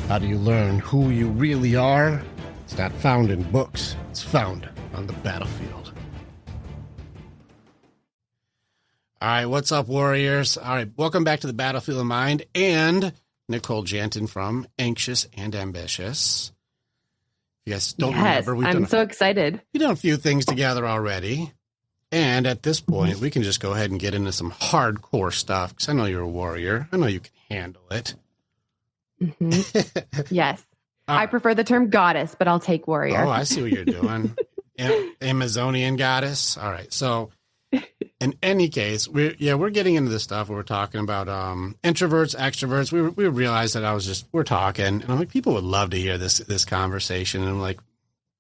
How do you learn who you really are? It's not found in books. It's found on the battlefield. All right, what's up, warriors? All right, welcome back to the Battlefield of Mind and Nicole Janton from Anxious and Ambitious. You guys don't remember, I'm so excited. We've done a few things together already. And at this point, we can just go ahead and get into some hardcore stuff because I know you're a warrior. I know you can handle it. Mm-hmm. Yes. I prefer the term goddess, but I'll take warrior. Oh, I see what you're doing. Amazonian goddess. All right. So in any case, we're getting into this stuff where we're talking about introverts, extroverts. We realized that we're talking, and I'm like, people would love to hear this conversation. And I'm like,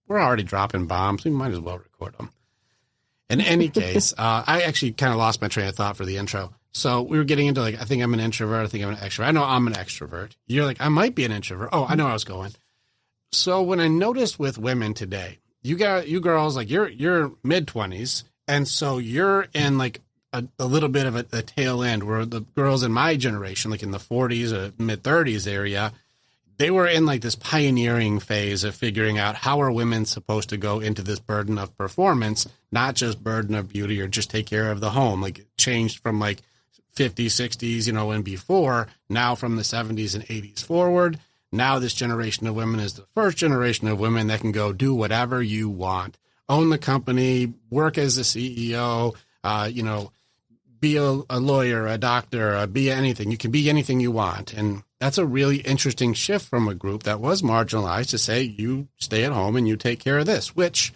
we're already dropping bombs. We might as well record them. In any case, I actually kind of lost my train of thought for the intro. So we were getting into I think I'm an introvert. I think I'm an extrovert. I know I'm an extrovert. You're like, I might be an introvert. Oh, I know where I was going. So when I noticed with women today, you girls, like you're mid-20s. And so you're in a little bit of a tail end where the girls in my generation, like in the 40s or mid-30s area, they were in this pioneering phase of figuring out how are women supposed to go into this burden of performance, not just burden of beauty or just take care of the home. It changed from 50s, 60s, and before, now from the 70s and 80s forward. Now this generation of women is the first generation of women that can go do whatever you want. Own the company, work as a CEO, be a lawyer, a doctor, be anything. You can be anything you want. And that's a really interesting shift from a group that was marginalized to say, you stay at home and you take care of this, which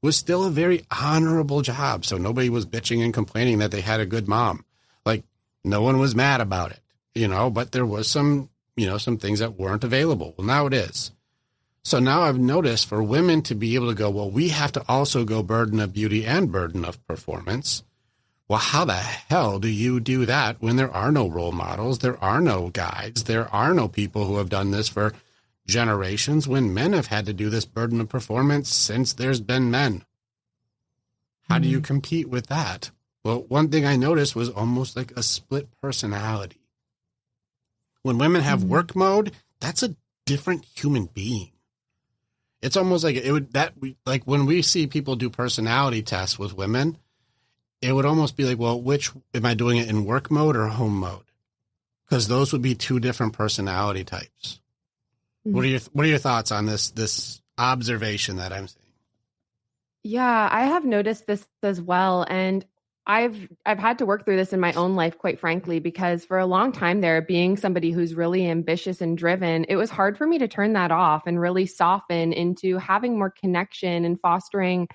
was still a very honorable job. So nobody was bitching and complaining that they had a good mom. No one was mad about it, but there was some things that weren't available. Well, now it is. So now I've noticed for women to be able to go, well, we have to also go burden of beauty and burden of performance. Well, how the hell do you do that when there are no role models? There are no guides. There are no people who have done this for generations when men have had to do this burden of performance since there's been men. How do you compete with that? Well, one thing I noticed was almost like a split personality. When women have work mode, that's a different human being. It's almost like when we see people do personality tests with women, it would almost be well, which am I doing it in work mode or home mode? Because those would be two different personality types. Mm-hmm. What are your thoughts on this observation that I'm seeing? Yeah, I have noticed this as well, and I've had to work through this in my own life, quite frankly, because for a long time there, being somebody who's really ambitious and driven, it was hard for me to turn that off and really soften into having more connection and fostering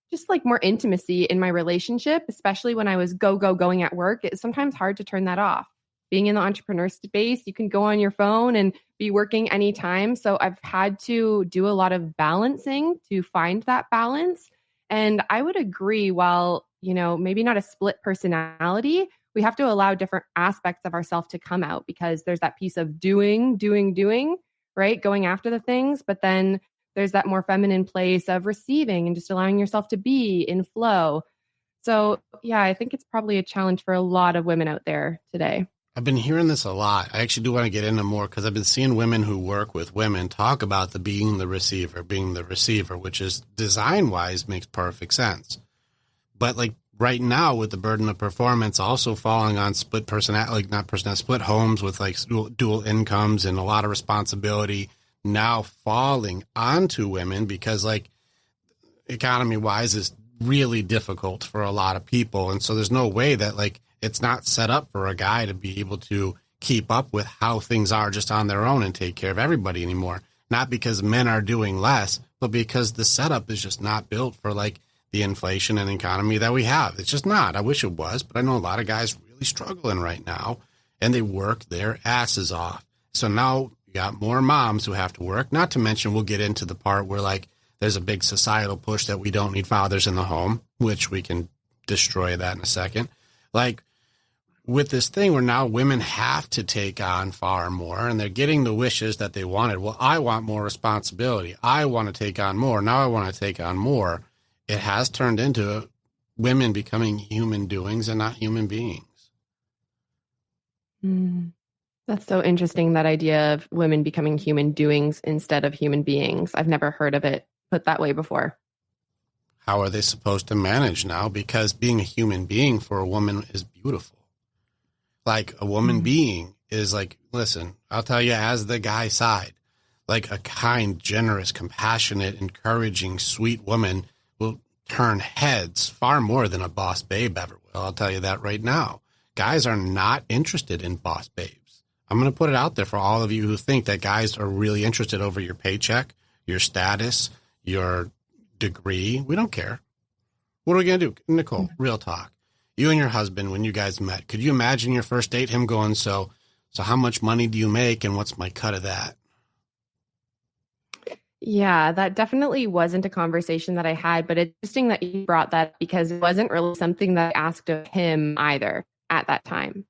just more intimacy in my relationship, especially when I was going at work. It's sometimes hard to turn that off. Being in the entrepreneur space, you can go on your phone and be working anytime. So I've had to do a lot of balancing to find that balance. And I would agree, while maybe not a split personality, we have to allow different aspects of ourselves to come out, because there's that piece of doing, right? Going after the things, but then there's that more feminine place of receiving and just allowing yourself to be in flow. So yeah, I think it's probably a challenge for a lot of women out there today. I've been hearing this a lot. I actually do want to get into more because I've been seeing women who work with women talk about being the receiver, which is design-wise makes perfect sense. But right now with the burden of performance also falling on split personality, split homes with dual incomes and a lot of responsibility now falling onto women because economy-wise is really difficult for a lot of people. And so there's no way that it's not set up for a guy to be able to keep up with how things are just on their own and take care of everybody anymore. Not because men are doing less, but because the setup is just not built for the inflation and economy that we have. It's just not. I wish it was, but I know a lot of guys really struggling right now and they work their asses off. So now you got more moms who have to work, not to mention we'll get into the part where there's a big societal push that we don't need fathers in the home, which we can destroy that in a second. With this thing where now women have to take on far more and they're getting the wishes that they wanted. Well, I want more responsibility. I want to take on more. Now I want to take on more. It has turned into women becoming human doings and not human beings. That's so interesting, that idea of women becoming human doings instead of human beings. I've never heard of it put that way before. How are they supposed to manage now? Because being a human being for a woman is beautiful. Like a woman being is like, listen, I'll tell you as the guy side, like a kind, generous, compassionate, encouraging, sweet woman will turn heads far more than a boss babe ever will. I'll tell you that right now. Guys are not interested in boss babes. I'm going to put it out there for all of you who think that guys are really interested over your paycheck, your status, your degree. We don't care. What are we going to do? Nicole, real talk. You and your husband, when you guys met, could you imagine your first date, him going, so how much money do you make and what's my cut of that? Yeah, that definitely wasn't a conversation that I had, but it's interesting that you brought that because it wasn't really something that I asked of him either at that time.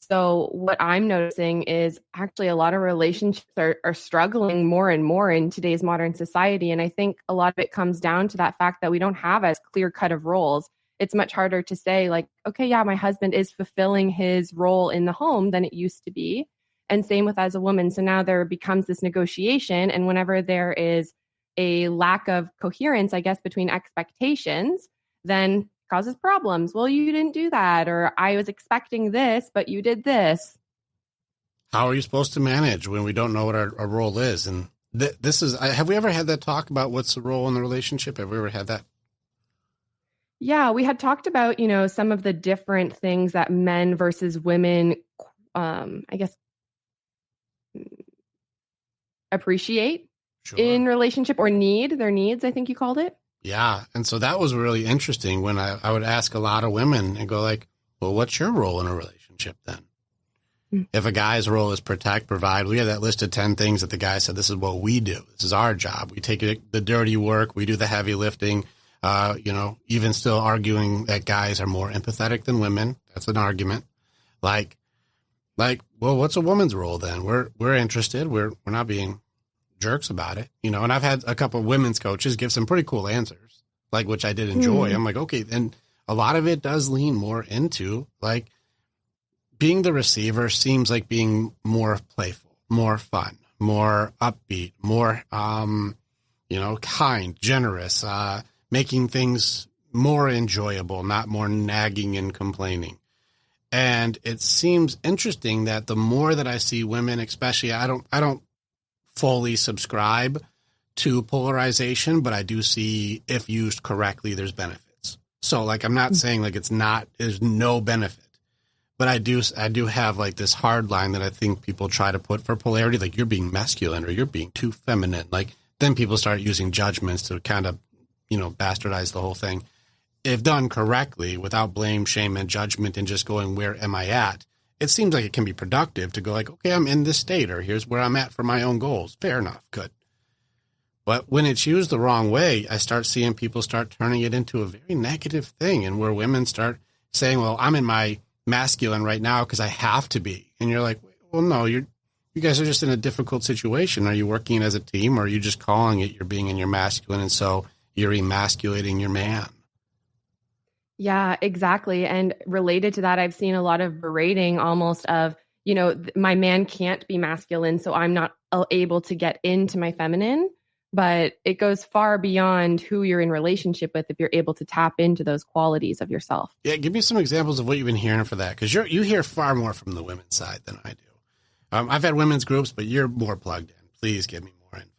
So what I'm noticing is actually a lot of relationships are struggling more and more in today's modern society. And I think a lot of it comes down to that fact that we don't have as clear cut of roles. It's much harder to say like, okay, yeah, my husband is fulfilling his role in the home than it used to be. And same with as a woman. So now there becomes this negotiation. And whenever there is a lack of coherence, I guess, between expectations, then causes problems. Well, you didn't do that, or I was expecting this, but you did this. How are you supposed to manage when we don't know what our role is? And this is, have we ever had that talk about what's the role in the relationship? Have we ever had that? Yeah, we had talked about, some of the different things that men versus women, I guess, appreciate in relationship or need, their needs, I think you called it. Yeah. And so that was really interesting when I would ask a lot of women and go like, well, what's your role in a relationship then? If a guy's role is protect, provide, we have that list of 10 things that the guy said, this is what we do. This is our job. We take the dirty work. We do the heavy lifting, even still arguing that guys are more empathetic than women. That's an argument. Like, well, what's a woman's role then? We're interested. We're not being jerks about it, and I've had a couple of women's coaches give some pretty cool answers, like, which I did enjoy. I'm like, okay. And a lot of it does lean more into like being the receiver seems like being more playful, more fun, more upbeat, more, kind, generous, making things more enjoyable, not more nagging and complaining. And it seems interesting that the more that I see women, especially, I don't fully subscribe to polarization, but I do see if used correctly, there's benefits. So like, I'm not saying like there's no benefit, but I do have like this hard line that I think people try to put for polarity, like you're being masculine or you're being too feminine. Like then people start using judgments to kind of, bastardize the whole thing. If done correctly, without blame, shame, and judgment, and just going, where am I at? It seems like it can be productive to go like, okay, I'm in this state, or here's where I'm at for my own goals. Fair enough. Good. But when it's used the wrong way, I start seeing people start turning it into a very negative thing, and where women start saying, well, I'm in my masculine right now because I have to be. And you're like, well, no, you guys are just in a difficult situation. Are you working as a team, or are you just calling it you're being in your masculine, and so you're emasculating your man? Yeah, exactly. And related to that, I've seen a lot of berating almost of, my man can't be masculine, so I'm not able to get into my feminine. But it goes far beyond who you're in relationship with if you're able to tap into those qualities of yourself. Yeah, give me some examples of what you've been hearing for that, because you hear far more from the women's side than I do. I've had women's groups, but you're more plugged in. Please give me more info.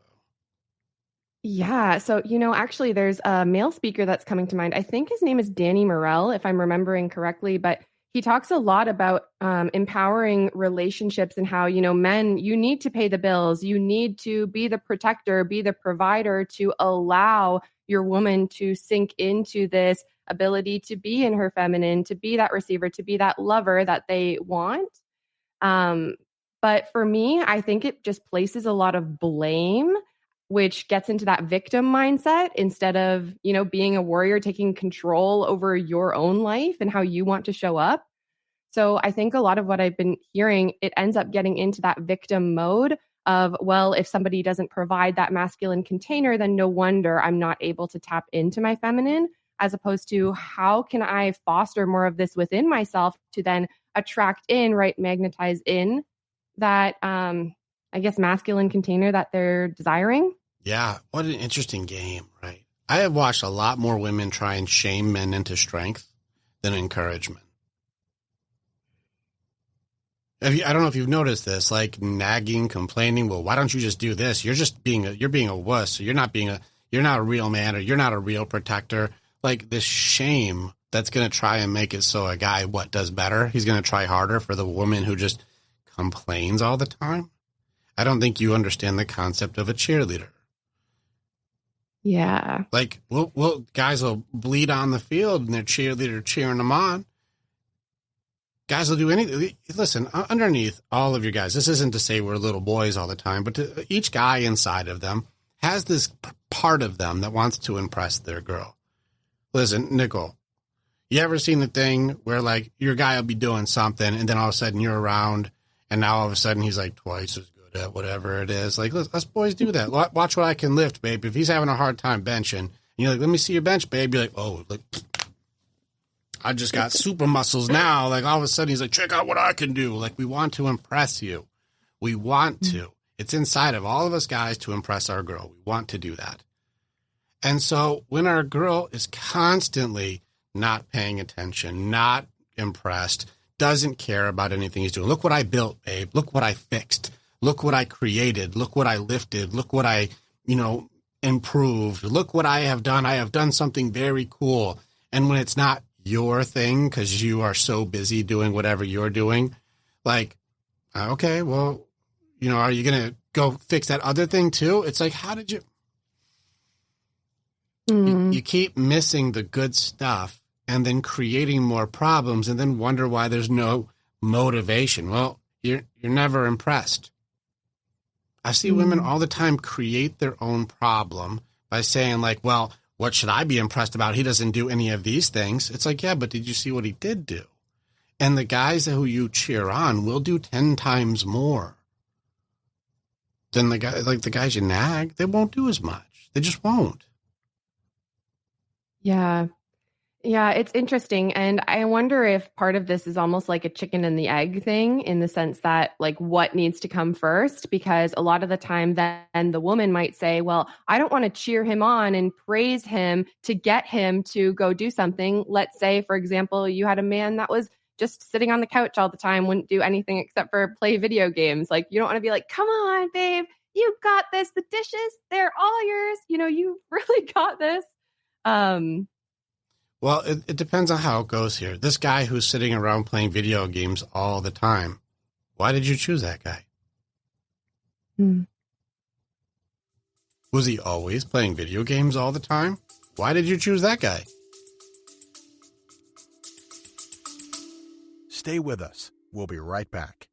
Yeah. So, actually, there's a male speaker that's coming to mind. I think his name is Danny Morell, if I'm remembering correctly, but he talks a lot about empowering relationships and how, men, you need to pay the bills. You need to be the protector, be the provider to allow your woman to sink into this ability to be in her feminine, to be that receiver, to be that lover that they want. But for me, I think it just places a lot of blame, which gets into that victim mindset instead of, being a warrior, taking control over your own life and how you want to show up. So I think a lot of what I've been hearing, it ends up getting into that victim mode of, well, if somebody doesn't provide that masculine container, then no wonder I'm not able to tap into my feminine, as opposed to how can I foster more of this within myself to then attract in, right? Magnetize in that, I guess, masculine container that they're desiring. Yeah, what an interesting game, right? I have watched a lot more women try and shame men into strength than encouragement. I don't know if you've noticed this, like nagging, complaining. Well, why don't you just do this? You're being a wuss. You're not a real man, or you're not a real protector. Like this shame that's going to try and make it so a guy does better. He's going to try harder for the woman who just complains all the time. I don't think you understand the concept of a cheerleader. Yeah. Like, guys will bleed on the field and their cheerleader cheering them on. Guys will do anything. Listen, underneath all of your guys, this isn't to say we're little boys all the time, but each guy inside of them has this part of them that wants to impress their girl. Listen, Nicole, you ever seen the thing where like your guy will be doing something and then all of a sudden you're around and now all of a sudden he's like twice as good at whatever it is. Like, us boys do that. Watch what I can lift, babe. If he's having a hard time benching, and you're like, let me see your bench, babe. You're like, oh, look, I just got super muscles now. Like all of a sudden he's like, check out what I can do. Like we want to impress you. We want to. It's inside of all of us guys to impress our girl. We want to do that. And so when our girl is constantly not paying attention, not impressed, doesn't care about anything he's doing. Look what I built, babe. Look what I fixed. Look what I created. Look what I lifted. Look what I, improved. Look what I have done. I have done something very cool. And when it's not your thing because you are so busy doing whatever you're doing, like, okay, well, are you going to go fix that other thing too? It's like, how did you... You keep missing the good stuff and then creating more problems and then wonder why there's no motivation. Well, you're never impressed. I see women all the time create their own problem by saying like, well, what should I be impressed about? He doesn't do any of these things. It's like, yeah, but did you see what he did do? And the guys who you cheer on will do 10 times more than the guys you nag. They won't do as much. They just won't. Yeah. Yeah, it's interesting. And I wonder if part of this is almost like a chicken and the egg thing in the sense that like what needs to come first, because a lot of the time then the woman might say, well, I don't want to cheer him on and praise him to get him to go do something. Let's say, for example, you had a man that was just sitting on the couch all the time, wouldn't do anything except for play video games. Like you don't want to be like, come on, babe, you got this. The dishes, they're all yours. You really got this. Well, it depends on how it goes here. This guy who's sitting around playing video games all the time, why did you choose that guy? Was he always playing video games all the time? Why did you choose that guy? Stay with us. We'll be right back.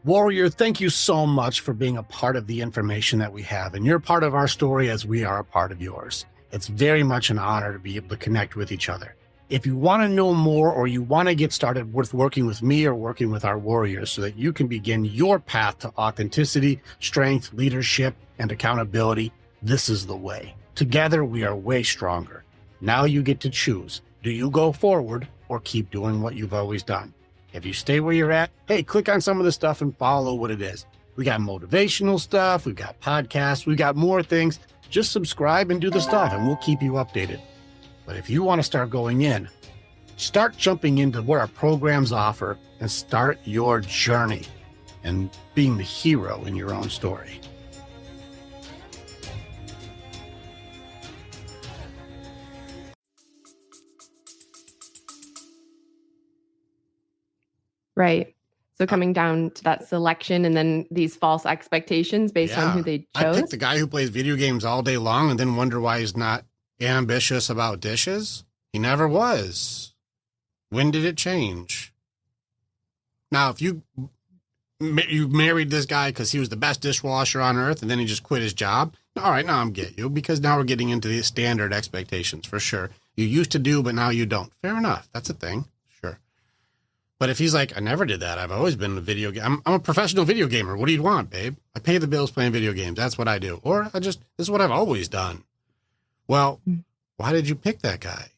Warrior, thank you so much for being a part of the information that we have. And you're part of our story as we are a part of yours. It's very much an honor to be able to connect with each other. If you want to know more or you want to get started with working with me or working with our warriors so that you can begin your path to authenticity, strength, leadership, and accountability, this is the way. Together, we are way stronger. Now you get to choose. Do you go forward or keep doing what you've always done? If you stay where you're at, hey, click on some of the stuff and follow what it is. We got motivational stuff. We've got podcasts. We've got more things. Just subscribe and do the stuff, and we'll keep you updated. But if you want to start going in, start jumping into what our programs offer and start your journey and being the hero in your own story. Right. So coming down to that selection and then these false expectations based on who they chose. I picked the guy who plays video games all day long and then wonder why he's not ambitious about dishes. He never was. When did it change? Now, if you married this guy because he was the best dishwasher on earth and then he just quit his job, all right, now I'm getting you, because now we're getting into the standard expectations for sure. You used to do, but now you don't. Fair enough. That's a thing. Sure. But if he's like, I never did that. I've always been a video game. I'm a professional video gamer. What do you want, babe? I pay the bills playing video games. That's what I do. Or this is what I've always done. Well, why did you pick that guy?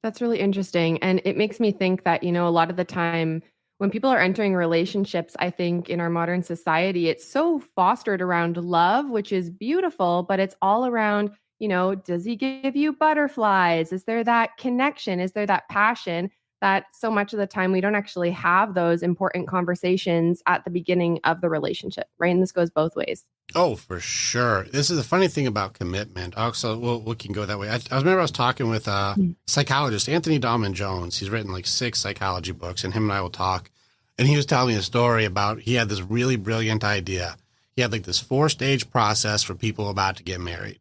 That's really interesting. And it makes me think that, a lot of the time when people are entering relationships, I think in our modern society, it's so fostered around love, which is beautiful, but it's all around, does he give you butterflies? Is there that connection? Is there that passion that so much of the time we don't actually have those important conversations at the beginning of the relationship, right? And this goes both ways. Oh, for sure. This is the funny thing about commitment. Also, we can go that way. I remember I was talking with a psychologist, Anthony Dahlman Jones. He's written like 6 psychology books, and him and I will talk. And he was telling me a story about he had this really brilliant idea. He had like this 4-stage process for people about to get married.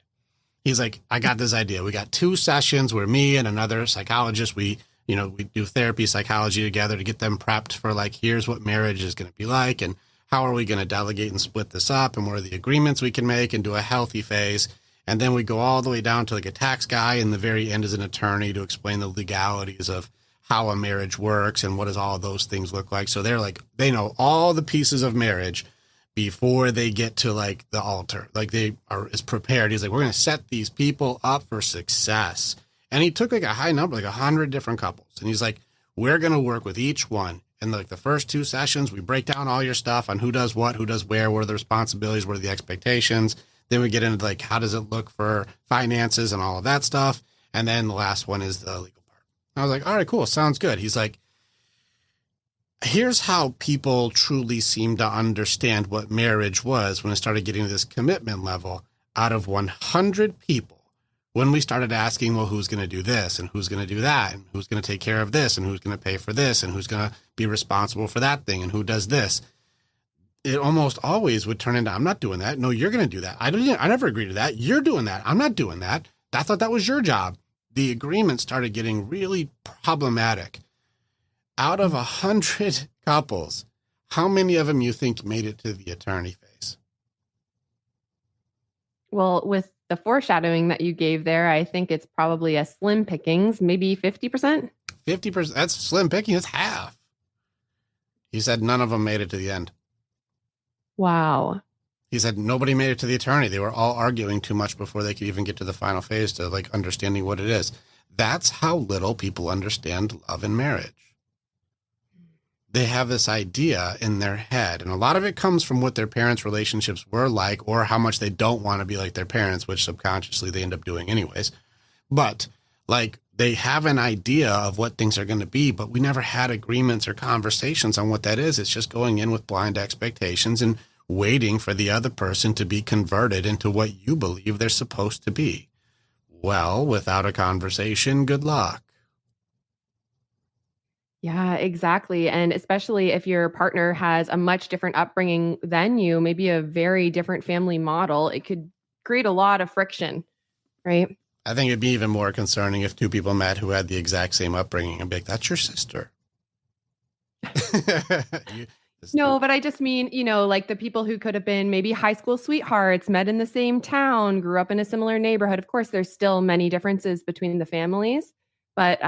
He's like, I got this idea. We got 2 sessions where me and another psychologist, we do therapy psychology together to get them prepped for like, here's what marriage is going to be like, and how are we going to delegate and split this up, and what are the agreements we can make, and do a healthy phase. And then we go all the way down to like a tax guy, and the very end is an attorney to explain the legalities of how a marriage works and what does all of those things look like. So they're like, they know all the pieces of marriage before they get to like the altar. Like they are as prepared. He's like, we're going to set these people up for success. And he took like a high number, like 100 different couples. And he's like, we're going to work with each one. And like the first 2 sessions, we break down all your stuff on who does what, who does where, what are the responsibilities, what are the expectations. Then we get into like, how does it look for finances and all of that stuff. And then the last one is the legal part. I was like, all right, cool. Sounds good. He's like, here's how people truly seem to understand what marriage was when it started getting to this commitment level. Out of 100 people, when we started asking, well, who's going to do this and who's going to do that and who's going to take care of this and who's going to pay for this and who's going to be responsible for that thing and who does this, it almost always would turn into, I'm not doing that. No, you're going to do that. I never agreed to that. You're doing that. I'm not doing that. I thought that was your job. The agreement started getting really problematic. Out of 100 couples, how many of them you think made it to the attorney phase? Well, with the foreshadowing that you gave there, I think it's probably a slim pickings, maybe 50%. 50%. That's slim picking. It's half. He said none of them made it to the end. Wow. He said nobody made it to the attorney. They were all arguing too much before they could even get to the final phase to like understanding what it is. That's how little people understand love and marriage. They have this idea in their head, and a lot of it comes from what their parents' relationships were like or how much they don't want to be like their parents, which subconsciously they end up doing anyways. But like they have an idea of what things are going to be, but we never had agreements or conversations on what that is. It's just going in with blind expectations and waiting for the other person to be converted into what you believe they're supposed to be. Well, without a conversation, good luck. Yeah, exactly. And especially if your partner has a much different upbringing than you, maybe a very different family model, it could create a lot of friction, right? I think it'd be even more concerning if 2 people met who had the exact same upbringing and be like, that's your sister. No, but I just mean, like the people who could have been maybe high school sweethearts, met in the same town, grew up in a similar neighborhood. Of course, there's still many differences between the families, but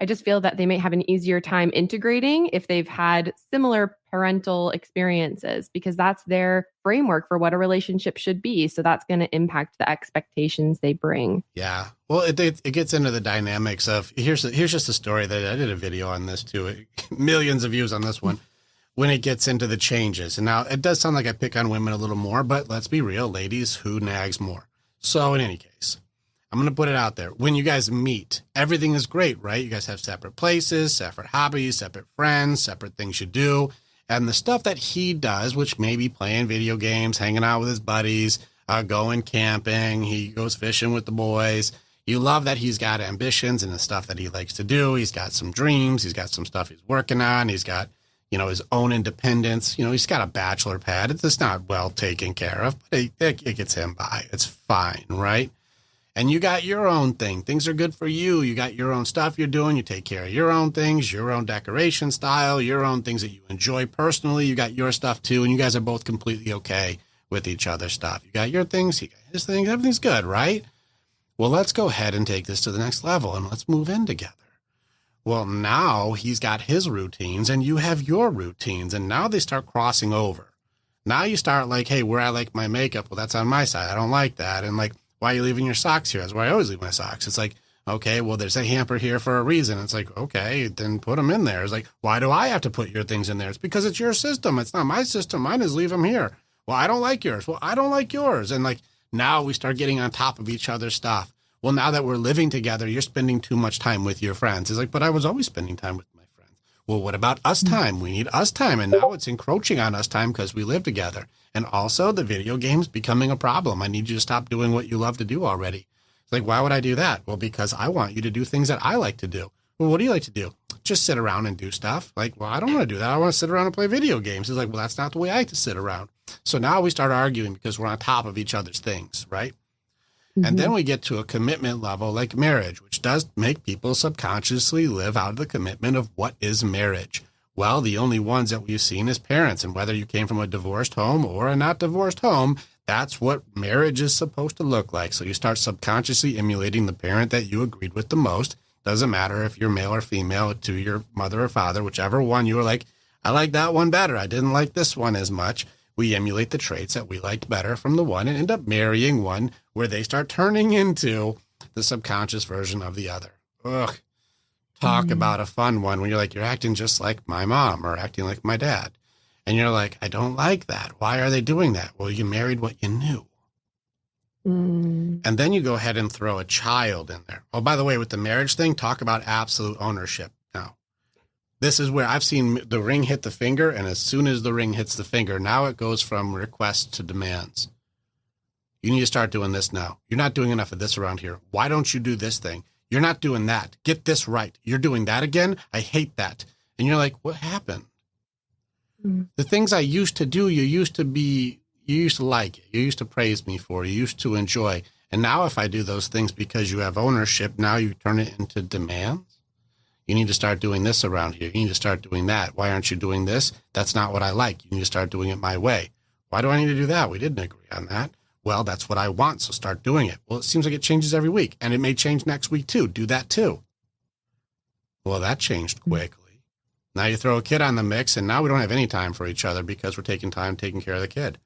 I just feel that they may have an easier time integrating if they've had similar parental experiences, because that's their framework for what a relationship should be. So that's going to impact the expectations they bring. Yeah. Well, it gets into the dynamics of, here's just a story that I did a video on this too. Millions of views on this one. When it gets into the changes. And now it does sound like I pick on women a little more, but let's be real, ladies, who nags more? So in any case, I'm going to put it out there. When you guys meet, everything is great, right? You guys have separate places, separate hobbies, separate friends, separate things you do. And the stuff that he does, which may be playing video games, hanging out with his buddies, going camping, he goes fishing with the boys. You love that he's got ambitions and the stuff that he likes to do. He's got some dreams. He's got some stuff he's working on. He's got, his own independence. He's got a bachelor pad. It's not well taken care of, but it gets him by. It's fine, right? And you got your own thing. Things are good for you. You got your own stuff you're doing. You take care of your own things, your own decoration style, your own things that you enjoy personally. You got your stuff too. And you guys are both completely okay with each other's stuff. You got your things, he got his things. Everything's good, right? Well, let's go ahead and take this to the next level and let's move in together. Well, now he's got his routines and you have your routines. And now they start crossing over. Now you start like, hey, where I like my makeup, well, that's on my side. I don't like that. And like, why are you leaving your socks here? That's where I always leave my socks. It's like, Okay, well, there's a hamper here for a reason. It's like, okay, then put them in there. It's like, why do I have to put your things in there? It's because it's your system. It's not my system. Mine is leave them here. Well, I don't like yours. Well, I don't like yours. And like now we start getting on top of each other's stuff. Well, now that we're living together, you're spending too much time with your friends. It's like, but I was always spending time with my friends. Well, what about us time? We need us time. And now it's encroaching on us time because we live together. And also the video games becoming a problem. I need you to stop doing what you love to do already. It's like, why would I do that? Well, because I want you to do things that I like to do. Well, what do you like to do? Just sit around and do stuff. Like, well, I don't want to do that. I want to sit around and play video games. It's like, well, that's not the way I like to sit around. So now we start arguing because we're on top of each other's things, right? Mm-hmm. And then we get to a commitment level like marriage, which does make people subconsciously live out of the commitment of what is marriage. Well, the only ones that we've seen as parents, and whether you came from a divorced home or a not divorced home, that's what marriage is supposed to look like. So you start subconsciously emulating the parent that you agreed with the most. Doesn't matter if you're male or female, to your mother or father, whichever one you were like, I like that one better. I didn't like this one as much. We emulate the traits that we liked better from the one and end up marrying one where they start turning into the subconscious version of the other. Ugh. Talk about a fun one when you're like, you're acting just like my mom or acting like my dad. And you're like, I don't like that. Why are they doing that? Well, you married what you knew. And then you go ahead and throw a child in there. Oh, by the way, with the marriage thing, talk about absolute ownership. Now, this is where I've seen the ring hit the finger. And as soon as the ring hits the finger, now it goes from requests to demands. You need to start doing this now. You're not doing enough of this around here. Why don't you do this thing? You're not doing that. Get this right. You're doing that again. I hate that. And you're like, what happened? The things I used to do, you used to like it. You used to praise me for, you used to enjoy. And now if I do those things because you have ownership, now you turn it into demands. You need to start doing this around here. You need to start doing that. Why aren't you doing this? That's not what I like. You need to start doing it my way. Why do I need to do that? We didn't agree on that. Well, that's what I want, so start doing it. Well, it seems like it changes every week, and it may change next week too. Do that too. Well, that changed quickly. Now you throw a kid on the mix, and now we don't have any time for each other because we're taking time taking care of the kid.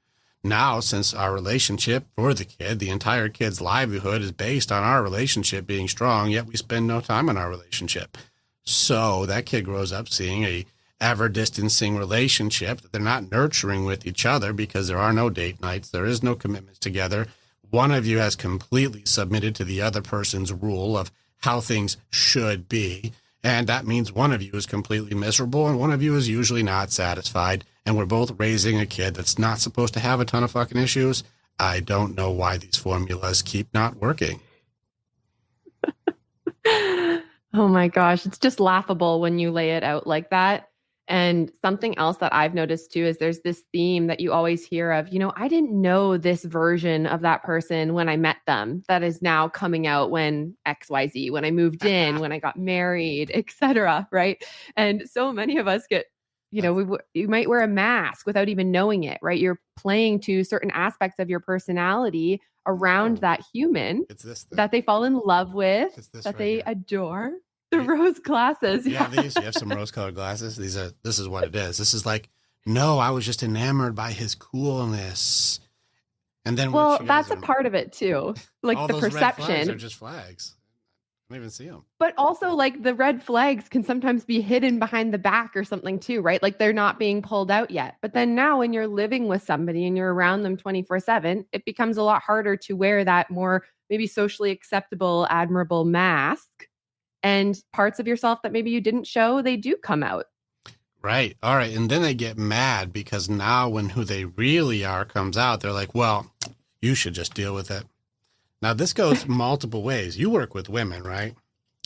Now, since our relationship for the kid, the entire kid's livelihood is based on our relationship being strong, yet we spend no time on our relationship. So that kid grows up seeing a ever-distancing relationship that they're not nurturing with each other because there are no date nights. There is no commitments together. One of you has completely submitted to the other person's rule of how things should be. And that means one of you is completely miserable and one of you is usually not satisfied. And we're both raising a kid that's not supposed to have a ton of fucking issues. I don't know why these formulas keep not working. Oh my gosh. It's just laughable when you lay it out like that. And something else that I've noticed too is there's this theme that you always hear of, I didn't know this version of that person when I met them that is now coming out when XYZ, when I moved in, when I got married, etc. Right. And so many of us get, you might wear a mask without even knowing it, right? You're playing to certain aspects of your personality around that human that they fall in love with, that right they adore. The rose glasses. Yeah, you have some rose-colored glasses. This is what it is. This is like, no, I was just enamored by his coolness. And then, well, that's a part of it too. Like all the those perception. Red flags are just flags. I don't even see them. But also, like the red flags can sometimes be hidden behind the back or something too, right? Like they're not being pulled out yet. But then now, when you're living with somebody and you're around them 24/7, it becomes a lot harder to wear that more maybe socially acceptable, admirable mask. And parts of yourself that maybe you didn't show, they do come out. Right. All right. And then they get mad because now when who they really are comes out, they're like, well, you should just deal with it. Now, this goes multiple ways. You work with women, right?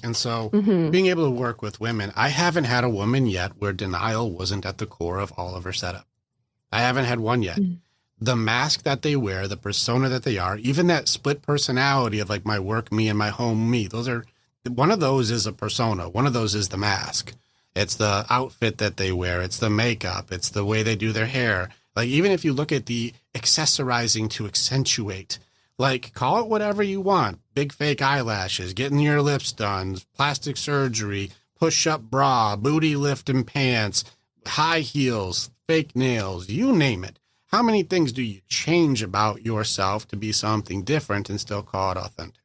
And so being able to work with women, I haven't had a woman yet where denial wasn't at the core of all of her setup. I haven't had one yet. The mask that they wear, the persona that they are, even that split personality of like my work me and my home me, one of those is a persona. One of those is the mask. It's the outfit that they wear. It's the makeup. It's the way they do their hair. Like, even if you look at the accessorizing to accentuate, like, call it whatever you want. Big fake eyelashes, getting your lips done, plastic surgery, push-up bra, booty lifting pants, high heels, fake nails, you name it. How many things do you change about yourself to be something different and still call it authentic?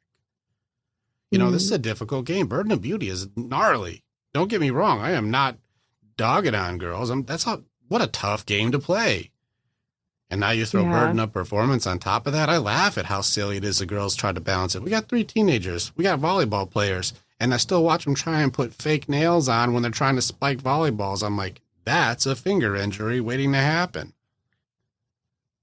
You know, this is a difficult game. Burden of Beauty is gnarly. Don't get me wrong. I am not dogging on girls. What a tough game to play. And now you throw burden of performance on top of that. I laugh at how silly it is the girls try to balance it. We got 3 teenagers. We got volleyball players. And I still watch them try and put fake nails on when they're trying to spike volleyballs. I'm like, that's a finger injury waiting to happen.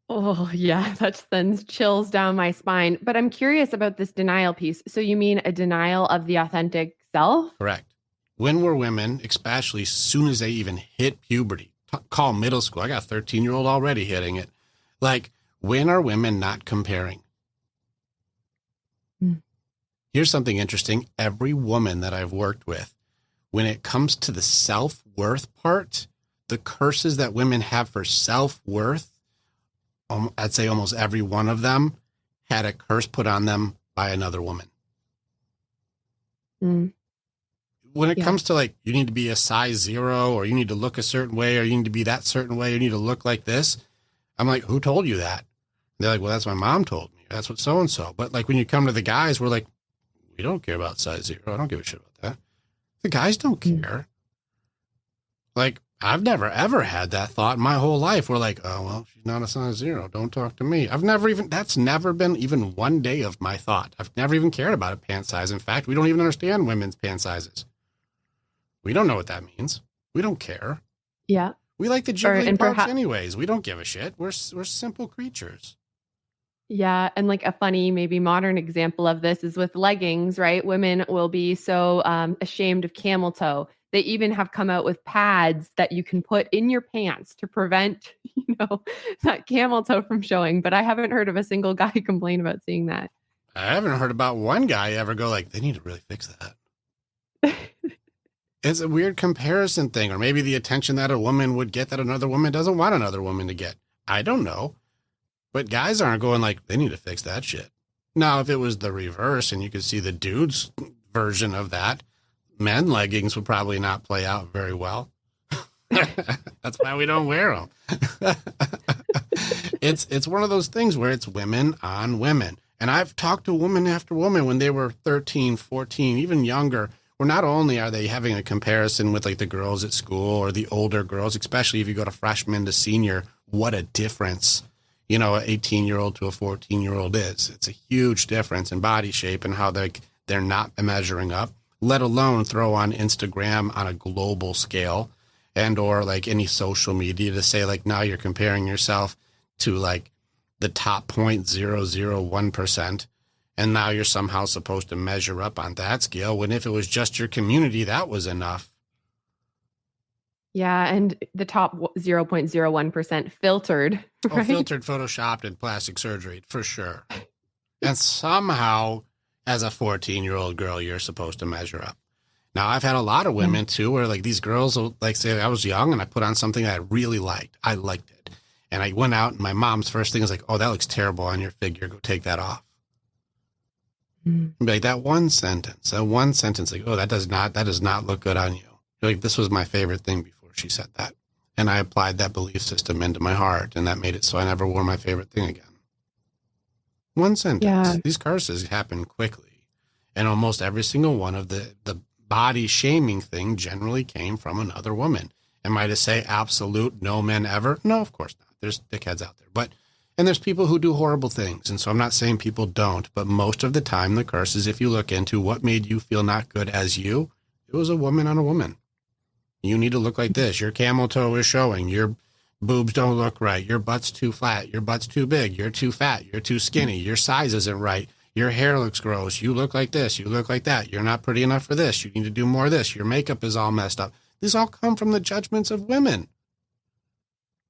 Oh, yeah, that sends chills down my spine. But I'm curious about this denial piece. So you mean a denial of the authentic self? Correct. When we're women, especially as soon as they even hit puberty, call middle school. I got a 13-year-old already hitting it. Like, when are women not comparing? Here's something interesting. Every woman that I've worked with, when it comes to the self-worth part, the curses that women have for self-worth, I'd say almost every one of them had a curse put on them by another woman. When it comes to like, you need to be a size 0, or you need to look a certain way, or you need to be that certain way, or you need to look like this. I'm like, who told you that? They're like, well, that's my mom told me. That's what so-and-so. But like when you come to the guys, we're like, we don't care about size 0. I don't give a shit about that. The guys don't care. Like, I've never, ever had that thought in my whole life. We're like, oh, well, she's not a size 0. Don't talk to me. That's never been even one day of my thought. I've never even cared about a pant size. In fact, we don't even understand women's pant sizes. We don't know what that means. We don't care. Yeah. We like the jiggly parts anyways. We don't give a shit. We're simple creatures. Yeah. And like a funny, maybe modern example of this is with leggings, right? Women will be so ashamed of camel toe. They even have come out with pads that you can put in your pants to prevent, that camel toe from showing. But I haven't heard of a single guy complain about seeing that. I haven't heard about one guy ever go like, they need to really fix that. It's a weird comparison thing, or maybe the attention that a woman would get that another woman doesn't want another woman to get. I don't know. But guys aren't going like, they need to fix that shit. Now, if it was the reverse and you could see the dude's version of that, men leggings would probably not play out very well. That's why we don't wear them. It's one of those things where it's women on women. And I've talked to woman after woman when they were 13, 14, even younger, where not only are they having a comparison with like the girls at school or the older girls, especially if you go to freshman to senior, what a difference, an 18-year-old to a 14-year-old is. It's a huge difference in body shape and how they're not measuring up, let alone throw on Instagram on a global scale and or like any social media to say like, now you're comparing yourself to like the top 0.001%. And now you're somehow supposed to measure up on that scale, when if it was just your community, that was enough. Yeah, and the top 0.01% filtered. Right? Oh, filtered, photoshopped, and plastic surgery, for sure. And somehow, as a 14-year-old girl, you're supposed to measure up. Now, I've had a lot of women, too, where like these girls will like say, I was young and I put on something that I really liked. I liked it. And I went out and my mom's first thing was like, oh, that looks terrible on your figure. Go take that off. Like that one sentence, like, oh, that does not look good on you. Like, this was my favorite thing before she said that. And I applied that belief system into my heart, and that made it so I never wore my favorite thing again. One sentence. Yeah. These curses happen quickly. And almost every single one of the body shaming thing generally came from another woman. Am I to say absolute no men ever? No, of course not. There's dickheads out there. And there's people who do horrible things. And so I'm not saying people don't, but most of the time the curse is, if you look into what made you feel not good as you, it was a woman on a woman. You need to look like this. Your camel toe is showing. Your boobs don't look right. Your butt's too flat. Your butt's too big. You're too fat. You're too skinny. Your size isn't right. Your hair looks gross. You look like this. You look like that. You're not pretty enough for this. You need to do more of this. Your makeup is all messed up. These all come from the judgments of women.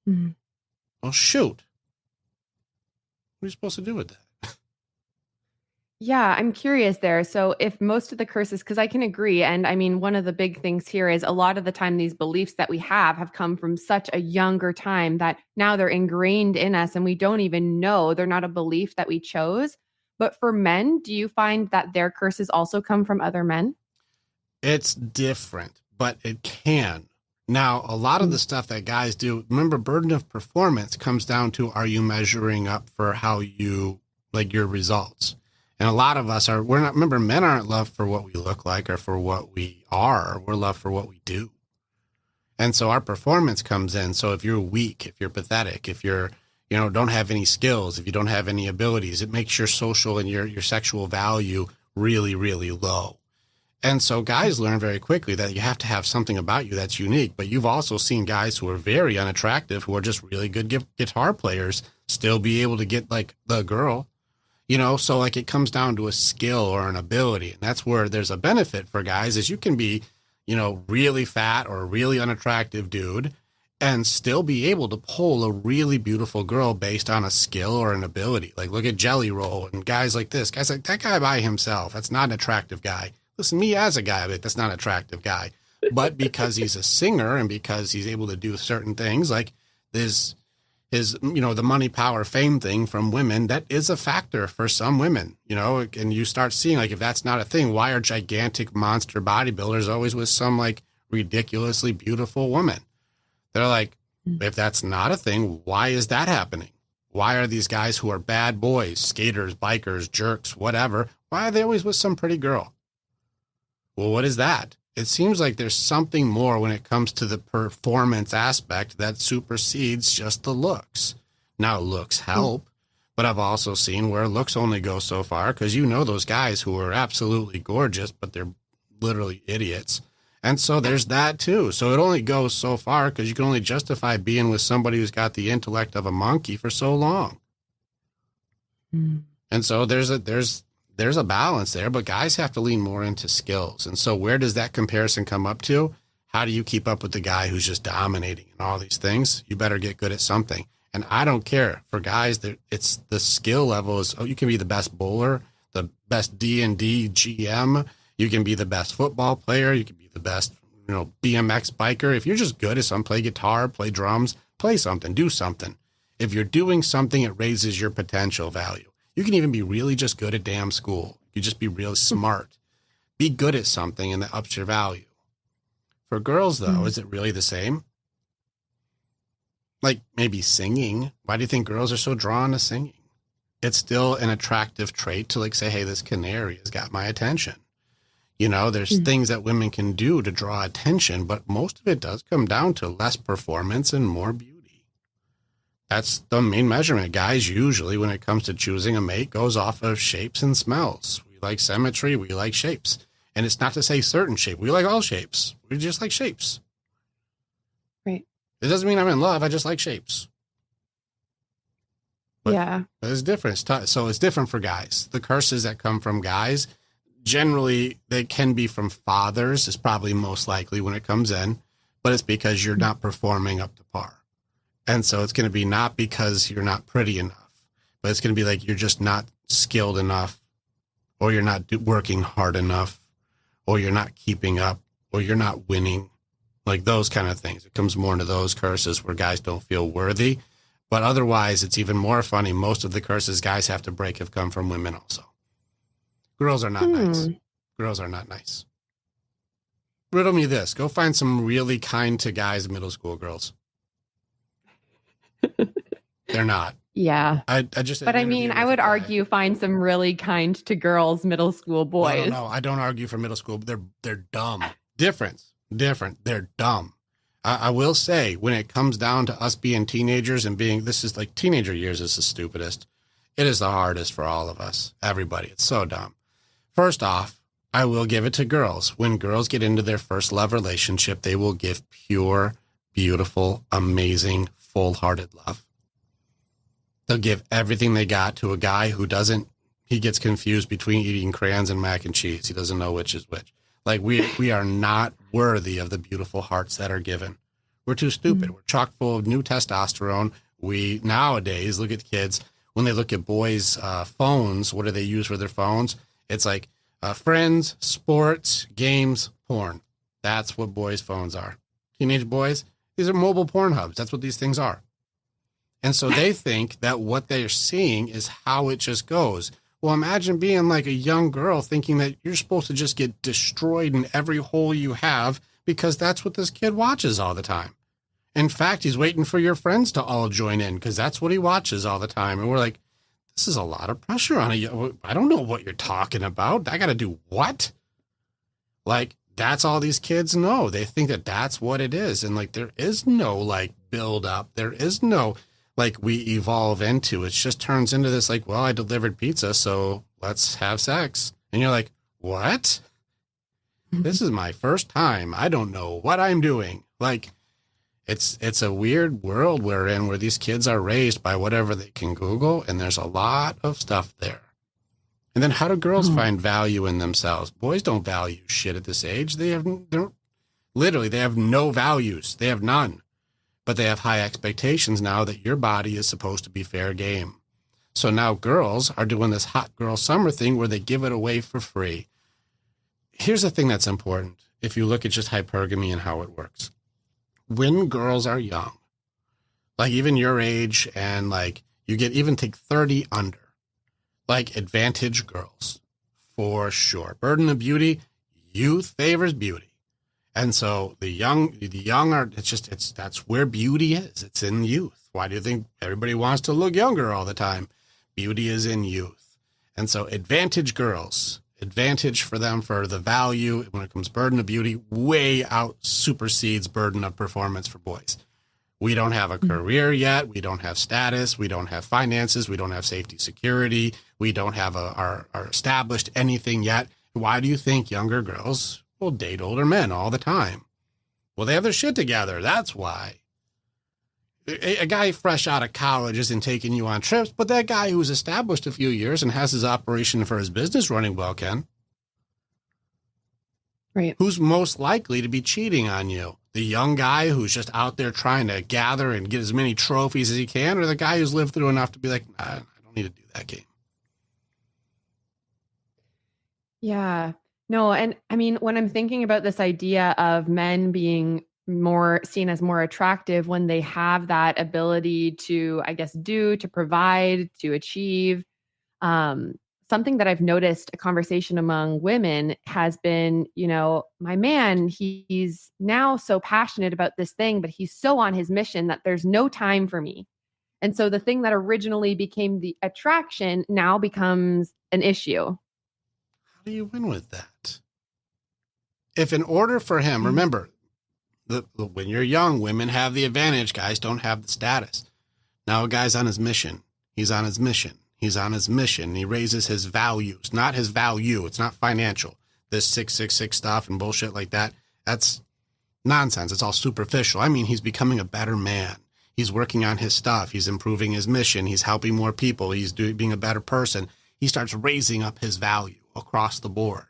Well, shoot. What are you supposed to do with that? Yeah, I'm curious there. So if most of the curses, because I can agree, and I mean, one of the big things here is a lot of the time these beliefs that we have come from such a younger time that now they're ingrained in us and we don't even know. They're not a belief that we chose. But for men, do you find that their curses also come from other men? It's different, but it can. Now, a lot of the stuff that guys do, remember, burden of performance comes down to, are you measuring up for how you, like your results? And a lot of us we're not, remember, men aren't loved for what we look like or for what we are. We're loved for what we do. And so our performance comes in. So if you're weak, if you're pathetic, if you're, don't have any skills, if you don't have any abilities, it makes your social and your sexual value really, really low. And so guys learn very quickly that you have to have something about you that's unique. But you've also seen guys who are very unattractive, who are just really good guitar players, still be able to get like the girl, so like it comes down to a skill or an ability. And that's where there's a benefit for guys is you can be, really fat or a really unattractive dude and still be able to pull a really beautiful girl based on a skill or an ability. Like look at Jelly Roll and guys like this. Guys like that guy by himself, that's not an attractive guy. Listen, me as a guy, that's not an attractive guy. But because he's a singer and because he's able to do certain things like his the money, power, fame thing from women, that is a factor for some women, and you start seeing like, if that's not a thing, why are gigantic monster bodybuilders always with some like ridiculously beautiful woman? They're like, if that's not a thing, why is that happening? Why are these guys who are bad boys, skaters, bikers, jerks, whatever, why are they always with some pretty girl? Well, what is that? It seems like there's something more when it comes to the performance aspect that supersedes just the looks. Now, looks help, but I've also seen where looks only go so far because those guys who are absolutely gorgeous, but they're literally idiots. And so there's that too. So it only goes so far because you can only justify being with somebody who's got the intellect of a monkey for so long. And so there's a balance there, but guys have to lean more into skills. And so where does that comparison come up to? How do you keep up with the guy who's just dominating and all these things? You better get good at something. And I don't care for guys that it's the skill level is, you can be the best bowler, the best D&D GM. You can be the best football player. You can be the best, BMX biker. If you're just good at something, play guitar, play drums, play something, do something. If you're doing something, it raises your potential value. You can even be really just good at damn school. You just be really smart. Be good at something and that ups your value. For girls, though, is it really the same? Like maybe singing. Why do you think girls are so drawn to singing? It's still an attractive trait to like say, hey, this canary has got my attention. There's things that women can do to draw attention, but most of it does come down to less performance and more beauty. That's the main measurement. Guys usually, when it comes to choosing a mate, goes off of shapes and smells. We like symmetry. We like shapes. And it's not to say certain shape. We like all shapes. We just like shapes. Right. It doesn't mean I'm in love. I just like shapes. But yeah. It's different. So it's different for guys. The curses that come from guys, generally, they can be from fathers. Is probably most likely when it comes in. But it's because you're not performing up to par. And so it's going to be not because you're not pretty enough, but it's going to be like you're just not skilled enough, or you're not working hard enough, or you're not keeping up, or you're not winning, like those kind of things. It comes more into those curses where guys don't feel worthy. But otherwise, it's even more funny. Most of the curses guys have to break have come from women also. Girls are not nice. Girls are not nice. Riddle me this. Go find some really kind to guys middle school girls. They're not. Yeah. I just. But I mean, I would argue find some really kind to girls, middle school boys. No, I don't argue for middle school. They're dumb. Different. They're dumb. I will say when it comes down to us being teenagers and this is like teenager years is the stupidest. It is the hardest for all of us. Everybody. It's so dumb. First off, I will give it to girls. When girls get into their first love relationship, they will give pure, beautiful, amazing, full-hearted love. They'll give everything they got to a guy who he gets confused between eating crayons and mac and cheese. He doesn't know which is which. Like we are not worthy of the beautiful hearts that are given. We're too stupid. We're chock full of new testosterone. We nowadays look at kids, when they look at boys' phones, what do they use for their phones? It's like friends, sports, games, porn. That's what boys' phones are. Teenage boys, these are mobile porn hubs. That's what these things are. And so they think that what they're seeing is how it just goes. Well, imagine being like a young girl thinking that you're supposed to just get destroyed in every hole you have because that's what this kid watches all the time. In fact, he's waiting for your friends to all join in because that's what he watches all the time. And we're like, this is a lot of pressure on you. I don't know what you're talking about. I got to do what? Like, that's all these kids know. They think that that's what it is. And like, there is no like build up. There is no like we evolve into. It just turns into this like, well, I delivered pizza, so let's have sex. And you're like, what? This is my first time. I don't know what I'm doing. Like, it's a weird world we're in where these kids are raised by whatever they can Google, and there's a lot of stuff there. And then how do girls find value in themselves? Boys don't value shit at this age. They have no values. They have none. But they have high expectations now that your body is supposed to be fair game. So now girls are doing this hot girl summer thing where they give it away for free. Here's the thing that's important. If you look at just hypergamy and how it works. When girls are young, like even your age and like you get even take 30 under, like advantage girls for sure. Burden of beauty, youth favors beauty. And so the young are, that's where beauty is. It's in youth. Why do you think everybody wants to look younger all the time? Beauty is in youth. And so advantage girls, advantage for them for the value when it comes burden of beauty way out supersedes burden of performance for boys. We don't have a career yet. We don't have status. We don't have finances. We don't have safety security. We don't have our established anything yet. Why do you think younger girls will date older men all the time? Well, they have their shit together. That's why. A guy fresh out of college isn't taking you on trips, but that guy who's established a few years and has his operation for his business running well can. Right. Who's most likely to be cheating on you? The young guy who's just out there trying to gather and get as many trophies as he can, or the guy who's lived through enough to be like, nah, I don't need to do that game. Yeah. No, and I mean, when I'm thinking about this idea of men being more seen as more attractive when they have that ability to, I guess, to provide, to achieve, something that I've noticed a conversation among women has been, my man, he's now so passionate about this thing, but he's so on his mission that there's no time for me. And so the thing that originally became the attraction now becomes an issue. How do you win with that? If in order for him, remember, when you're young, women have the advantage. Guys don't have the status. Now a guy's on his mission. He's on his mission. He's on his mission. He raises his values, not his value. It's not financial. This 666 stuff and bullshit like that, that's nonsense. It's all superficial. I mean, he's becoming a better man. He's working on his stuff. He's improving his mission. He's helping more people. He's being a better person. He starts raising up his value across the board.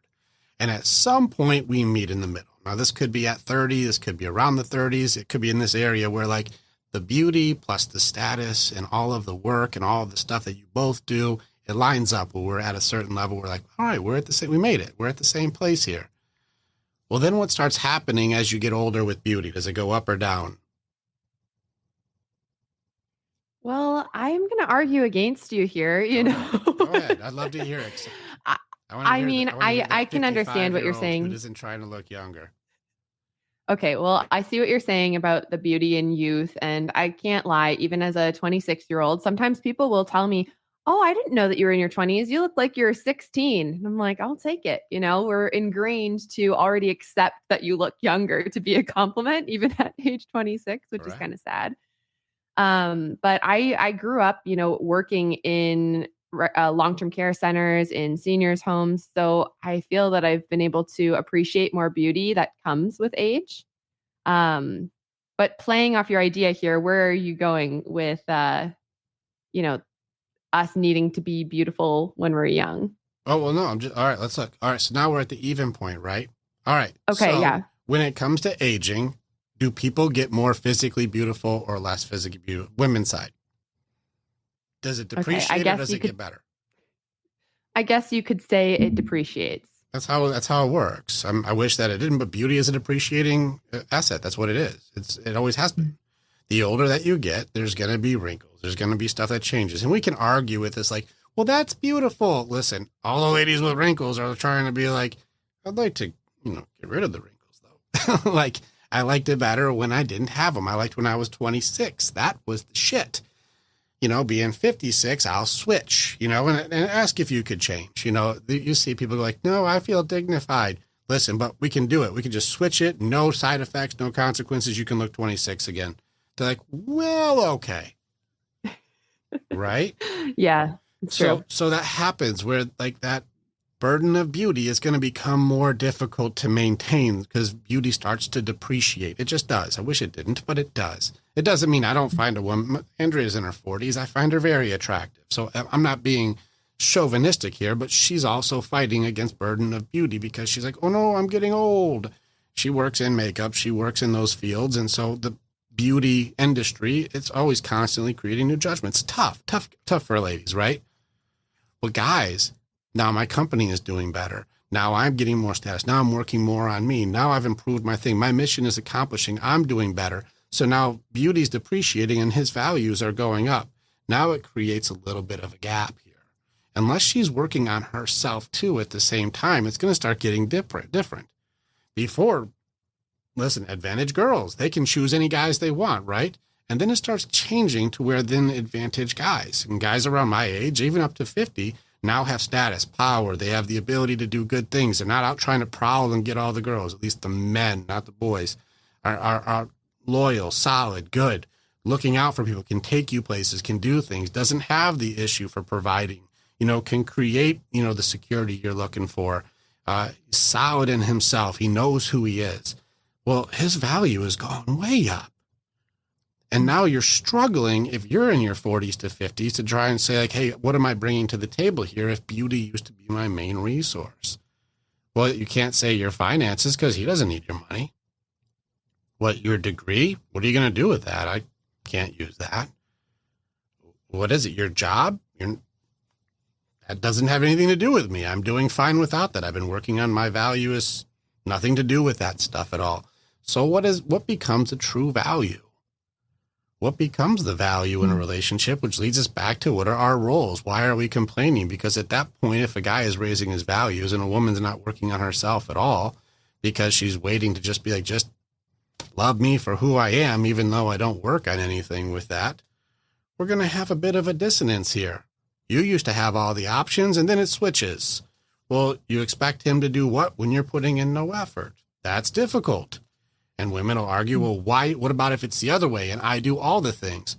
And at some point, we meet in the middle. Now, this could be at 30. This could be around the 30s. It could be in this area where, like, the beauty plus the status and all of the work and all of the stuff that you both do, it lines up where we're at a certain level. We're like, all right, we made it. We're at the same place here. Well, then what starts happening as you get older with beauty? Does it go up or down? Well, I'm going to argue against you here, Go ahead. I'd love to hear it. I can understand what you're saying. Who isn't trying to look younger. Okay, well, I see what you're saying about the beauty in youth, and I can't lie, even as a 26-year-old, sometimes people will tell me, oh, I didn't know that you were in your 20s. You look like you're 16. And I'm like, I'll take it. We're ingrained to already accept that you look younger to be a compliment, even at age 26, which is kind of sad. But I grew up, working in long-term care centers, in seniors' homes. So I feel that I've been able to appreciate more beauty that comes with age. But playing off your idea here, where are you going with, us needing to be beautiful when we're young? Oh, well, no, all right, let's look. All right. So now we're at the even point, right? All right. Okay. So yeah. When it comes to aging, do people get more physically beautiful or less physically beautiful? Women's side. Does it depreciate or does it get better? I guess you could say it depreciates. That's how it works. I wish that it didn't, but beauty is a depreciating asset. That's what it is. It always has been. The older that you get, there's going to be wrinkles. There's going to be stuff that changes. And we can argue with this like, well, that's beautiful. Listen, all the ladies with wrinkles are trying to be like, I'd like to, get rid of the wrinkles though. Like, I liked it better when I didn't have them. I liked when I was 26. That was the shit. being 56, I'll switch, and ask if you could change. You see people go like, no, I feel dignified. Listen, but we can do it. We can just switch it. No side effects, no consequences. You can look 26 again. They're like, well, okay. Right? Yeah, it's true. So that happens where like that burden of beauty is going to become more difficult to maintain because beauty starts to depreciate. It just does. I wish it didn't, but it does. It doesn't mean I don't find a woman. Andrea's in her 40s. I find her very attractive. So I'm not being chauvinistic here, but she's also fighting against burden of beauty because she's like, oh no, I'm getting old. She works in makeup. She works in those fields. And so the beauty industry, it's always constantly creating new judgments. Tough for ladies, right? Well, guys, now my company is doing better. Now I'm getting more status. Now I'm working more on me. Now I've improved my thing. My mission is accomplishing. I'm doing better. So now beauty's depreciating and his values are going up. Now it creates a little bit of a gap here. Unless she's working on herself too at the same time, it's going to start getting different. Before, listen, advantage girls, they can choose any guys they want, right? And then it starts changing to where then advantage guys and guys around my age, even up to 50, now have status, power. They have the ability to do good things. They're not out trying to prowl and get all the girls. At least the men, not the boys, are loyal, solid, good, looking out for people, can take you places, can do things, doesn't have the issue for providing, can create, the security you're looking for, solid in himself. He knows who he is. Well, his value has gone way up. And now you're struggling, if you're in your 40s to 50s, to try and say like, hey, what am I bringing to the table here if beauty used to be my main resource? Well, you can't say your finances because he doesn't need your money. What, your degree? What are you going to do with that? I can't use that. What is it? Your job? That doesn't have anything to do with me. I'm doing fine without that. I've been working on my value. Is nothing to do with that stuff at all. So what becomes a true value? What becomes the value in a relationship, which leads us back to what are our roles? Why are we complaining? Because at that point, if a guy is raising his values and a woman's not working on herself at all because she's waiting to just be like, just love me for who I am, even though I don't work on anything with that, we're going to have a bit of a dissonance here. You used to have all the options and then it switches. Well, you expect him to do what when you're putting in no effort? That's difficult. And women will argue, well, why? What about if it's the other way and I do all the things?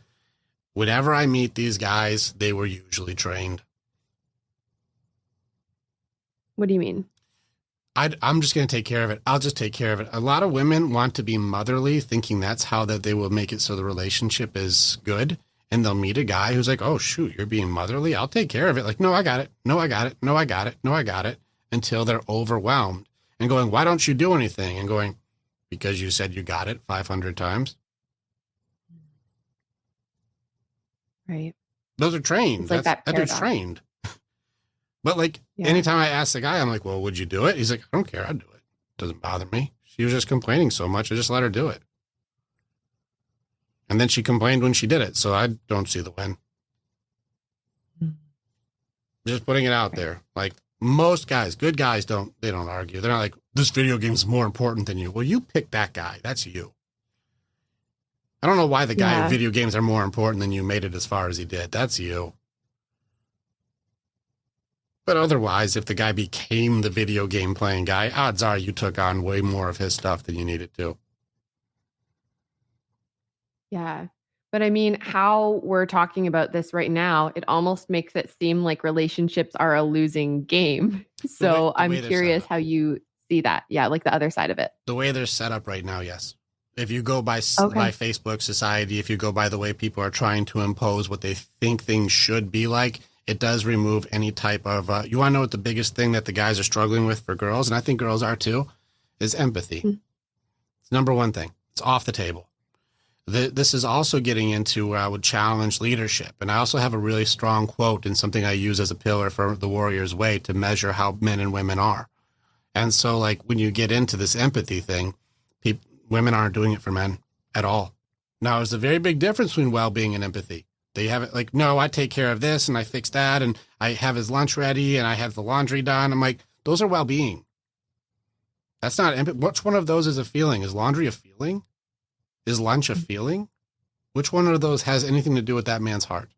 Whenever I meet these guys, they were usually trained. What do you mean? I'm just going to take care of it. I'll just take care of it. A lot of women want to be motherly, thinking that's how that they will make it so the relationship is good. And they'll meet a guy who's like, oh, shoot, you're being motherly. I'll take care of it. Like, no, I got it. No, I got it. No, I got it. No, I got it. Until they're overwhelmed and going, why don't you do anything? And going, because you said you got it 500 times. Right. Those are trained. It's like that dude's trained. But like anytime I ask the guy, I'm like, well, would you do it? He's like, I don't care. I'd do it. Doesn't bother me. She was just complaining so much. I just let her do it. And then she complained when she did it. So I don't see the win. Just putting it out there. Like most guys, good guys don't argue. They're not like, this video game is more important than you. Well, you pick that guy. That's you. I don't know why the guy in video games are more important than you made it as far as he did. That's you. But otherwise, if the guy became the video game playing guy, odds are you took on way more of his stuff than you needed to. Yeah. But I mean, how we're talking about this right now, it almost makes it seem like relationships are a losing game. So I'm curious how you see that. Yeah, like the other side of it. The way they're set up right now, yes. If you go by Facebook society, if you go by the way people are trying to impose what they think things should be like, it does remove any type of, you want to know what the biggest thing that the guys are struggling with for girls, and I think girls are too, is empathy. It's number one thing. It's off the table. This is also getting into where I would challenge leadership. And I also have a really strong quote and something I use as a pillar for the Warrior's Way to measure how men and women are. And so like when you get into this empathy thing, women aren't doing it for men at all. Now, there's a very big difference between well-being and empathy. They have it like, no, I take care of this and I fix that and I have his lunch ready and I have the laundry done. I'm like, those are well-being. That's not empathy. Which one of those is a feeling? Is laundry a feeling? Is lunch a feeling? Which one of those has anything to do with that man's heart?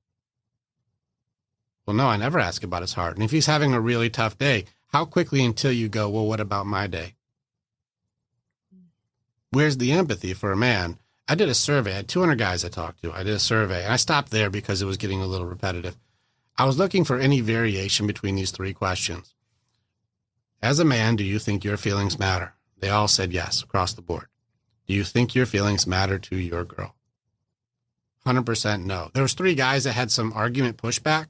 Well, no, I never ask about his heart. And if he's having a really tough day, how quickly until you go, well, what about my day? Where's the empathy for a man? I did a survey. I had 200 guys I talked to. I did a survey, and I stopped there because it was getting a little repetitive. I was looking for any variation between these 3 questions. As a man, do you think your feelings matter? They all said yes, across the board. Do you think your feelings matter to your girl? 100% no. There was 3 guys that had some argument pushback,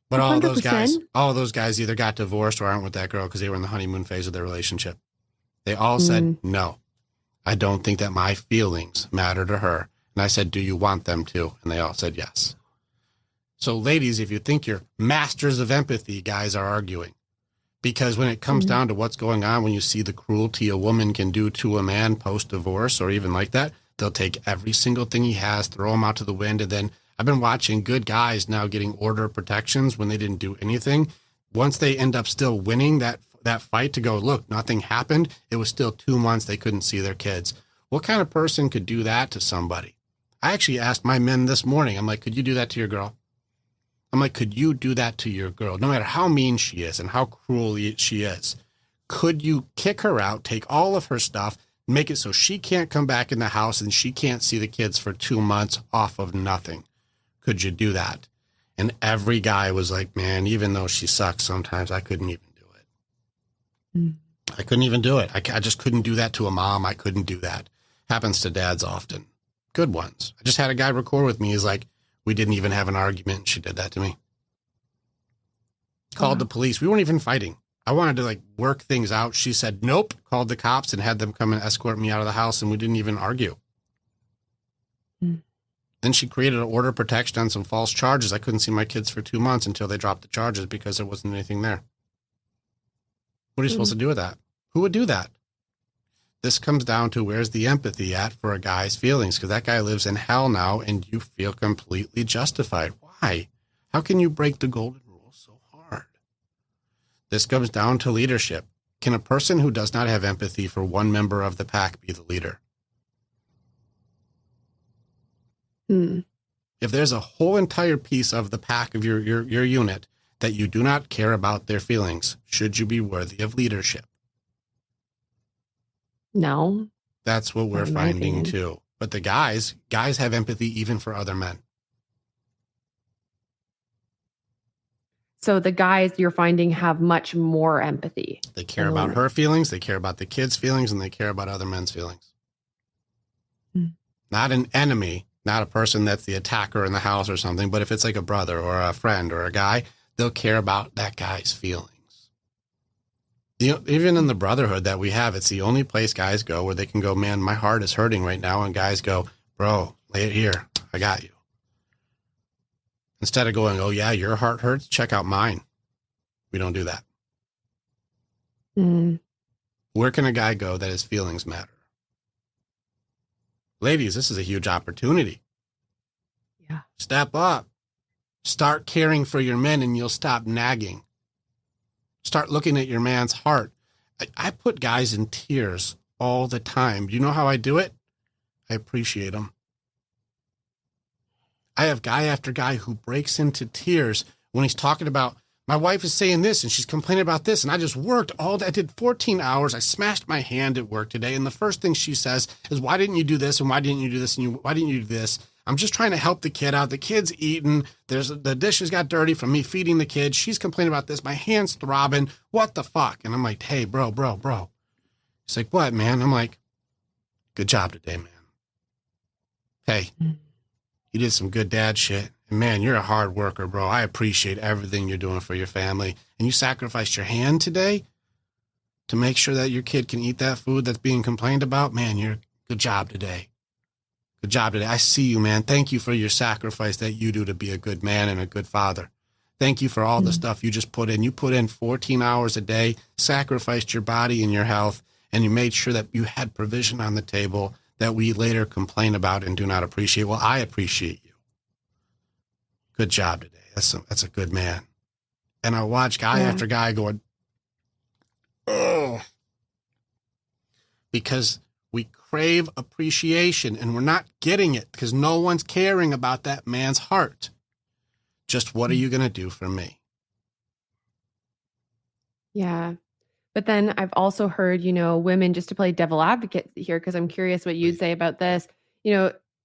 but all 100%? those guys either got divorced or aren't with that girl because they were in the honeymoon phase of their relationship. They all said, no, I don't think that my feelings matter to her. And I said, do you want them to? And they all said yes. So ladies, if you think you're masters of empathy, guys are arguing. Because when it comes down to what's going on, when you see the cruelty a woman can do to a man post-divorce or even like that, they'll take every single thing he has, throw him out to the wind. And then I've been watching good guys now getting order of protections when they didn't do anything. Once they end up still winning that fight to go, look, nothing happened. It was still 2 months. They couldn't see their kids. What kind of person could do that to somebody? I actually asked my men this morning, I'm like, could you do that to your girl? I'm like, could you do that to your girl? No matter how mean she is and how cruel she is, could you kick her out, take all of her stuff, make it so she can't come back in the house and she can't see the kids for 2 months off of nothing? Could you do that? And every guy was like, man, even though she sucks sometimes, I couldn't even do it. I couldn't even do it. I just couldn't do that to a mom. I couldn't do that. Happens to dads often. Good ones. I just had a guy record with me. He's like, we didn't even have an argument. She did that to me. Called the police. We weren't even fighting. I wanted to like work things out. She said, nope, called the cops and had them come and escort me out of the house. And we didn't even argue. Then she created an order of protection on some false charges. I couldn't see my kids for 2 months until they dropped the charges because there wasn't anything there. What are you supposed to do with that? Who would do that? This comes down to where's the empathy at for a guy's feelings? Because that guy lives in hell now and you feel completely justified. Why? How can you break the golden rule so hard? This comes down to leadership. Can a person who does not have empathy for one member of the pack be the leader? If there's a whole entire piece of the pack of your unit that you do not care about their feelings, should you be worthy of leadership? No. That's what we're finding too. But the guys have empathy even for other men. So the guys you're finding have much more empathy. They care about her feelings, they care about the kids' feelings, and they care about other men's feelings. Not an enemy, not a person that's the attacker in the house or something, but if it's like a brother or a friend or a guy, they'll care about that guy's feelings. Even in the brotherhood that we have, it's the only place guys go where they can go, man, my heart is hurting right now. And guys go, bro, lay it here. I got you. Instead of going, oh, yeah, your heart hurts. Check out mine. We don't do that. Where can a guy go that his feelings matter? Ladies, this is a huge opportunity. Yeah. Step up. Start caring for your men and you'll stop nagging. Start looking at your man's heart. I put guys in tears all the time. You know how I do it? I appreciate them. I have guy after guy who breaks into tears when he's talking about, my wife is saying this and she's complaining about this. And I just worked all day. I did 14 hours. I smashed my hand at work today. And the first thing she says is, why didn't you do this? And why didn't you do this? And why didn't you do this? I'm just trying to help the kid out. The kid's eating. The dishes got dirty from me feeding the kid. She's complaining about this. My hand's throbbing. What the fuck? And I'm like, hey, bro. He's like, what, man? I'm like, good job today, man. Hey, you did some good dad shit. And man, you're a hard worker, bro. I appreciate everything you're doing for your family. And you sacrificed your hand today to make sure that your kid can eat that food that's being complained about. Man, you're good job today. Good job today. I see you, man. Thank you for your sacrifice that you do to be a good man and a good father. Thank you for all the stuff you just put in. You put in 14 hours a day, sacrificed your body and your health, and you made sure that you had provision on the table that we later complain about and do not appreciate. Well, I appreciate you. Good job today. That's a good man. And I watch guy after guy going, oh, because we crave appreciation and we're not getting it because no one's caring about that man's heart. Just what are you going to do for me? Yeah. But then I've also heard, women, just to play devil advocate here, because I'm curious what you'd say about this.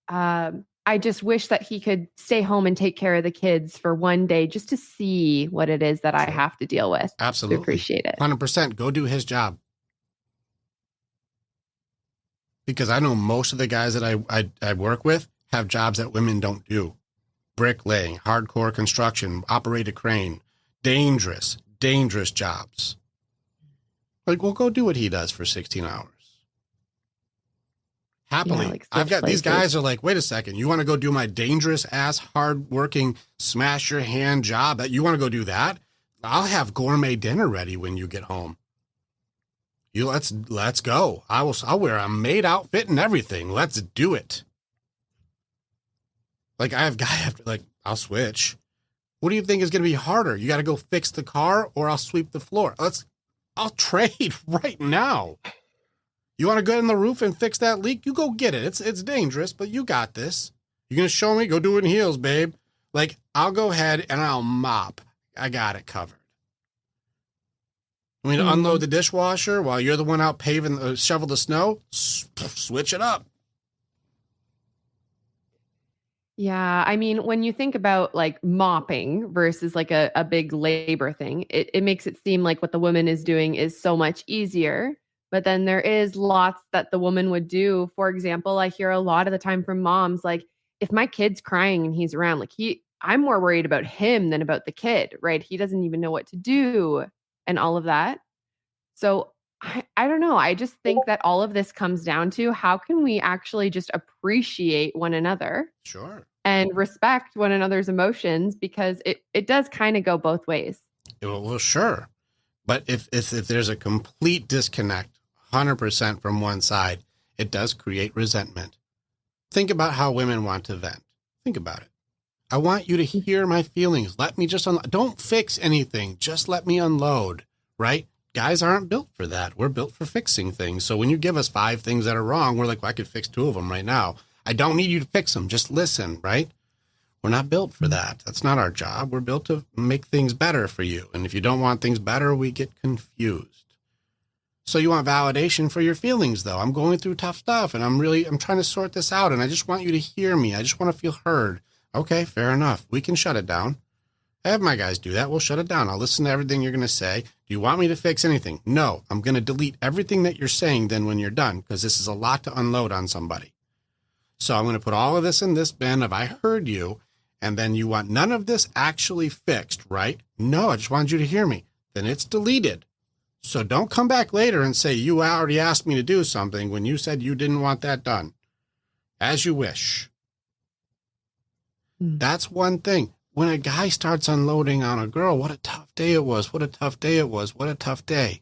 I just wish that he could stay home and take care of the kids for one day just to see what it is that I have to deal with. Absolutely. To appreciate it. 100%. Go do his job. Because I know most of the guys that I work with have jobs that women don't do. Bricklaying, hardcore construction, operate a crane, dangerous jobs. Like, well, go do what he does for 16 hours. Happily. Yeah, like I've got places. These guys are like, wait a second, you want to go do my dangerous ass, hard-working, smash your hand job? That you want to go do that? I'll have gourmet dinner ready when you get home. Let's go. I'll wear a maid outfit and everything. Let's do it. Like, I have guy after, like, I'll switch. What do you think is going to be harder? You got to go fix the car, or I'll sweep the floor. I'll trade right now. You want to go in the roof and fix that leak? You go get it. It's dangerous, but you got this. You're going to show me? Go do it in heels, babe. Like, I'll go ahead and I'll mop. I got it covered. I mean, unload the dishwasher while you're the one out paving, shovel the snow. Switch it up. Yeah. I mean, when you think about like mopping versus like a big labor thing, it makes it seem like what the woman is doing is so much easier. But then there is lots that the woman would do. For example, I hear a lot of the time from moms, like, if my kid's crying and he's around, like, I'm more worried about him than about the kid, right? He doesn't even know what to do and all of that. So I don't know. I just think that all of this comes down to, how can we actually just appreciate one another? Sure. And respect one another's emotions, because it does kind of go both ways. Well, sure. But if there's a complete disconnect, 100% from one side, it does create resentment. Think about how women want to vent. Think about it. I want you to hear my feelings. Let me just don't fix anything. Just let me unload, right? Guys aren't built for that. We're built for fixing things. So when you give us 5 things that are wrong, we're like, well, I could fix 2 of them right now. I don't need you to fix them. Just listen, right? We're not built for that. That's not our job. We're built to make things better for you. And if you don't want things better, we get confused. So you want validation for your feelings, though. I'm going through tough stuff, and I'm trying to sort this out, and I just want you to hear me. I just want to feel heard. Okay, fair enough. We can shut it down. I have my guys do that. We'll shut it down. I'll listen to everything you're going to say. Do you want me to fix anything? No. I'm going to delete everything that you're saying then when you're done, because this is a lot to unload on somebody. So I'm going to put all of this in this bin of I heard you, and then you want none of this actually fixed, right? No, I just wanted you to hear me. Then it's deleted. So don't come back later and say you already asked me to do something when you said you didn't want that done. As you wish. That's one thing. When a guy starts unloading on a girl, what a tough day it was. What a tough day it was. What a tough day.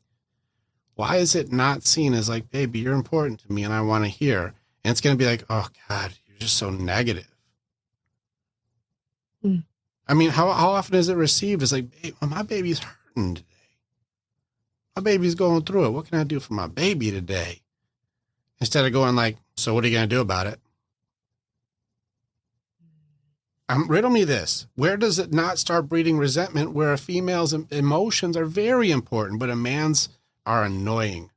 Why is it not seen as like, baby, you're important to me and I want to hear? And it's going to be like, oh, God, you're just so negative. I mean, how often is it received as like, hey, my baby's hurting today. My baby's going through it. What can I do for my baby today? Instead of going like, so what are you going to do about it? Riddle me this. Where does it not start breeding resentment where a female's emotions are very important, but a man's are annoying?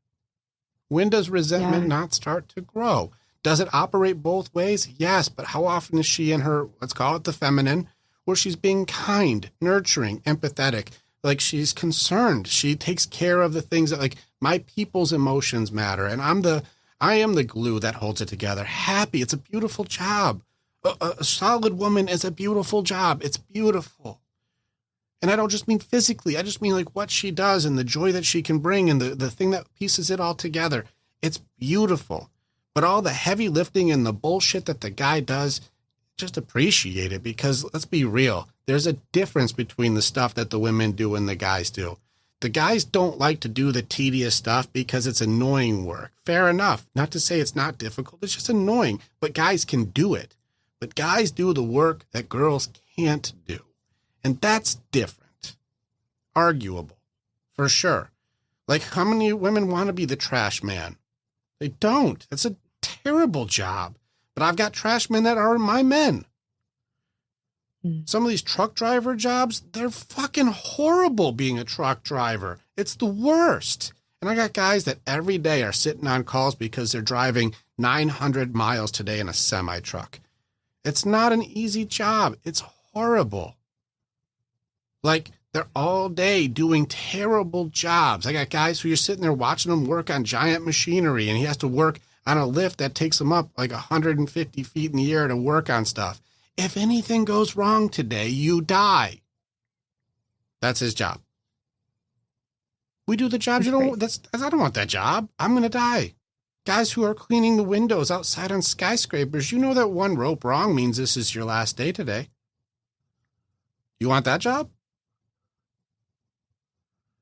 When does resentment not start to grow? Does it operate both ways? Yes, but how often is she in her, let's call it the feminine, where she's being kind, nurturing, empathetic, like she's concerned. She takes care of the things that, like, my people's emotions matter, and I am the glue that holds it together. Happy, it's a beautiful job. A solid woman is a beautiful job. It's beautiful. And I don't just mean physically. I just mean like what she does and the joy that she can bring and the thing that pieces it all together. It's beautiful. But all the heavy lifting and the bullshit that the guy does, just appreciate it, because let's be real. There's a difference between the stuff that the women do and the guys do. The guys don't like to do the tedious stuff because it's annoying work. Fair enough. Not to say it's not difficult. It's just annoying. But guys can do it. But guys do the work that girls can't do. And that's different. Arguable. For sure. Like, how many women want to be the trash man? They don't. It's a terrible job. But I've got trash men that are my men. Some of these truck driver jobs, they're fucking horrible being a truck driver. It's the worst. And I got guys that every day are sitting on calls because they're driving 900 miles today in a semi truck. It's not an easy job. It's horrible. Like, they're all day doing terrible jobs. I got guys who you're sitting there watching them work on giant machinery, and he has to work on a lift that takes him up like 150 feet in the air to work on stuff. If anything goes wrong today, you die. That's his job. We do the jobs you don't. I don't want that job. I'm going to die. Guys who are cleaning the windows outside on skyscrapers, you know that one rope wrong means this is your last day today. You want that job?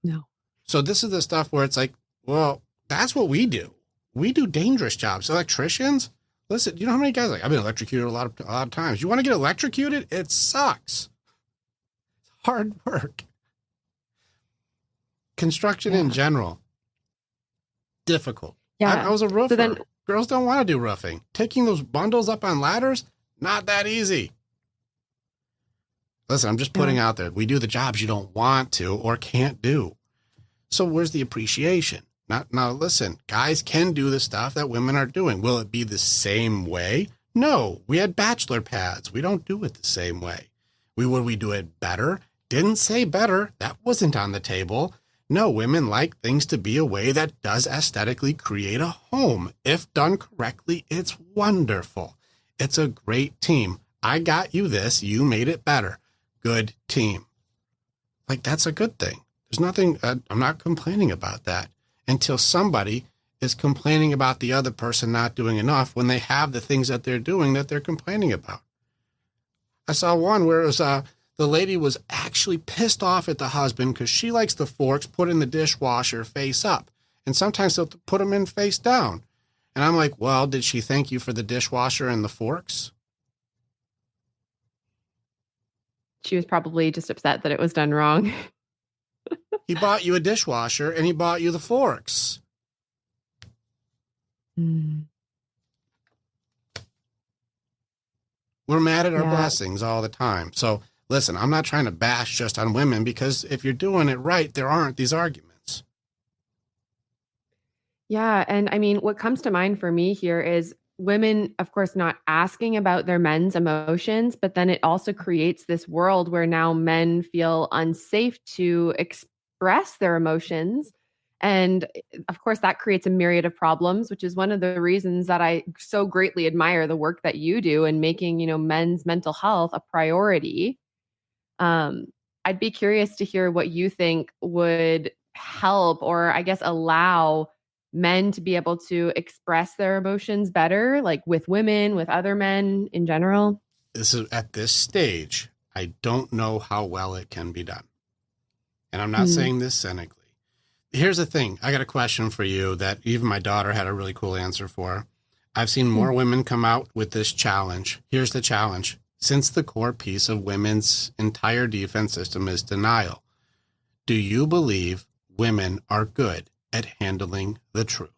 No. So this is the stuff where it's like, well, that's what we do. We do dangerous jobs. Electricians, listen, you know how many guys like, I've been electrocuted a lot of times. You want to get electrocuted? It sucks. It's hard work. Construction in general, difficult. Yeah. I was a roofer. So then, girls don't want to do roofing. Taking those bundles up on ladders, not that easy. Listen, I'm just putting out there, we do the jobs you don't want to or can't do. So where's the appreciation? Now, listen, guys can do the stuff that women are doing. Will it be the same way? No, we had bachelor pads. We don't do it the same way. Would we do it better? Didn't say better. That wasn't on the table. No, women like things to be a way that does aesthetically create a home. If done correctly, it's wonderful. It's a great team. I got you this. You made it better. Good team. Like, that's a good thing. There's nothing, I'm not complaining about that until somebody is complaining about the other person not doing enough when they have the things that they're doing that they're complaining about. I saw one where it was, the lady was actually pissed off at the husband because she likes the forks put in the dishwasher face up. And sometimes they'll put them in face down. And I'm like, well, did she thank you for the dishwasher and the forks? she was probably just upset that it was done wrong. He bought you a dishwasher and he bought you the forks. Mm. We're mad at our blessings all the time. So listen, I'm not trying to bash just on women because if you're doing it right, there aren't these arguments. Yeah. And I mean, what comes to mind for me here is women, of course, not asking about their men's emotions, but then it also creates this world where now men feel unsafe to express their emotions. And of course, that creates a myriad of problems, which is one of the reasons that I so greatly admire the work that you do in making, men's mental health a priority. I'd be curious to hear what you think would help, or I guess allow men to be able to express their emotions better, like with women, with other men in general. This is at this stage, I don't know how well it can be done. And I'm not saying this cynically. Here's the thing. I got a question for you that even my daughter had a really cool answer for. I've seen more women come out with this challenge. Here's the challenge. Since the core piece of women's entire defense system is denial, do you believe women are good at handling the truth?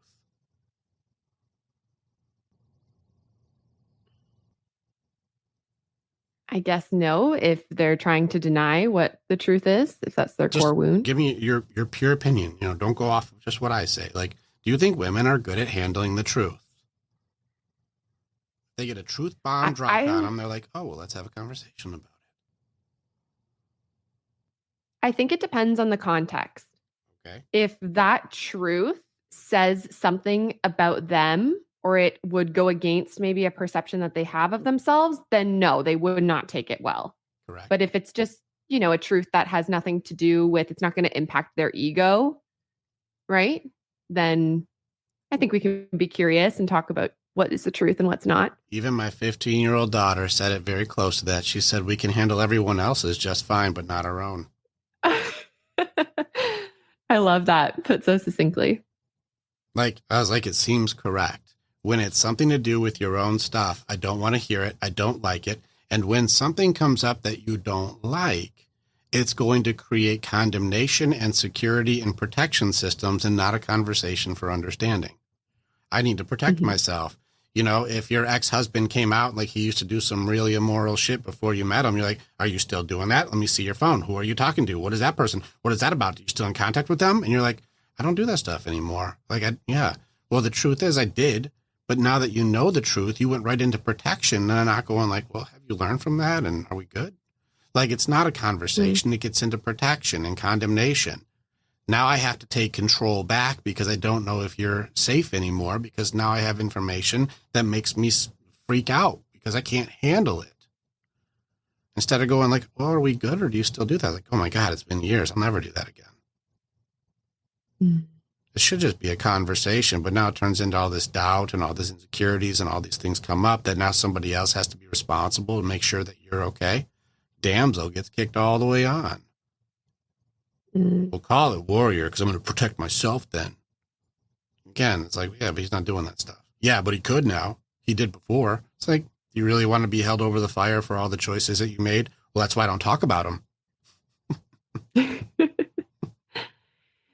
I guess no, if they're trying to deny what the truth is, if that's their core wound. Give me your pure opinion. Don't go off of just what I say. Like, do you think women are good at handling the truth? They get a truth bomb dropped on them. They're like, oh, well, let's have a conversation about it. I think it depends on the context. Okay. If that truth says something about them, or it would go against maybe a perception that they have of themselves, then no, they would not take it well. Correct. But if it's just, a truth that has nothing to do with, it's not going to impact their ego, right? Then I think we can be curious and talk about what is the truth and what's not. Even my 15-year-old daughter said it very close to that. She said, we can handle everyone else's just fine, but not our own. I love that put so succinctly. I was like, it seems correct. When it's something to do with your own stuff, I don't want to hear it. I don't like it. And when something comes up that you don't like, it's going to create condemnation and security and protection systems and not a conversation for understanding. I need to protect myself. You know, if your ex-husband came out, like he used to do some really immoral shit before you met him, you're like, are you still doing that? Let me see your phone. Who are you talking to? What is that person? What is that about? Are you still in contact with them? And you're like, I don't do that stuff anymore. Like, yeah. Well, the truth is I did. But now that you know the truth, you went right into protection and not going like, well, have you learned from that? And are we good? Like, it's not a conversation. It gets into protection and condemnation. Now I have to take control back because I don't know if you're safe anymore, because now I have information that makes me freak out because I can't handle it. Instead of going like, well, are we good? Or do you still do that? Like, oh my God, it's been years. I'll never do that again. It should just be a conversation, but now it turns into all this doubt and all these insecurities and all these things come up that now somebody else has to be responsible and make sure that you're okay. Damsel gets kicked all the way on. We'll call it warrior because I'm going to protect myself then. Again, it's like, yeah, but he's not doing that stuff. Yeah, but he could now. He did before. It's like, do you really want to be held over the fire for all the choices that you made? Well, that's why I don't talk about them.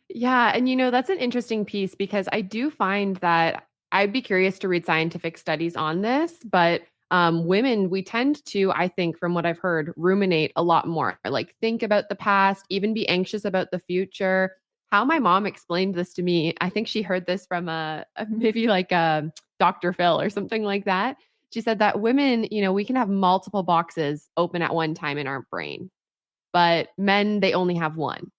Yeah. And, that's an interesting piece because I do find that I'd be curious to read scientific studies on this, but women, we tend to, I think, from what I've heard, ruminate a lot more, like think about the past, even be anxious about the future. How my mom explained this to me, I think she heard this from maybe like Dr. Phil or something like that. She said that women, we can have multiple boxes open at one time in our brain, but men, they only have one.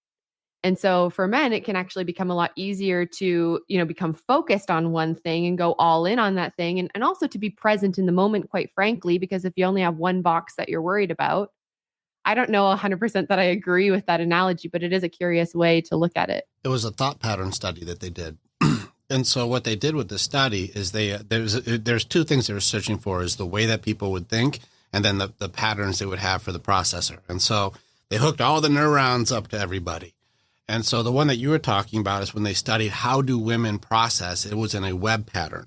And so for men, it can actually become a lot easier to, become focused on one thing and go all in on that thing. And also to be present in the moment, quite frankly, because if you only have one box that you're worried about, I don't know 100% that I agree with that analogy, but it is a curious way to look at it. It was a thought pattern study that they did. And so what they did with the study is there's two things they were searching for, is the way that people would think and then the patterns they would have for the processor. And so they hooked all the neurons up to everybody. And so the one that you were talking about is when they studied how do women process, it was in a web pattern.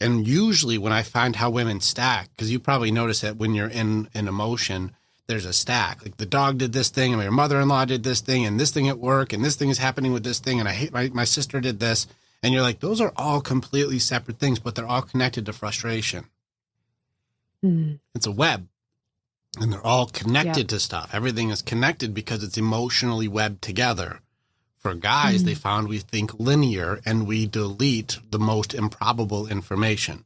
And usually when I find how women stack, because you probably notice that when you're in an emotion, there's a stack. Like the dog did this thing and my mother-in-law did this thing and this thing at work and this thing is happening with this thing and I hate my sister did this. And you're like, those are all completely separate things, but they're all connected to frustration. It's a web. And they're all connected to stuff. Everything is connected because it's emotionally webbed together. For guys, they found we think linear and we delete the most improbable information.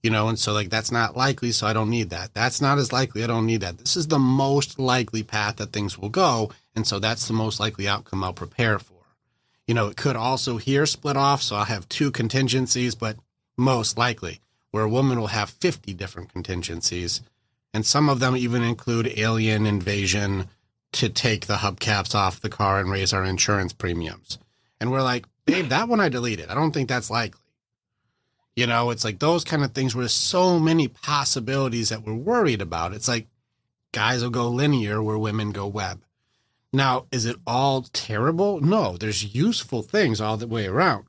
And so like, that's not likely, so I don't need that. That's not as likely, I don't need that. This is the most likely path that things will go. And so that's the most likely outcome I'll prepare for. It could also here split off, so I'll have two contingencies, but most likely, where a woman will have 50 different contingencies. And some of them even include alien invasion to take the hubcaps off the car and raise our insurance premiums. And we're like, babe, that one I deleted. I don't think that's likely. It's like those kind of things where there's so many possibilities that we're worried about. It's like guys will go linear where women go web. Now, is it all terrible? No, there's useful things all the way around.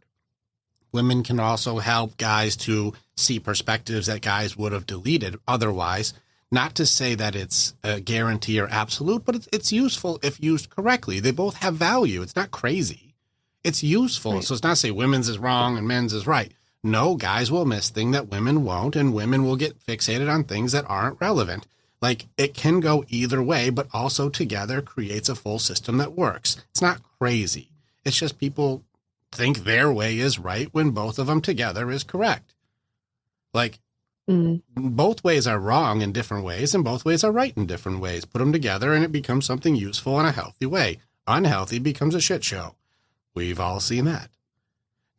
Women can also help guys to see perspectives that guys would have deleted otherwise. Not to say that it's a guarantee or absolute, but it's useful if used correctly. They both have value. It's not crazy. It's useful. Right. So it's not say women's is wrong and men's is right. No, guys will miss things that women won't, and women will get fixated on things that aren't relevant. Like, it can go either way, but also together creates a full system that works. It's not crazy. It's just people think their way is right when both of them together is correct. Like, both ways are wrong in different ways, and both ways are right in different ways. Put them together, and it becomes something useful in a healthy way. Unhealthy becomes a shit show. We've all seen that.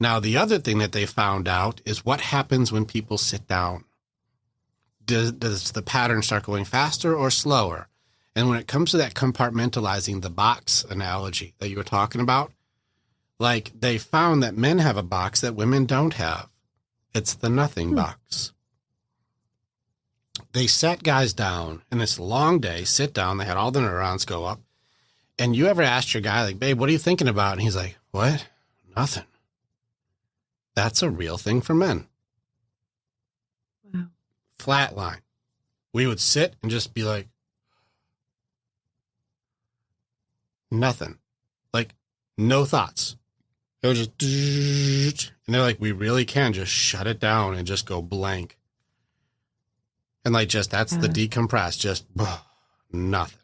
Now, the other thing that they found out is what happens when people sit down. Does the pattern start going faster or slower? And when it comes to that compartmentalizing the box analogy that you were talking about, like they found that men have a box that women don't have. It's the nothing box. They sat guys down in this long day, sit down, they had all the neurons go up. And you ever asked your guy, like, babe, what are you thinking about? And he's like, what? Nothing. That's a real thing for men. Wow. Flatline. We would sit and just be like, nothing. Like, no thoughts. It was just, and they're like, we really can just shut it down and just go blank. And like, just, that's the decompress, just nothing.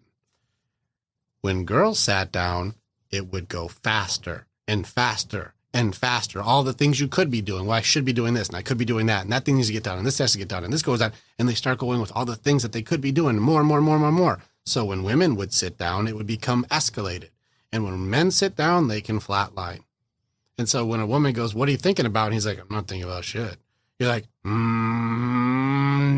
When girls sat down, it would go faster and faster and faster. All the things you could be doing. Well, I should be doing this and I could be doing that. And that thing needs to get done and this has to get done and this goes on. And they start going with all the things that they could be doing more and more and more and more and more. So when women would sit down, it would become escalated. And when men sit down, they can flatline. And so when a woman goes, what are you thinking about? And he's like, I'm not thinking about shit. You're like,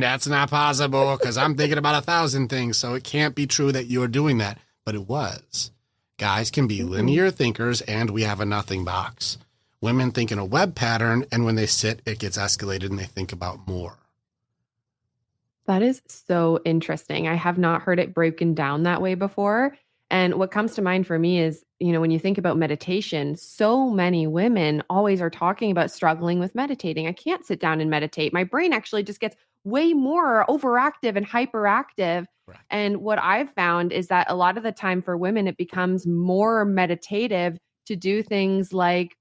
that's not possible because I'm thinking about 1,000 things. So it can't be true that you're doing that. But it was. Guys can be linear thinkers and we have a nothing box. Women think in a web pattern, and when they sit, it gets escalated and they think about more. That is so interesting. I have not heard it broken down that way before. And what comes to mind for me is, when you think about meditation, so many women always are talking about struggling with meditating. I can't sit down and meditate. My brain actually just gets way more overactive and hyperactive. Correct. And what I've found is that a lot of the time for women, it becomes more meditative to do things like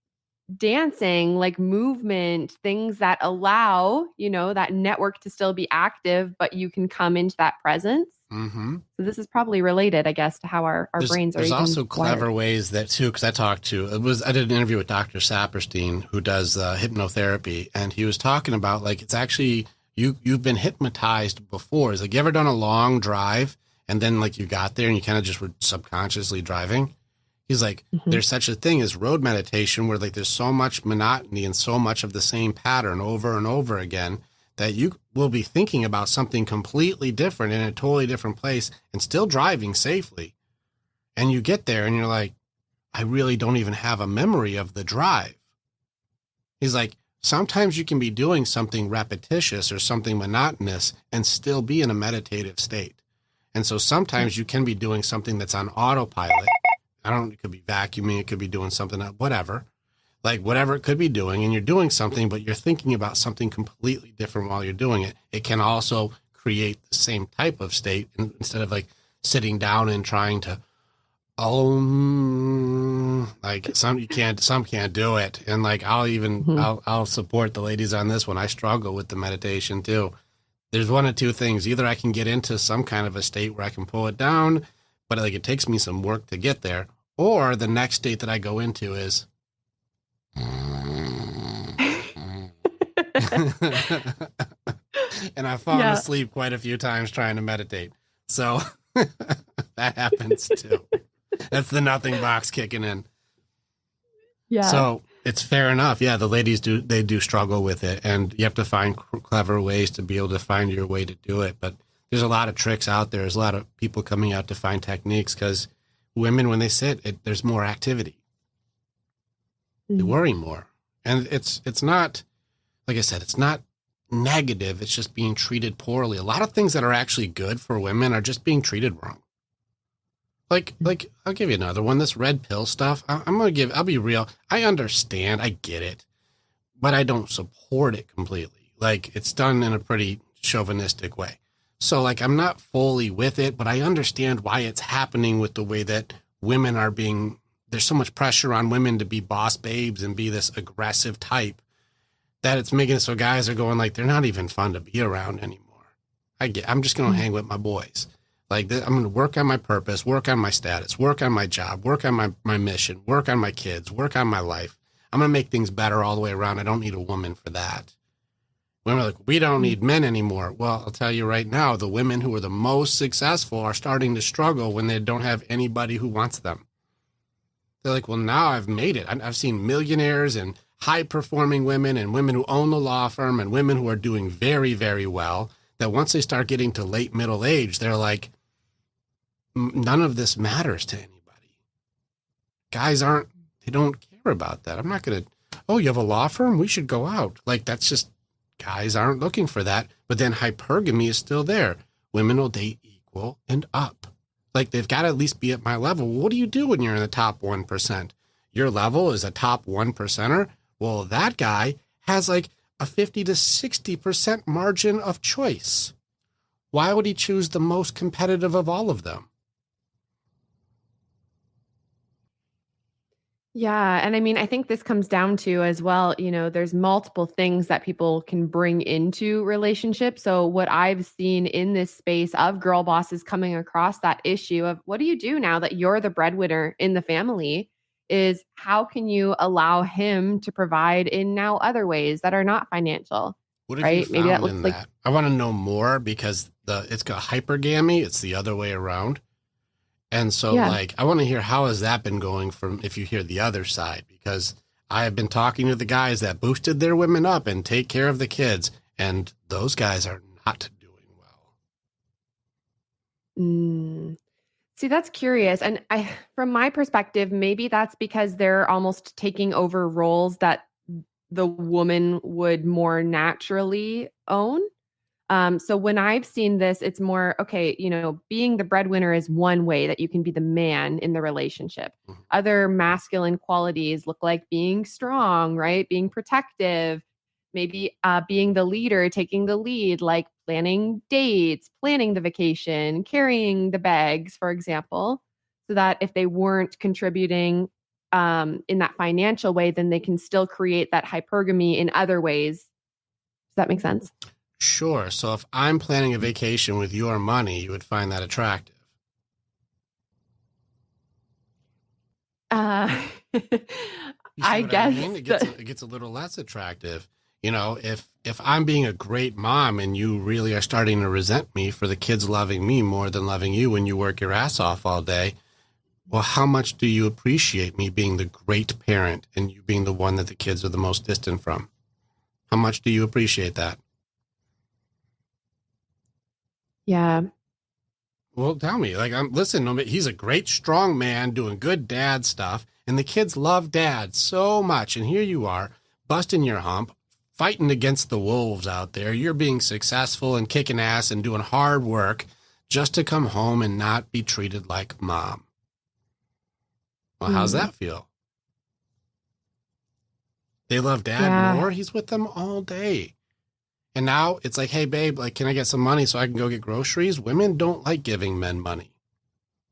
dancing, like movement, things that allow, that network to still be active, but you can come into that presence. Mm-hmm. So this is probably related, I guess, to how our brains are. There's even also clever wired. ways that too, because I did an interview with Dr. Saperstein, who does hypnotherapy, and he was talking about like, it's actually, you've been hypnotized before. It's like, you ever done a long drive and then like you got there and you kind of just were subconsciously driving? He's like, there's such a thing as road meditation where like there's so much monotony and so much of the same pattern over and over again that you will be thinking about something completely different in a totally different place and still driving safely. And you get there and you're like, I really don't even have a memory of the drive. He's like, sometimes you can be doing something repetitious or something monotonous and still be in a meditative state. And so sometimes you can be doing something that's on autopilot. It could be vacuuming, it could be doing something, whatever it could be doing, and you're doing something, but you're thinking about something completely different while you're doing it. It can also create the same type of state instead of like sitting down and trying to, some can't do it. And like, I'll support the ladies on this one. I struggle with the meditation too. There's one of two things. Either I can get into some kind of a state where I can pull it down, but like it takes me some work to get there. Or the next state that I go into is, and I've fallen asleep quite a few times trying to meditate. So that happens too. That's the nothing box kicking in. Yeah. So it's fair enough. Yeah, the ladies do struggle with it, and you have to find clever ways to be able to find your way to do it. But there's a lot of tricks out there. There's a lot of people coming out to find techniques because women, when they sit, there's more activity. They worry more. And it's not, like I said, it's not negative. It's just being treated poorly. A lot of things that are actually good for women are just being treated wrong. Like I'll give you another one. This red pill stuff. I'll be real. I understand. I get it, but I don't support it completely. Like it's done in a pretty chauvinistic way. So like, I'm not fully with it, but I understand why it's happening with the way that women are being, there's so much pressure on women to be boss babes and be this aggressive type that it's making it so guys are going like, they're not even fun to be around anymore. I'm just going to hang with my boys. Like I'm going to work on my purpose, work on my status, work on my job, work on my mission, work on my kids, work on my life. I'm going to make things better all the way around. I don't need a woman for that. Women are like, we don't need men anymore. Well, I'll tell you right now, the women who are the most successful are starting to struggle when they don't have anybody who wants them. They're like, well, now I've made it. I've seen millionaires and high-performing women and women who own the law firm and women who are doing very, very well, that once they start getting to late middle age, they're like, none of this matters to anybody. Guys they don't care about that. I'm not going to, oh, you have a law firm? We should go out. Like, that's just, guys aren't looking for that. But then hypergamy is still there. Women will date equal and up. Like, they've got to at least be at my level. What do you do when you're in the top 1%? Your level is a top 1%er. Well, that guy has like a 50 to 60% margin of choice. Why would he choose the most competitive of all of them? Yeah. And I mean, I think this comes down to as well, there's multiple things that people can bring into relationships. So, what I've seen in this space of girl bosses coming across that issue of what do you do now that you're the breadwinner in the family is how can you allow him to provide in now other ways that are not financial, What have you right? Maybe that found looks in like, that? I want to know more because it's got hypergamy. It's the other way around. And so, yeah. I want to hear how has that been going from if you hear the other side, because I have been talking to the guys that boosted their women up and take care of the kids, and those guys are not doing well. See, that's curious. And from my perspective, maybe that's because they're almost taking over roles that the woman would more naturally own. So when I've seen this, it's more, okay, being the breadwinner is one way that you can be the man in the relationship. Mhm. Other masculine qualities look like being strong, right? Being protective, maybe being the leader, taking the lead, like planning dates, planning the vacation, carrying the bags, for example, so that if they weren't contributing in that financial way, then they can still create that hypergamy in other ways. Does that make sense? Sure. So if I'm planning a vacation with your money, you would find that attractive. Uh, You see I what I guess. mean? It gets a little less attractive. If I'm being a great mom and you really are starting to resent me for the kids loving me more than loving you when you work your ass off all day, well, how much do you appreciate me being the great parent and you being the one that the kids are the most distant from? How much do you appreciate that? Yeah. Well, tell me. Listen, he's a great, strong man doing good dad stuff, and the kids love dad so much. And here you are, busting your hump, fighting against the wolves out there. You're being successful and kicking ass and doing hard work just to come home and not be treated like mom. Well, how's that feel? They love dad more. He's with them all day. And now it's like, hey, babe, can I get some money so I can go get groceries? Women don't like giving men money.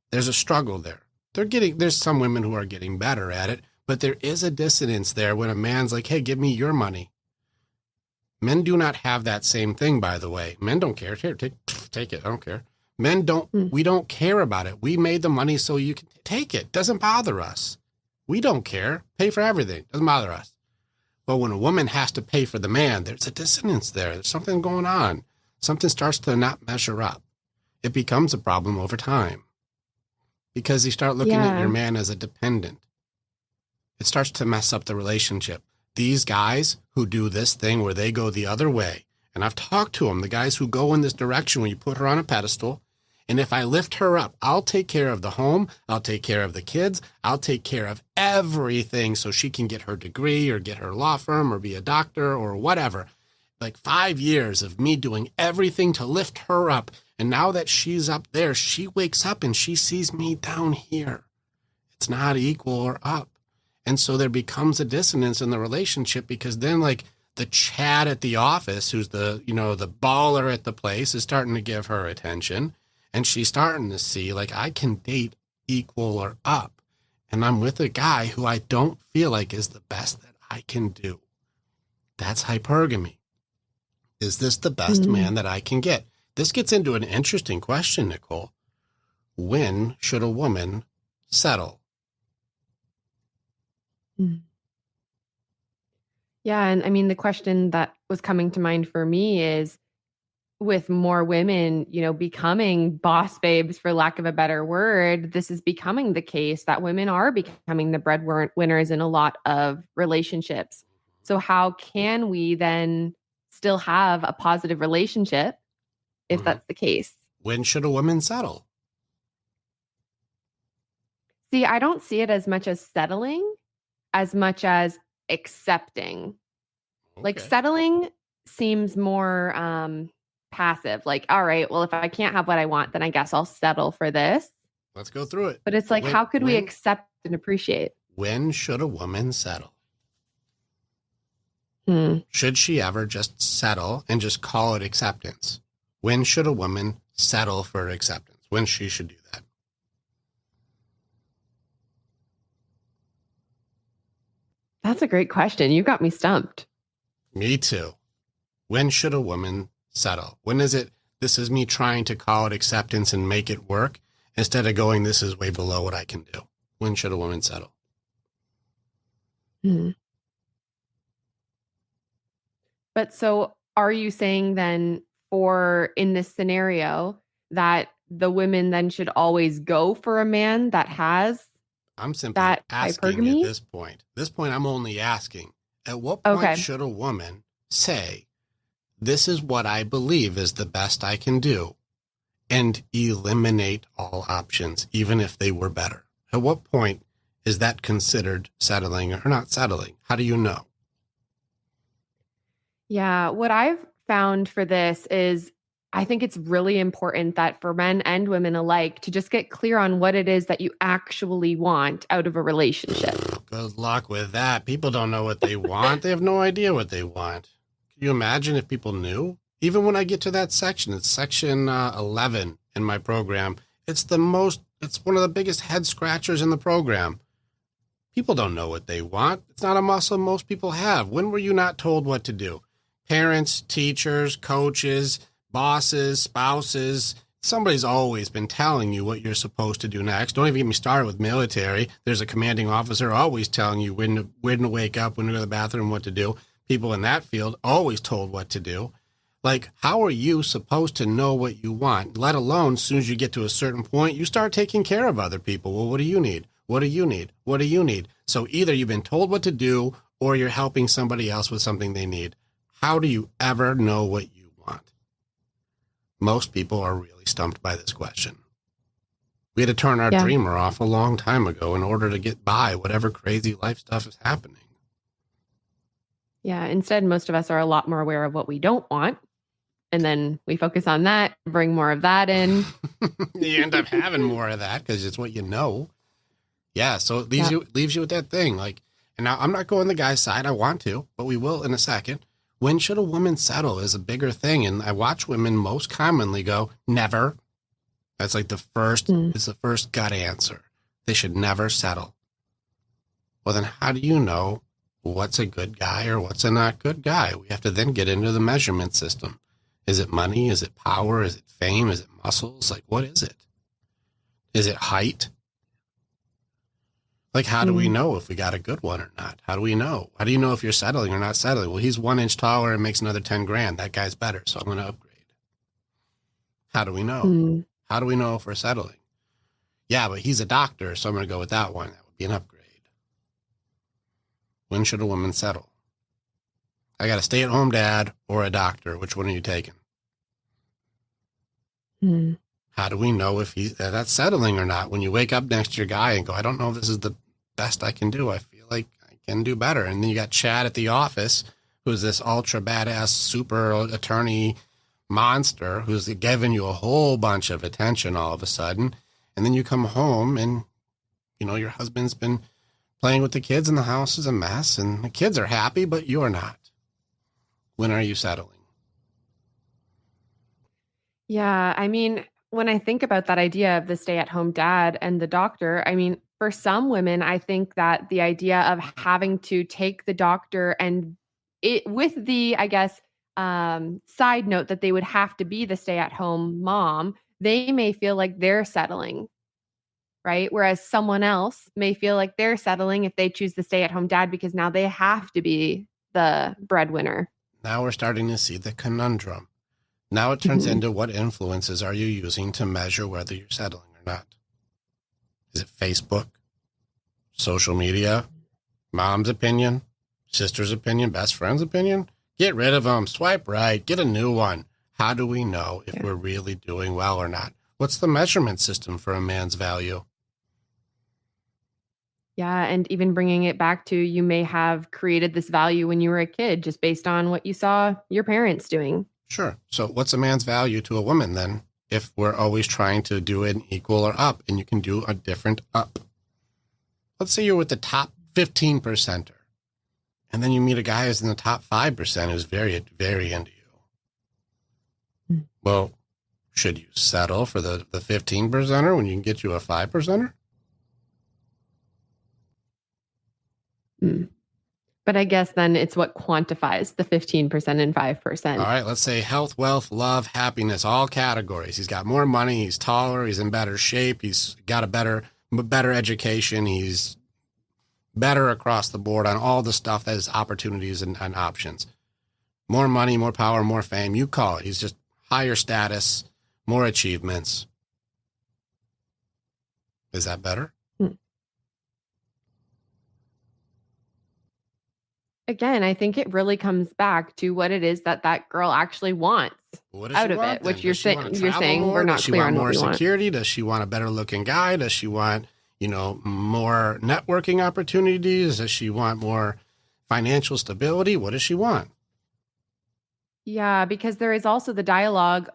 There's a struggle there. There's some women who are getting better at it, but there is a dissonance there when a man's like, hey, give me your money. Men do not have that same thing, by the way. Men don't care. Here, take it. I don't care. Men don't, we don't care about it. We made the money so you can take it. Doesn't bother us. We don't care. Pay for everything. Doesn't bother us. But when a woman has to pay for the man, there's a dissonance there. There's something going on. Something starts to not measure up. It becomes a problem over time because you start looking at your man as a dependent. It starts to mess up the relationship. These guys who do this thing where they go the other way, and I've talked to them, the guys who go in this direction when you put her on a pedestal, and if I lift her up, I'll take care of the home, I'll take care of the kids, I'll take care of everything so she can get her degree or get her law firm or be a doctor or whatever. 5 years of me doing everything to lift her up. And now that she's up there, she wakes up and she sees me down here. It's not equal or up. And so there becomes a dissonance in the relationship because then the Chad at the office, who's the baller at the place, is starting to give her attention. And she's starting to see, I can date equal or up. And I'm with a guy who I don't feel like is the best that I can do. That's hypergamy. Is this the best man that I can get? This gets into an interesting question, Nicole. When should a woman settle? Yeah. And I mean, the question that was coming to mind for me is, with more women, becoming boss babes, for lack of a better word, this is becoming the case that women are becoming the breadwinners in a lot of relationships. So how can we then still have a positive relationship if that's the case? When should a woman settle? See, I don't see it as much as settling as much as accepting. Okay. Settling seems more passive, all right, well, if I can't have what I want, then I guess I'll settle for this. Let's go through it. But it's how could we accept and appreciate? When should a woman settle? Should she ever just settle and just call it acceptance? When should a woman settle for acceptance? When she should do that? That's a great question. You got me stumped. Me too. When should a woman settle? When is it, this is me trying to call it acceptance and make it work, instead of going, this is way below what I can do? When should a woman settle? Hmm. But so are you saying then, for in this scenario, that the women then should always go for a man that has I'm simply that asking hypergamy? at this point. This point, I'm only asking, at what point Okay. should a woman say, this is what I believe is the best I can do, and eliminate all options, even if they were better? At what point is that considered settling or not settling? How do you know? Yeah, what I've found for this is I think it's really important that for men and women alike to just get clear on what it is that you actually want out of a relationship. Good luck with that. People don't know what they want. They have no idea what they want. Can you imagine if people knew? Even when I get to that section, it's section 11 in my program. It's one of the biggest head scratchers in the program. People don't know what they want. It's not a muscle most people have. When were you not told what to do? Parents, teachers, coaches, bosses, spouses. Somebody's always been telling you what you're supposed to do next. Don't even get me started with military. There's a commanding officer always telling you when to wake up, when to go to the bathroom, what to do. People in that field always told what to do. Like, how are you supposed to know what you want? Let alone, as soon as you get to a certain point, you start taking care of other people. Well, what do you need? What do you need? What do you need? So either you've been told what to do, or you're helping somebody else with something they need. How do you ever know what you want? Most people are really stumped by this question. We had to turn our dreamer off a long time ago in order to get by whatever crazy life stuff is happening. Yeah, instead, most of us are a lot more aware of what we don't want. And then we focus on that, bring more of that in. You end up having more of that because it's what you know. Yeah, so it leaves you with that thing. Like, and now I'm not going the guy's side. I want to, but we will in a second. When should a woman settle is a bigger thing. And I watch women most commonly go, never. That's like it's the first gut answer. They should never settle. Well, then how do you know what's a good guy or what's a not good guy? We have to then get into the measurement system. Is it money? Is it power? Is it fame? Is it muscles? Like, what is it? Is it height? Like, how do we know if we got a good one or not? How do we know? How do you know if you're settling or not settling? Well, he's 1 inch taller and makes another 10 grand. That guy's better, so I'm going to upgrade. How do we know? How do we know if we're settling? Yeah, but he's a doctor, so I'm going to go with that one. That would be an upgrade. When should a woman settle? I got a stay-at-home dad or a doctor. Which one are you taking? How do we know if that's settling or not? When you wake up next to your guy and go, I don't know if this is the best I can do. I feel like I can do better. And then you got Chad at the office, who's this ultra badass super attorney monster who's giving you a whole bunch of attention all of a sudden. And then you come home and, your husband's been playing with the kids and the house is a mess and the kids are happy, but you're not. When are you settling? Yeah, I mean, when I think about that idea of the stay-at-home dad and the doctor, I mean, for some women, I think that the idea of having to take the doctor and it with the, I guess, side note that they would have to be the stay-at-home mom, they may feel like they're settling, right? Whereas someone else may feel like they're settling if they choose the stay-at-home dad because now they have to be the breadwinner. Now we're starting to see the conundrum. Now it turns into what influences are you using to measure whether you're settling or not? Is it Facebook, social media, mom's opinion, sister's opinion, best friend's opinion? Get rid of them. Swipe right. Get a new one. How do we know if we're really doing well or not? What's the measurement system for a man's value? Yeah. And even bringing it back to you may have created this value when you were a kid just based on what you saw your parents doing. Sure. So what's a man's value to a woman then if we're always trying to do an equal or up and you can do a different up? Let's say you're with the top 15 percenter and then you meet a guy who's in the top 5% who's very, very into you. Well, should you settle for the 15 percenter when you can get you a 5 percenter? But I guess then it's what quantifies the 15% and 5%. All right, let's say health, wealth, love, happiness, all categories. He's got more money, he's taller, he's in better shape, he's got a better education, he's better across the board on all the stuff that is opportunities and options. More money, more power, more fame, you call it. He's just higher status, more achievements. Is that better? Again, I think it really comes back to what it is that girl actually wants out of it, which you're saying we're not clear on what we want. Does she want more security? Does she want a better looking guy? Does she want, more networking opportunities? Does she want more financial stability? What does she want? Yeah, because there is also the dialogue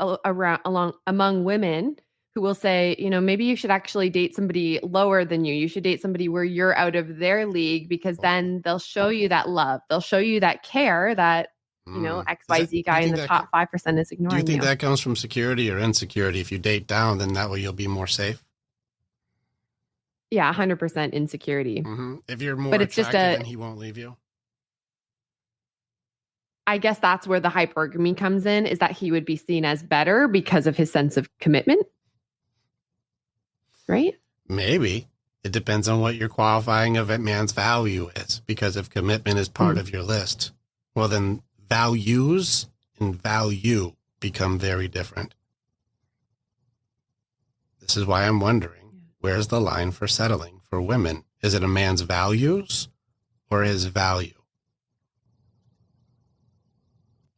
among women who will say, maybe you should actually date somebody lower than you. You should date somebody where you're out of their league, because then they'll show you that love. They'll show you that care that, XYZ guy in the top 5% is ignoring you. Do you think that comes from security or insecurity? If you date down, then that way you'll be more safe? Yeah, 100% insecurity. Mm-hmm. If you're more attractive, then he won't leave you? I guess that's where the hypergamy comes in, is that he would be seen as better because of his sense of commitment. Right? Maybe. It depends on what your qualifying of a man's value is. Because if commitment is part of your list, well, then values and value become very different. This is why I'm wondering, where's the line for settling for women? Is it a man's values or his value?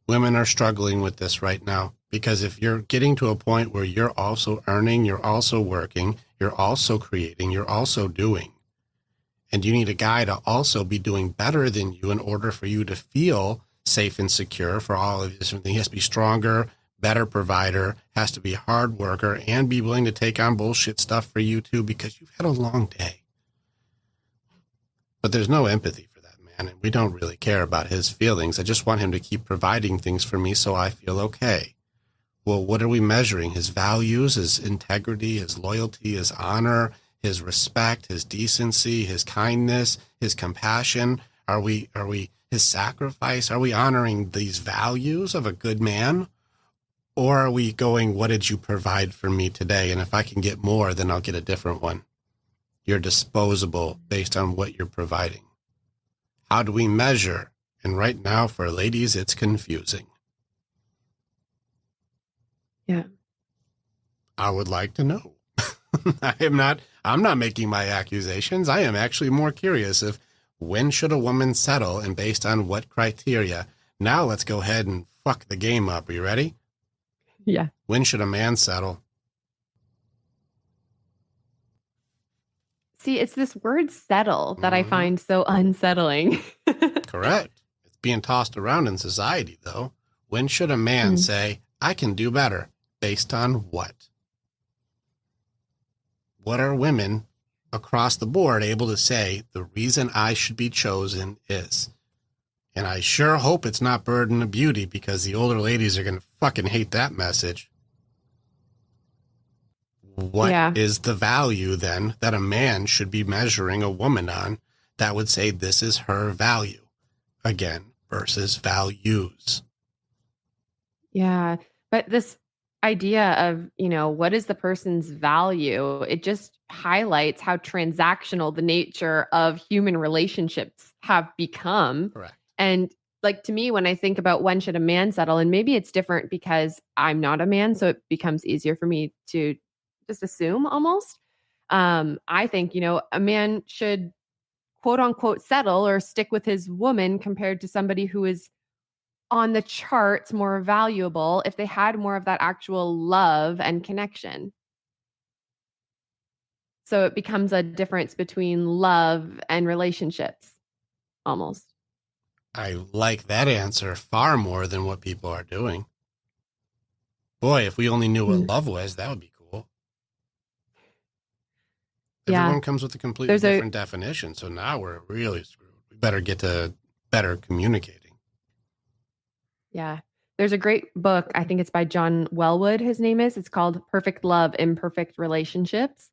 Women are struggling with this right now, because if you're getting to a point where you're also earning, you're also working, you're also creating, you're also doing, and you need a guy to also be doing better than you in order for you to feel safe and secure for all of this. He has to be stronger, better provider, has to be a hard worker, and be willing to take on bullshit stuff for you too, because you've had a long day. But there's no empathy for that man, and we don't really care about his feelings. I just want him to keep providing things for me so I feel okay. Well, what are we measuring? His values, his integrity, his loyalty, his honor, his respect, his decency, his kindness, his compassion? Are we his sacrifice? Are we honoring these values of a good man? Or are we going, what did you provide for me today? And if I can get more, then I'll get a different one. You're disposable based on what you're providing. How do we measure? And right now, for ladies, it's confusing. Yeah. I would like to know. I'm not making my accusations. I am actually more curious of when should a woman settle and based on what criteria. Now let's go ahead and fuck the game up. Are you ready? Yeah. When should a man settle? See, it's this word settle that I find so unsettling. Correct. It's being tossed around in society, though. When should a man say, I can do better? Based on what? What are women across the board able to say, the reason I should be chosen is? And I sure hope it's not burden of beauty, because the older ladies are going to fucking hate that message. What is the value then that a man should be measuring a woman on that would say this is her value? Again, versus values. Yeah. But this idea of, what is the person's value? It just highlights how transactional the nature of human relationships have become. Correct. And like, to me, when I think about when should a man settle, and maybe it's different because I'm not a man, so it becomes easier for me to just assume almost. I think, a man should quote unquote settle or stick with his woman compared to somebody who is on the charts more valuable if they had more of that actual love and connection. So it becomes a difference between love and relationships, almost. I like that answer far more than what people are doing. Boy, if we only knew what love was, that would be cool. Everyone comes with a completely different definition, so now we're really screwed. We better get to better communicating. Yeah. There's a great book. I think it's by John Wellwood, his name is. It's called Perfect Love, Imperfect Relationships.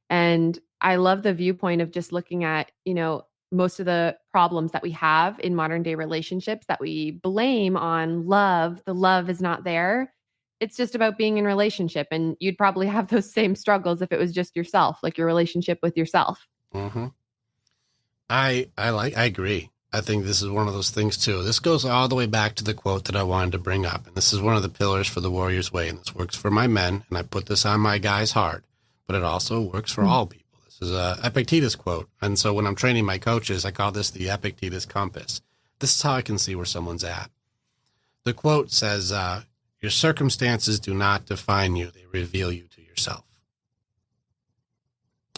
And I love the viewpoint of just looking at, most of the problems that we have in modern day relationships that we blame on love, the love is not there. It's just about being in relationship. And you'd probably have those same struggles if it was just yourself, like your relationship with yourself. Mm-hmm. I agree. I think this is one of those things too. This goes all the way back to the quote that I wanted to bring up. And this is one of the pillars for the Warrior's Way. And this works for my men. And I put this on my guys hard, but it also works for all people. This is a Epictetus quote. And so when I'm training my coaches, I call this the Epictetus compass. This is how I can see where someone's at. The quote says, your circumstances do not define you. They reveal you to yourself.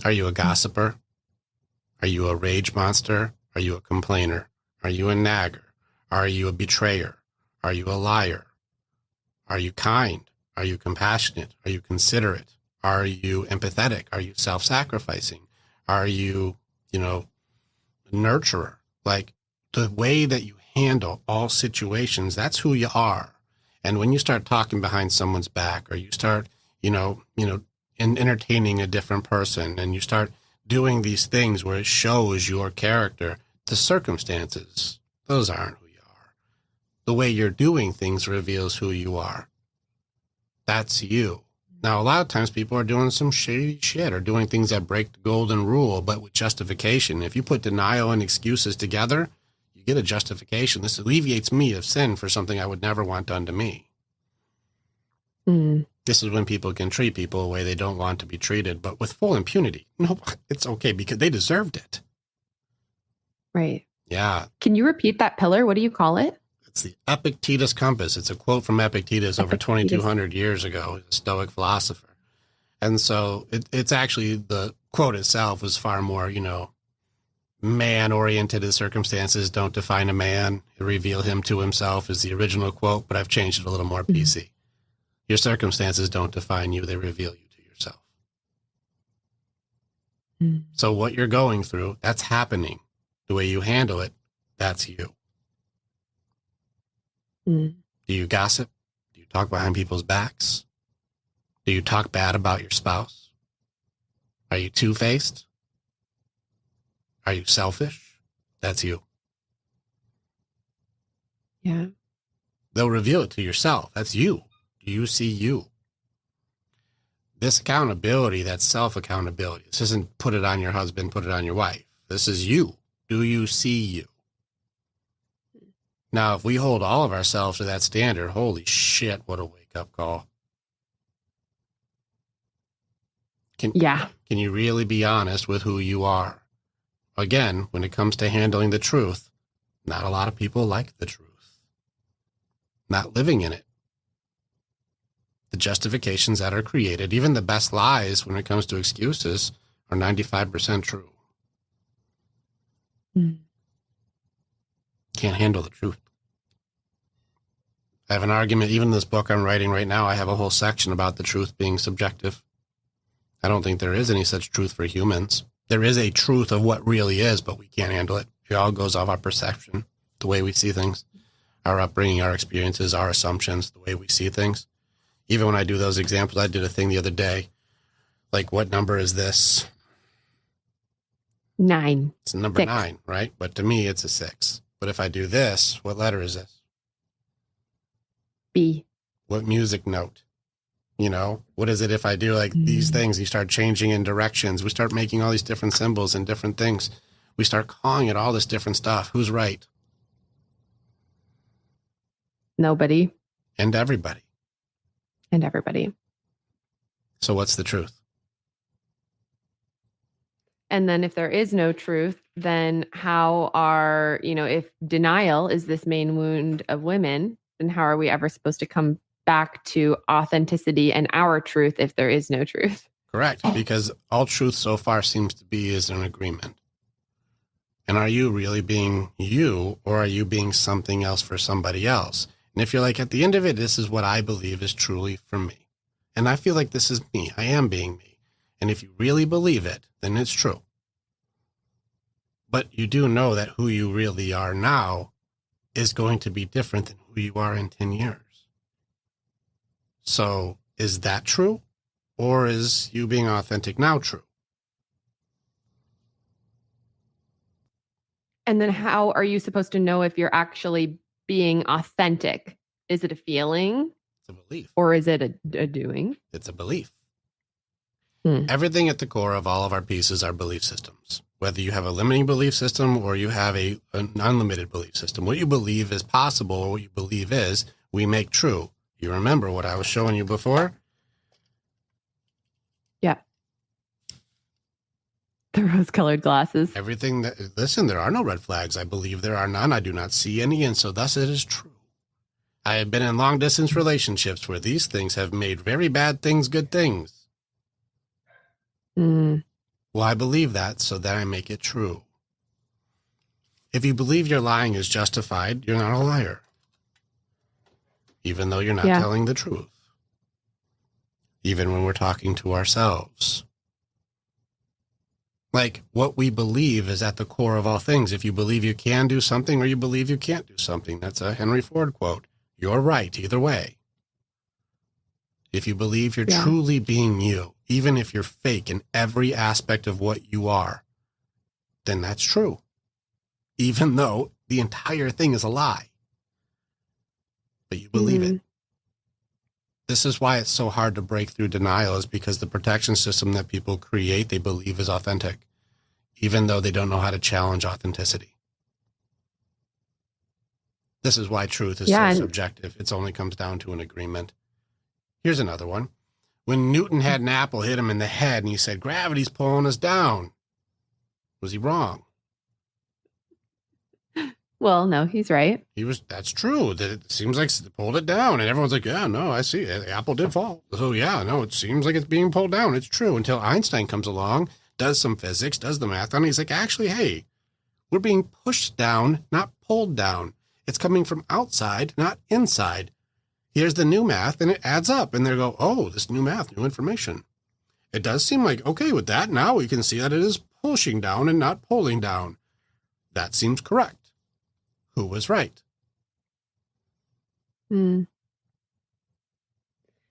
Are you a gossiper? Are you a rage monster? Are you a complainer? Are you a nagger? Are you a betrayer? Are you a liar? Are you kind? Are you compassionate? Are you considerate? Are you empathetic? Are you self-sacrificing? Are you, a nurturer? Like the way that you handle all situations, that's who you are. And when you start talking behind someone's back, or you start, entertaining a different person, and you start doing these things where it shows your character, the circumstances, those aren't who you are. The way you're doing things reveals who you are. That's you. Now, a lot of times people are doing some shady shit or doing things that break the golden rule, but with justification. If you put denial and excuses together, you get a justification. This alleviates me of sin for something I would never want done to me. This is when people can treat people the way they don't want to be treated, but with full impunity. No, it's okay because they deserved it. Right. Yeah. Can you repeat that pillar? What do you call it? It's the Epictetus compass. It's a quote from Epictetus over 2,200 years ago, a Stoic philosopher. And so it's actually, the quote itself was far more, man-oriented. As circumstances don't define a man, reveal him to himself is the original quote, but I've changed it a little more PC. Your circumstances don't define you, they reveal you to yourself. So what you're going through, that's happening. The way you handle it, that's you. Do you gossip? Do you talk behind people's backs? Do you talk bad about your spouse? Are you two-faced? Are you selfish? That's you. Yeah. They'll reveal it to yourself. That's you. Do you see you? This accountability, that's self-accountability. This isn't put it on your husband, put it on your wife. This is you. Do you see you? Now, if we hold all of ourselves to that standard, holy shit, what a wake-up call. Can you really be honest with who you are? Again, when it comes to handling the truth, not a lot of people like the truth. Not living in it. The justifications that are created, even the best lies when it comes to excuses, are 95% true. Can't handle the truth. I have an argument, even in this book I'm writing right now, I have a whole section about the truth being subjective. I don't think there is any such truth for humans. There is a truth of what really is, but we can't handle it. It all goes off our perception, the way we see things, our upbringing, our experiences, our assumptions, the way we see things. Even when I do those examples, I did a thing the other day, like, what number is this? 9. It's number 6. 9, right? But to me, it's a 6. But if I do this, what letter is this? B. What music note? What is it if I do like these things? You start changing in directions. We start making all these different symbols and different things. We start calling it all this different stuff. Who's right? Nobody. And everybody. And everybody. So what's the truth? And then if there is no truth, then how if denial is this main wound of women, then how are we ever supposed to come back to authenticity and our truth if there is no truth? Correct. Because all truth so far seems to be is an agreement. And are you really being you, or are you being something else for somebody else? And if you're like, at the end of it, this is what I believe is truly for me. And I feel like this is me. I am being me. And if you really believe it, then it's true. But you do know that who you really are now is going to be different than who you are in 10 years. So is that true? Or is you being authentic now true? And then how are you supposed to know if you're actually being authentic? Is it a feeling? It's a belief. Or is it a doing? It's a belief. Everything at the core of all of our pieces are belief systems. Whether you have a limiting belief system or you have an unlimited belief system, what you believe is possible or what you believe is, we make true. You remember what I was showing you before? Yeah. The rose-colored glasses. Everything that, listen, there are no red flags. I believe there are none. I do not see any, and so thus it is true. I have been in long-distance relationships where these things have made very bad things good things. Well, I believe that, so that I make it true. If you believe your lying is justified, you're not a liar. Even though you're not telling the truth. Even when we're talking to ourselves. Like, what we believe is at the core of all things. If you believe you can do something or you believe you can't do something, that's a Henry Ford quote. You're right either way. If you believe you're truly being you, even if you're fake in every aspect of what you are, then that's true. Even though the entire thing is a lie. But you believe it. This is why it's so hard to break through denial, is because the protection system that people create, they believe is authentic, even though they don't know how to challenge authenticity. This is why truth is so subjective. It only comes down to an agreement. Here's another one. When Newton had an apple hit him in the head and he said, gravity's pulling us down. Was he wrong? Well, no, he's right. That's true. It seems like it pulled it down. And everyone's like, yeah, no, I see it. The apple did fall. So yeah, no, it seems like it's being pulled down. It's true. Until Einstein comes along, does some physics, does the math, and he's like, actually, hey, we're being pushed down, not pulled down. It's coming from outside, not inside. Here's the new math, and it adds up. And they go, oh, this new math, new information. It does seem like, okay, with that, now we can see that it is pushing down and not pulling down. That seems correct. Who was right? Newton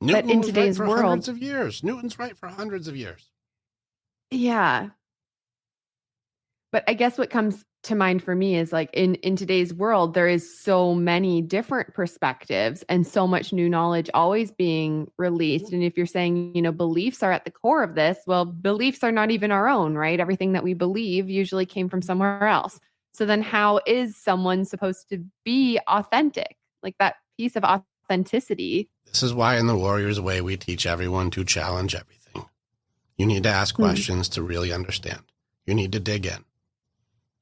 was in today's right for world, hundreds of years. Newton's right for hundreds of years. Yeah. But I guess what comes to mind for me is like in today's world, there is so many different perspectives and so much new knowledge always being released. And if you're saying, beliefs are at the core of this, well, beliefs are not even our own, right? Everything that we believe usually came from somewhere else. So then how is someone supposed to be authentic? Like that piece of authenticity. This is why in the Warrior's Way, we teach everyone to challenge everything. You need to ask questions to really understand. You need to dig in.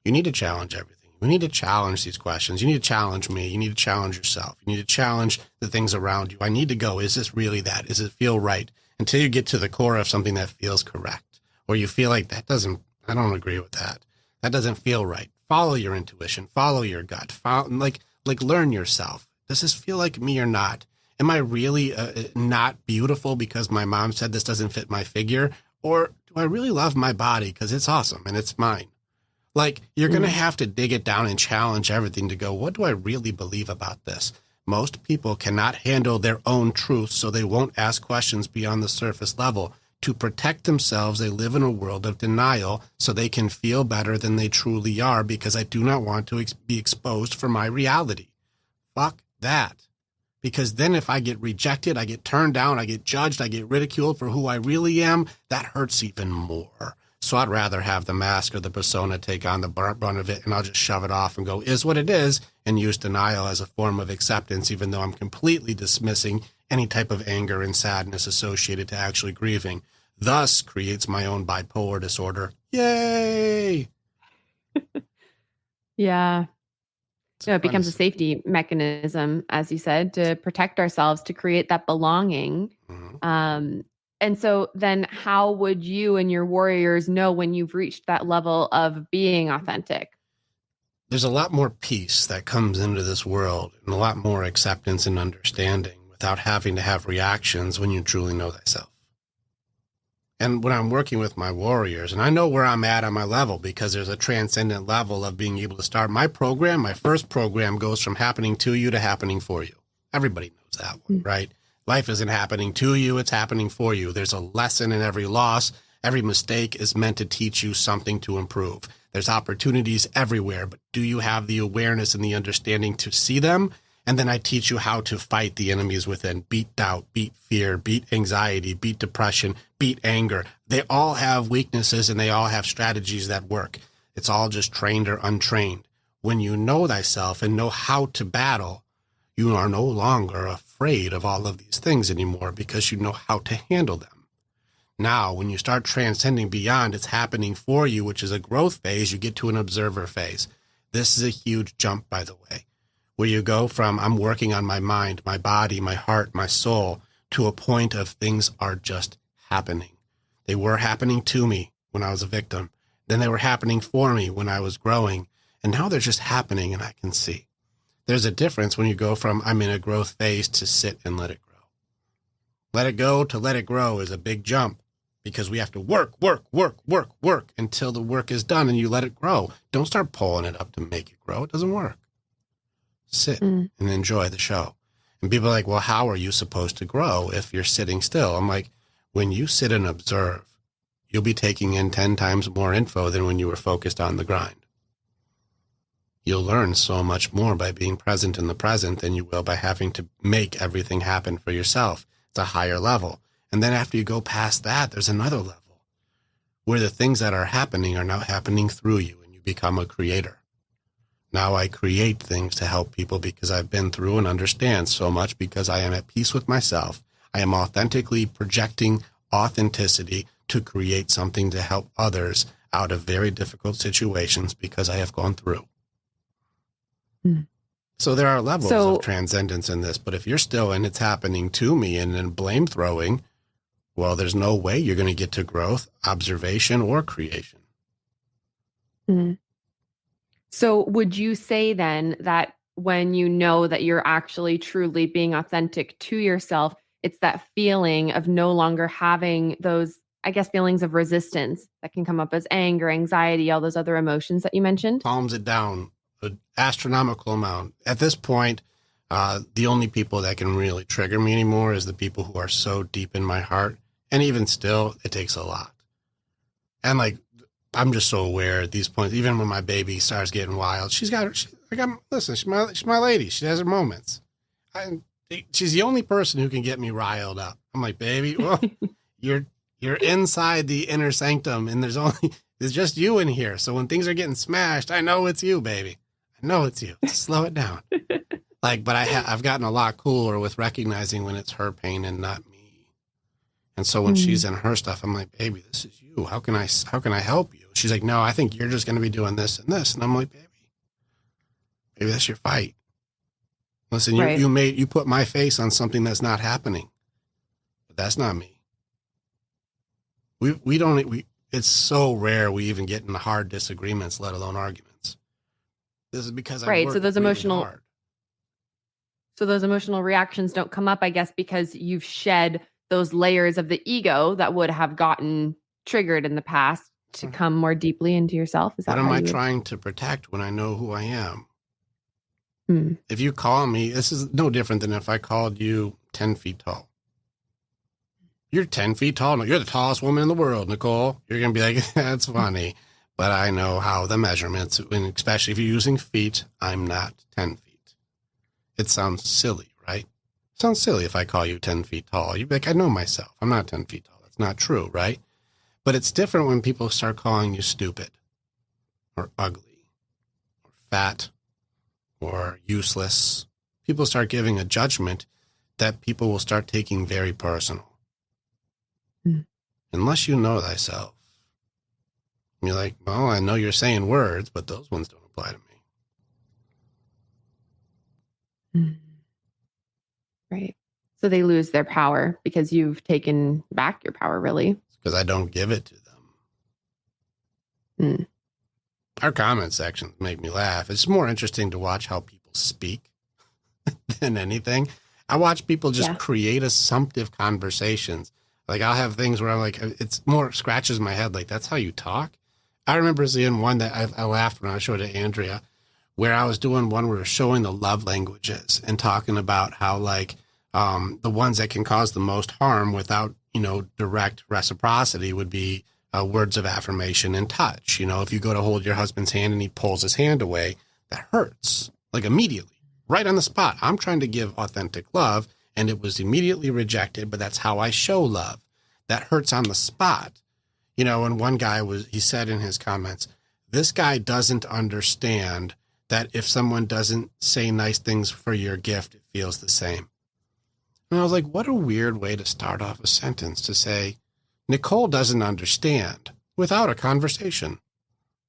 You need to challenge everything. You need to challenge these questions. You need to challenge me. You need to challenge yourself. You need to challenge the things around you. I need to go, is this really that? Does it feel right? Until you get to the core of something that feels correct. Or you feel like I don't agree with that. That doesn't feel right. Follow your intuition. Follow your gut. Like learn yourself. Does this feel like me or not? Am I really not beautiful because my mom said this doesn't fit my figure? Or do I really love my body because it's awesome and it's mine? Like, you're going to have to dig it down and challenge everything to go, what do I really believe about this? Most people cannot handle their own truth, so they won't ask questions beyond the surface level. To protect themselves, they live in a world of denial so they can feel better than they truly are because I do not want to be exposed for my reality. Fuck that. Because then if I get rejected, I get turned down, I get judged, I get ridiculed for who I really am, that hurts even more. So I'd rather have the mask or the persona take on the brunt of it, and I'll just shove it off and go, is what it is, and use denial as a form of acceptance, even though I'm completely dismissing any type of anger and sadness associated to actually grieving. Thus creates my own bipolar disorder. Yay! Yeah. So it becomes a safety mechanism, as you said, to protect ourselves, to create that belonging. And so then how would you and your warriors know when you've reached that level of being authentic? There's a lot more peace that comes into this world and a lot more acceptance and understanding without having to have reactions when you truly know thyself. And when I'm working with my warriors, and I know where I'm at on my level because there's a transcendent level of being able to start my program. My first program goes from happening to you to happening for you. Everybody knows that one, right? Life isn't happening to you, it's happening for you. There's a lesson in every loss, Every mistake is meant to teach you something to improve. There's opportunities everywhere, but do you have the awareness and the understanding to see them? And then I teach you how to fight the enemies within. Beat doubt, beat fear, beat anxiety, beat depression, beat anger. They all have weaknesses and they all have strategies that work. It's all just trained or untrained. When you know thyself and know how to battle, you are no longer afraid of all of these things anymore because you know how to handle them. Now, when you start transcending beyond, it's happening for you, which is a growth phase. You get to an observer phase. This is a huge jump, by the way, where you go from I'm working on my mind, my body, my heart, my soul, to a point of things are just happening. They were happening to me when I was a victim. Then they were happening for me when I was growing. And now they're just happening and I can see. There's a difference when you go from I'm in a growth phase to sit and let it grow. Let it go to let it grow is a big jump. Because we have to work until the work is done and you let it grow. Don't start pulling it up to make it grow. It doesn't work. Sit and enjoy the show. And people are like, well, how are you supposed to grow if you're sitting still? I'm like, when you sit and observe, you'll be taking in 10 times more info than when you were focused on the grind. You'll learn so much more by being present in the present than you will by having to make everything happen for yourself. It's a higher level. And then after you go past that, there's another level where the things that are happening are now happening through you and you become a creator. Now I create things to help people because I've been through and understand so much because I am at peace with myself. I am authentically projecting authenticity to create something to help others out of very difficult situations because I have gone through. So there are levels of transcendence in this, but if you're still and it's happening to me and then blame throwing, well, there's no way you're going to get to growth, observation, or creation. So would you say then that when you know that you're actually truly being authentic to yourself, it's that feeling of no longer having those, I guess, feelings of resistance that can come up as anger, anxiety, all those other emotions that you mentioned? Calms it down an astronomical amount. At this point, the only people that can really trigger me anymore is the people who are so deep in my heart. And even still, it takes a lot. And like, I'm just so aware at these points, even when my baby starts getting wild, she's my lady. She has her moments. She's the only person who can get me riled up. I'm like, baby, well, you're inside the inner sanctum and there's just you in here. So when things are getting smashed, I know it's you, baby. I know it's you. Slow it down. But I've gotten a lot cooler with recognizing when it's her pain and not me. And so when she's in her stuff, I'm like, baby, this is you. How can I help you? She's like, no, I think you're just going to be doing this and this. And I'm like, baby, that's your fight. Listen, right. you put my face on something that's not happening, but that's not me. It's so rare we even get in hard disagreements, let alone arguments. This is because I work really hard. So those emotional reactions don't come up, I guess, because you've shed those layers of the ego that would have gotten triggered in the past to come more deeply into yourself. Is that what am I trying to protect when I know who I am? If you call me, this is no different than if I called you 10 feet tall. You're 10 feet tall. No, you're the tallest woman in the world, Nicole. You're going to be like, that's funny. But I know how the measurements, and especially if you're using feet, I'm not 10 feet. It sounds silly, right? It sounds silly if I call you 10 feet tall. You'd be like, I know myself. I'm not 10 feet tall. That's not true, right? But it's different when people start calling you stupid or ugly or fat or useless. People start giving a judgment that people will start taking very personal. Unless you know thyself. You're like, well, I know you're saying words, but those ones don't apply to me. Right. So they lose their power because you've taken back your power, really. Because I don't give it to them. Our comment sections make me laugh. It's more interesting to watch how people speak than anything. I watch people just create assumptive conversations. Like I'll have things where I'm like, it's more scratches my head. Like, that's how you talk. I remember seeing one that I laughed when I showed it to Andrea, where I was doing one where we were showing the love languages and talking about how like the ones that can cause the most harm without direct reciprocity would be words of affirmation and touch. If you go to hold your husband's hand and he pulls his hand away, that hurts, like immediately, right on the spot. I'm trying to give authentic love and it was immediately rejected, but that's how I show love. That hurts on the spot. And one guy he said in his comments, this guy doesn't understand that if someone doesn't say nice things for your gift, it feels the same. And I was like, what a weird way to start off a sentence, to say, Nicole doesn't understand without a conversation.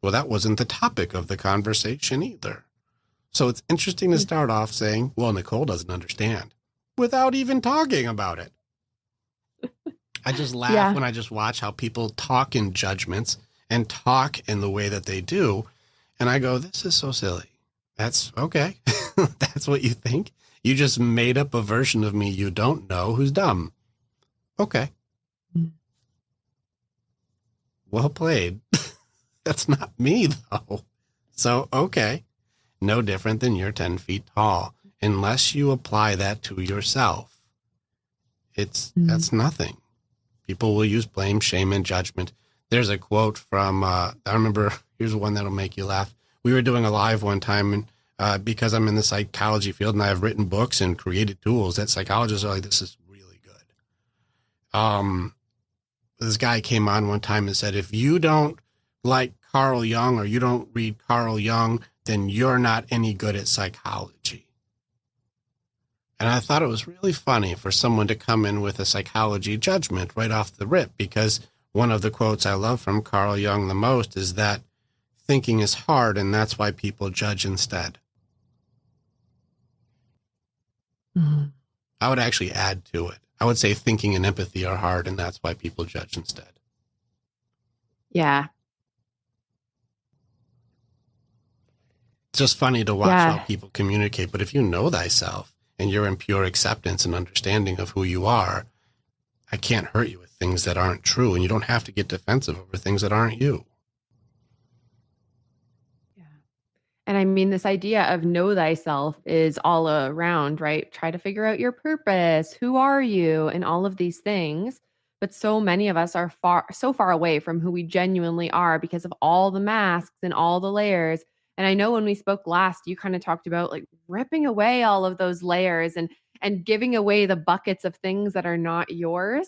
Well, that wasn't the topic of the conversation either. So it's interesting to start off saying, well, Nicole doesn't understand without even talking about it. I just laugh when I just watch how people talk in judgments and talk in the way that they do. And I go, this is so silly. That's okay. That's what you think. You just made up a version of me you don't know who's dumb. Okay. Well played. That's not me, though. So, okay. No different than you're 10 feet tall. Unless you apply that to yourself, that's nothing. People will use blame, shame, and judgment. There's a quote from, I remember, here's one that'll make you laugh. We were doing a live one time, and because I'm in the psychology field and I've written books and created tools that psychologists are like, this is really good. This guy came on one time and said, if you don't like Carl Jung or you don't read Carl Jung, then you're not any good at psychology. And I thought it was really funny for someone to come in with a psychology judgment right off the rip, because one of the quotes I love from Carl Jung the most is that thinking is hard and that's why people judge instead. Mm-hmm. I would actually add to it. I would say thinking and empathy are hard and that's why people judge instead. Yeah. It's just funny to watch how people communicate, but if you know thyself and you're in pure acceptance and understanding of who you are, I can't hurt you with things that aren't true, and you don't have to get defensive over things that aren't you. Yeah. And I mean, this idea of know thyself is all around, right? Try to figure out your purpose. Who are you? And all of these things. But so many of us are so far away from who we genuinely are because of all the masks and all the layers. And I know when we spoke last, you kind of talked about like ripping away all of those layers and giving away the buckets of things that are not yours.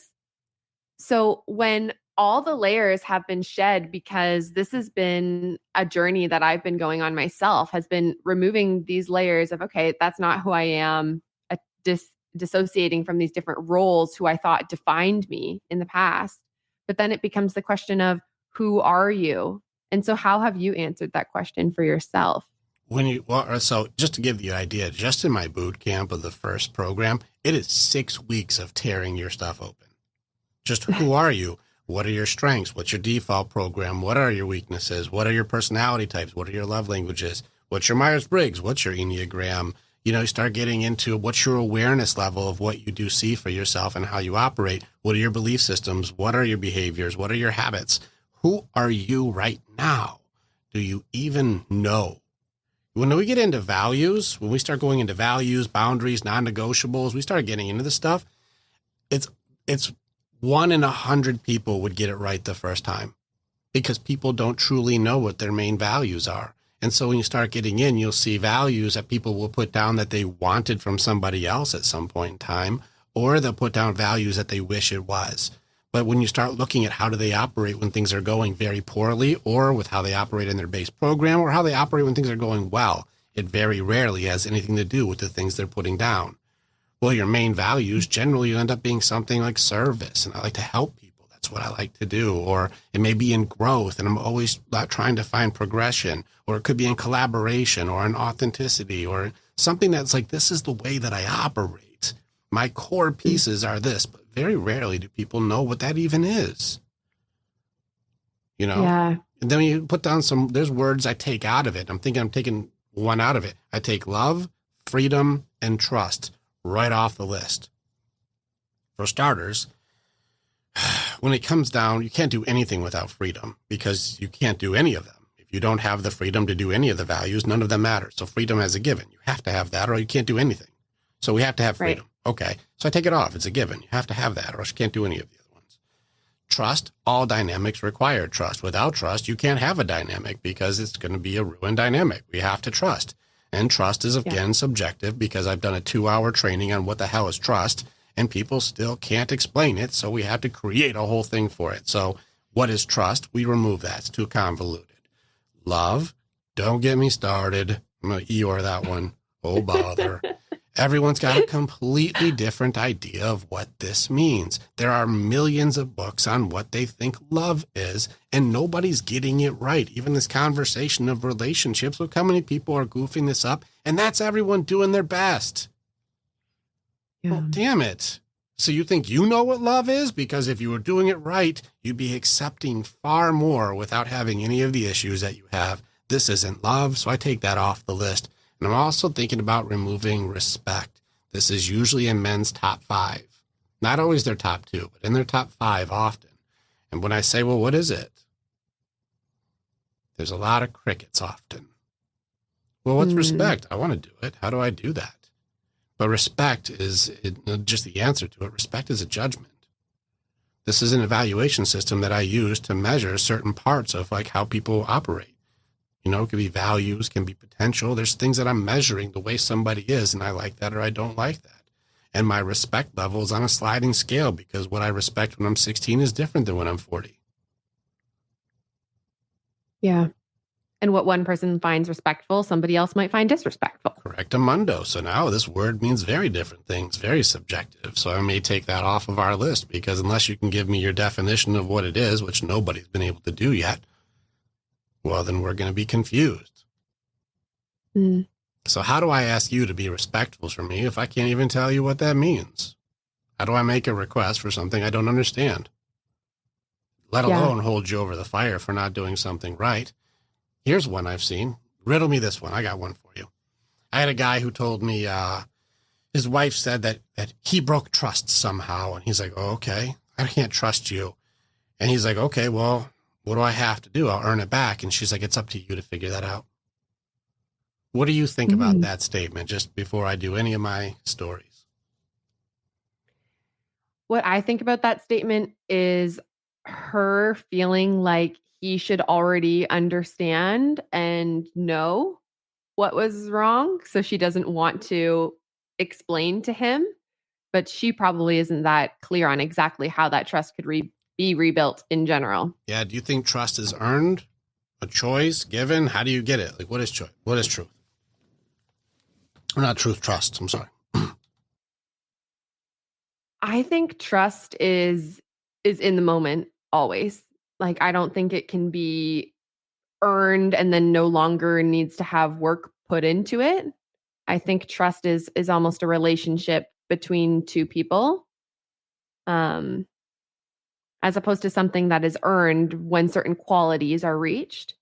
So when all the layers have been shed, because this has been a journey that I've been going on myself, has been removing these layers of, okay, that's not who I am, dissociating from these different roles who I thought defined me in the past. But then it becomes the question of, who are you? And so how have you answered that question for yourself? So just to give you an idea, just in my boot camp of the first program, it is 6 weeks of tearing your stuff open. Just who are you? What are your strengths? What's your default program? What are your weaknesses? What are your personality types? What are your love languages? What's your Myers-Briggs? What's your Enneagram? You start getting into what's your awareness level of what you do see for yourself and how you operate. What are your belief systems? What are your behaviors? What are your habits? Who are you right now? Do you even know? When we get into values, when we start going into values, boundaries, non-negotiables, we start getting into this stuff. It's 1 in 100 people would get it right the first time, because people don't truly know what their main values are. And so when you start getting in, you'll see values that people will put down that they wanted from somebody else at some point in time, or they'll put down values that they wish it was. But when you start looking at how do they operate when things are going very poorly, or with how they operate in their base program, or how they operate when things are going well, it very rarely has anything to do with the things they're putting down. Well, your main values generally end up being something like service, and I like to help people. That's what I like to do. Or it may be in growth, and I'm always trying to find progression. Or it could be in collaboration or in authenticity, or something that's like, this is the way that I operate. My core pieces are this, but very rarely do people know what that even is. Yeah. And then you put down there's words I take out of it. I'm taking one out of it. I take love, freedom, and trust right off the list. For starters, when it comes down, you can't do anything without freedom, because you can't do any of them. If you don't have the freedom to do any of the values, none of them matter. So freedom is a given. You have to have that or you can't do anything. So we have to have freedom. Right. Okay. So I take it off. It's a given. You have to have that or else you can't do any of the other trust, all dynamics require trust. Without trust, you can't have a dynamic because it's going to be a ruined dynamic. We have to trust. And trust is, again, subjective because I've done a 2-hour training on what the hell is trust, and people still can't explain it. So we have to create a whole thing for it. So what is trust? We remove that. It's too convoluted. Love, don't get me started. I'm going to Eeyore that one. Oh, bother. Everyone's got a completely different idea of what this means. There are millions of books on what they think love is, and nobody's getting it right. Even this conversation of relationships, look how many people are goofing this up, and that's everyone doing their best. Yeah. Well, damn it. So you think you know what love is? Because if you were doing it right, you'd be accepting far more without having any of the issues that you have. This isn't love, so I take that off the list. And I'm also thinking about removing respect. This is usually in men's top 5. Not always their top 2, but in their top 5 often. And when I say, well, what is it? There's a lot of crickets often. Well, what's respect? I want to do it. How do I do that? But respect is just the answer to it. Respect is a judgment. This is an evaluation system that I use to measure certain parts of like how people operate. You know, it can be values, can be potential. There's things that I'm measuring the way somebody is, and I like that or I don't like that. And my respect level is on a sliding scale because what I respect when I'm 16 is different than when I'm 40. Yeah. And what one person finds respectful, somebody else might find disrespectful. Correctamundo. So now this word means very different things, very subjective. So I may take that off of our list because unless you can give me your definition of what it is, which nobody's been able to do yet, well, then we're going to be confused. So how do I ask you to be respectful for me if I can't even tell you what that means? How do I make a request for something I don't understand? Let alone hold you over the fire for not doing something right. Here's one I've seen. Riddle me this one. I got one for you. I had a guy who told me his wife said that he broke trust somehow. And he's like, oh, okay, I can't trust you. And he's like, okay, well, what do I have to do? I'll earn it back. And she's like, it's up to you to figure that out. What do you think about that statement just before I do any of my stories? What I think about that statement is her feeling like he should already understand and know what was wrong. So she doesn't want to explain to him, but she probably isn't that clear on exactly how that trust could be rebuilt in general. Yeah. Do you think trust is earned, a choice, given? How do you get it? Like, what is choice? What is truth? Or not truth, trust. I'm sorry. I think trust is in the moment always. Like, I don't think it can be earned and then no longer needs to have work put into it. I think trust is almost a relationship between two people. As opposed to something that is earned when certain qualities are reached.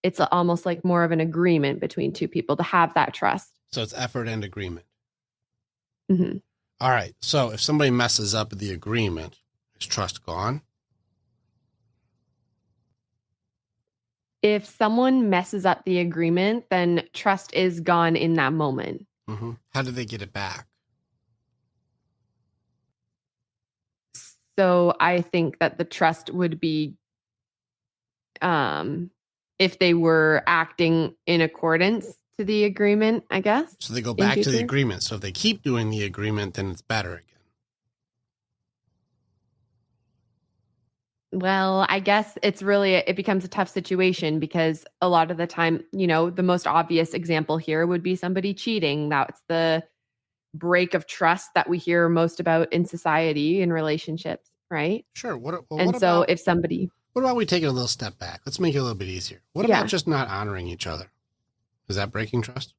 It's almost like more of an agreement between two people to have that trust. So it's effort and agreement. Mm-hmm. All right. So if somebody messes up the agreement, is trust gone? If someone messes up the agreement, then trust is gone in that moment. Mm-hmm. How do they get it back? So I think that the trust would be if they were acting in accordance to the agreement, I guess. So they go back to the agreement. So if they keep doing the agreement, then it's better again. Well, I guess it becomes a tough situation because a lot of the time, the most obvious example here would be somebody cheating. That's the break of trust that we hear most about in society in relationships, right? Sure. What about we take it a little step back? Let's make it a little bit easier. What about just not honoring each other? Is that breaking trust?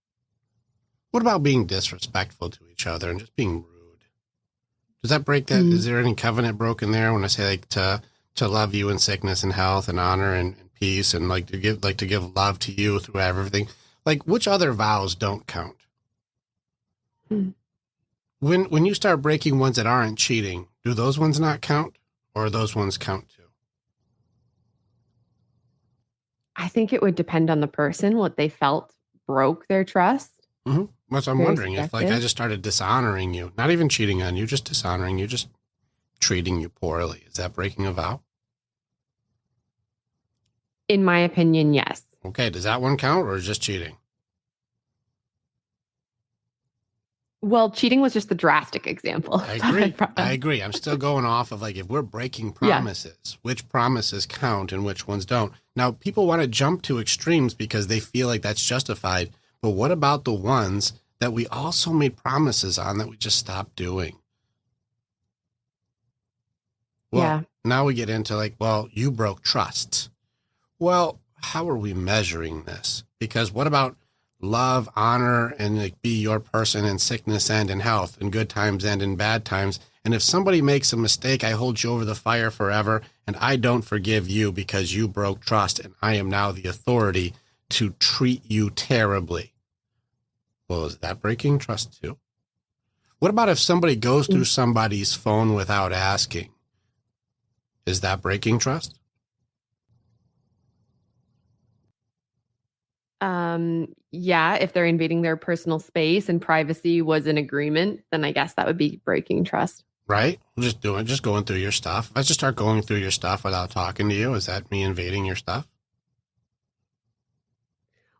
What about being disrespectful to each other and just being rude? Does that break that? Is there any covenant broken there when I say like to love you in sickness and health and honor and peace and like to give love to you through everything? Like, which other vows don't count? When you start breaking ones that aren't cheating, do those ones not count, or those ones count too? I think it would depend on the person, what they felt broke their trust. Mm-hmm. That's what I'm wondering. If like I just started dishonoring you, not even cheating on you, just dishonoring you, just treating you poorly. Is that breaking a vow? In my opinion, yes. Okay, does that one count or is just cheating? Well, cheating was just the drastic example. I agree. I'm still going off of like, if we're breaking promises, which promises count and which ones don't. Now, people want to jump to extremes because they feel like that's justified. But what about the ones that we also made promises on that we just stopped doing? Well, now we get into like, well, you broke trust. Well, how are we measuring this? Because what about love, honor, and like be your person in sickness and in health, in good times and in bad times? And if somebody makes a mistake, I hold you over the fire forever, and I don't forgive you because you broke trust, and I am now the authority to treat you terribly. Well, is that breaking trust too? What about if somebody goes through somebody's phone without asking? Is that breaking trust? Yeah, if they're invading their personal space and privacy was an agreement, then I guess that would be breaking trust. Right? Just going through your stuff. I just start going through your stuff without talking to you. Is that me invading your stuff?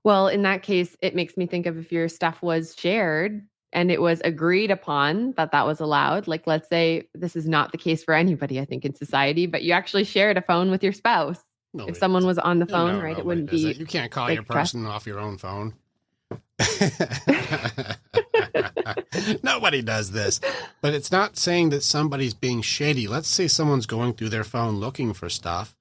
Well, in that case, it makes me think of if your stuff was shared and it was agreed upon that that was allowed. Like, let's say this is not the case for anybody, I think, in society, but you actually shared a phone with your spouse. If someone was on the phone, right, it wouldn't be. You can't call your person off your own phone. Nobody does this. But it's not saying that somebody's being shady. Let's say someone's going through their phone looking for stuff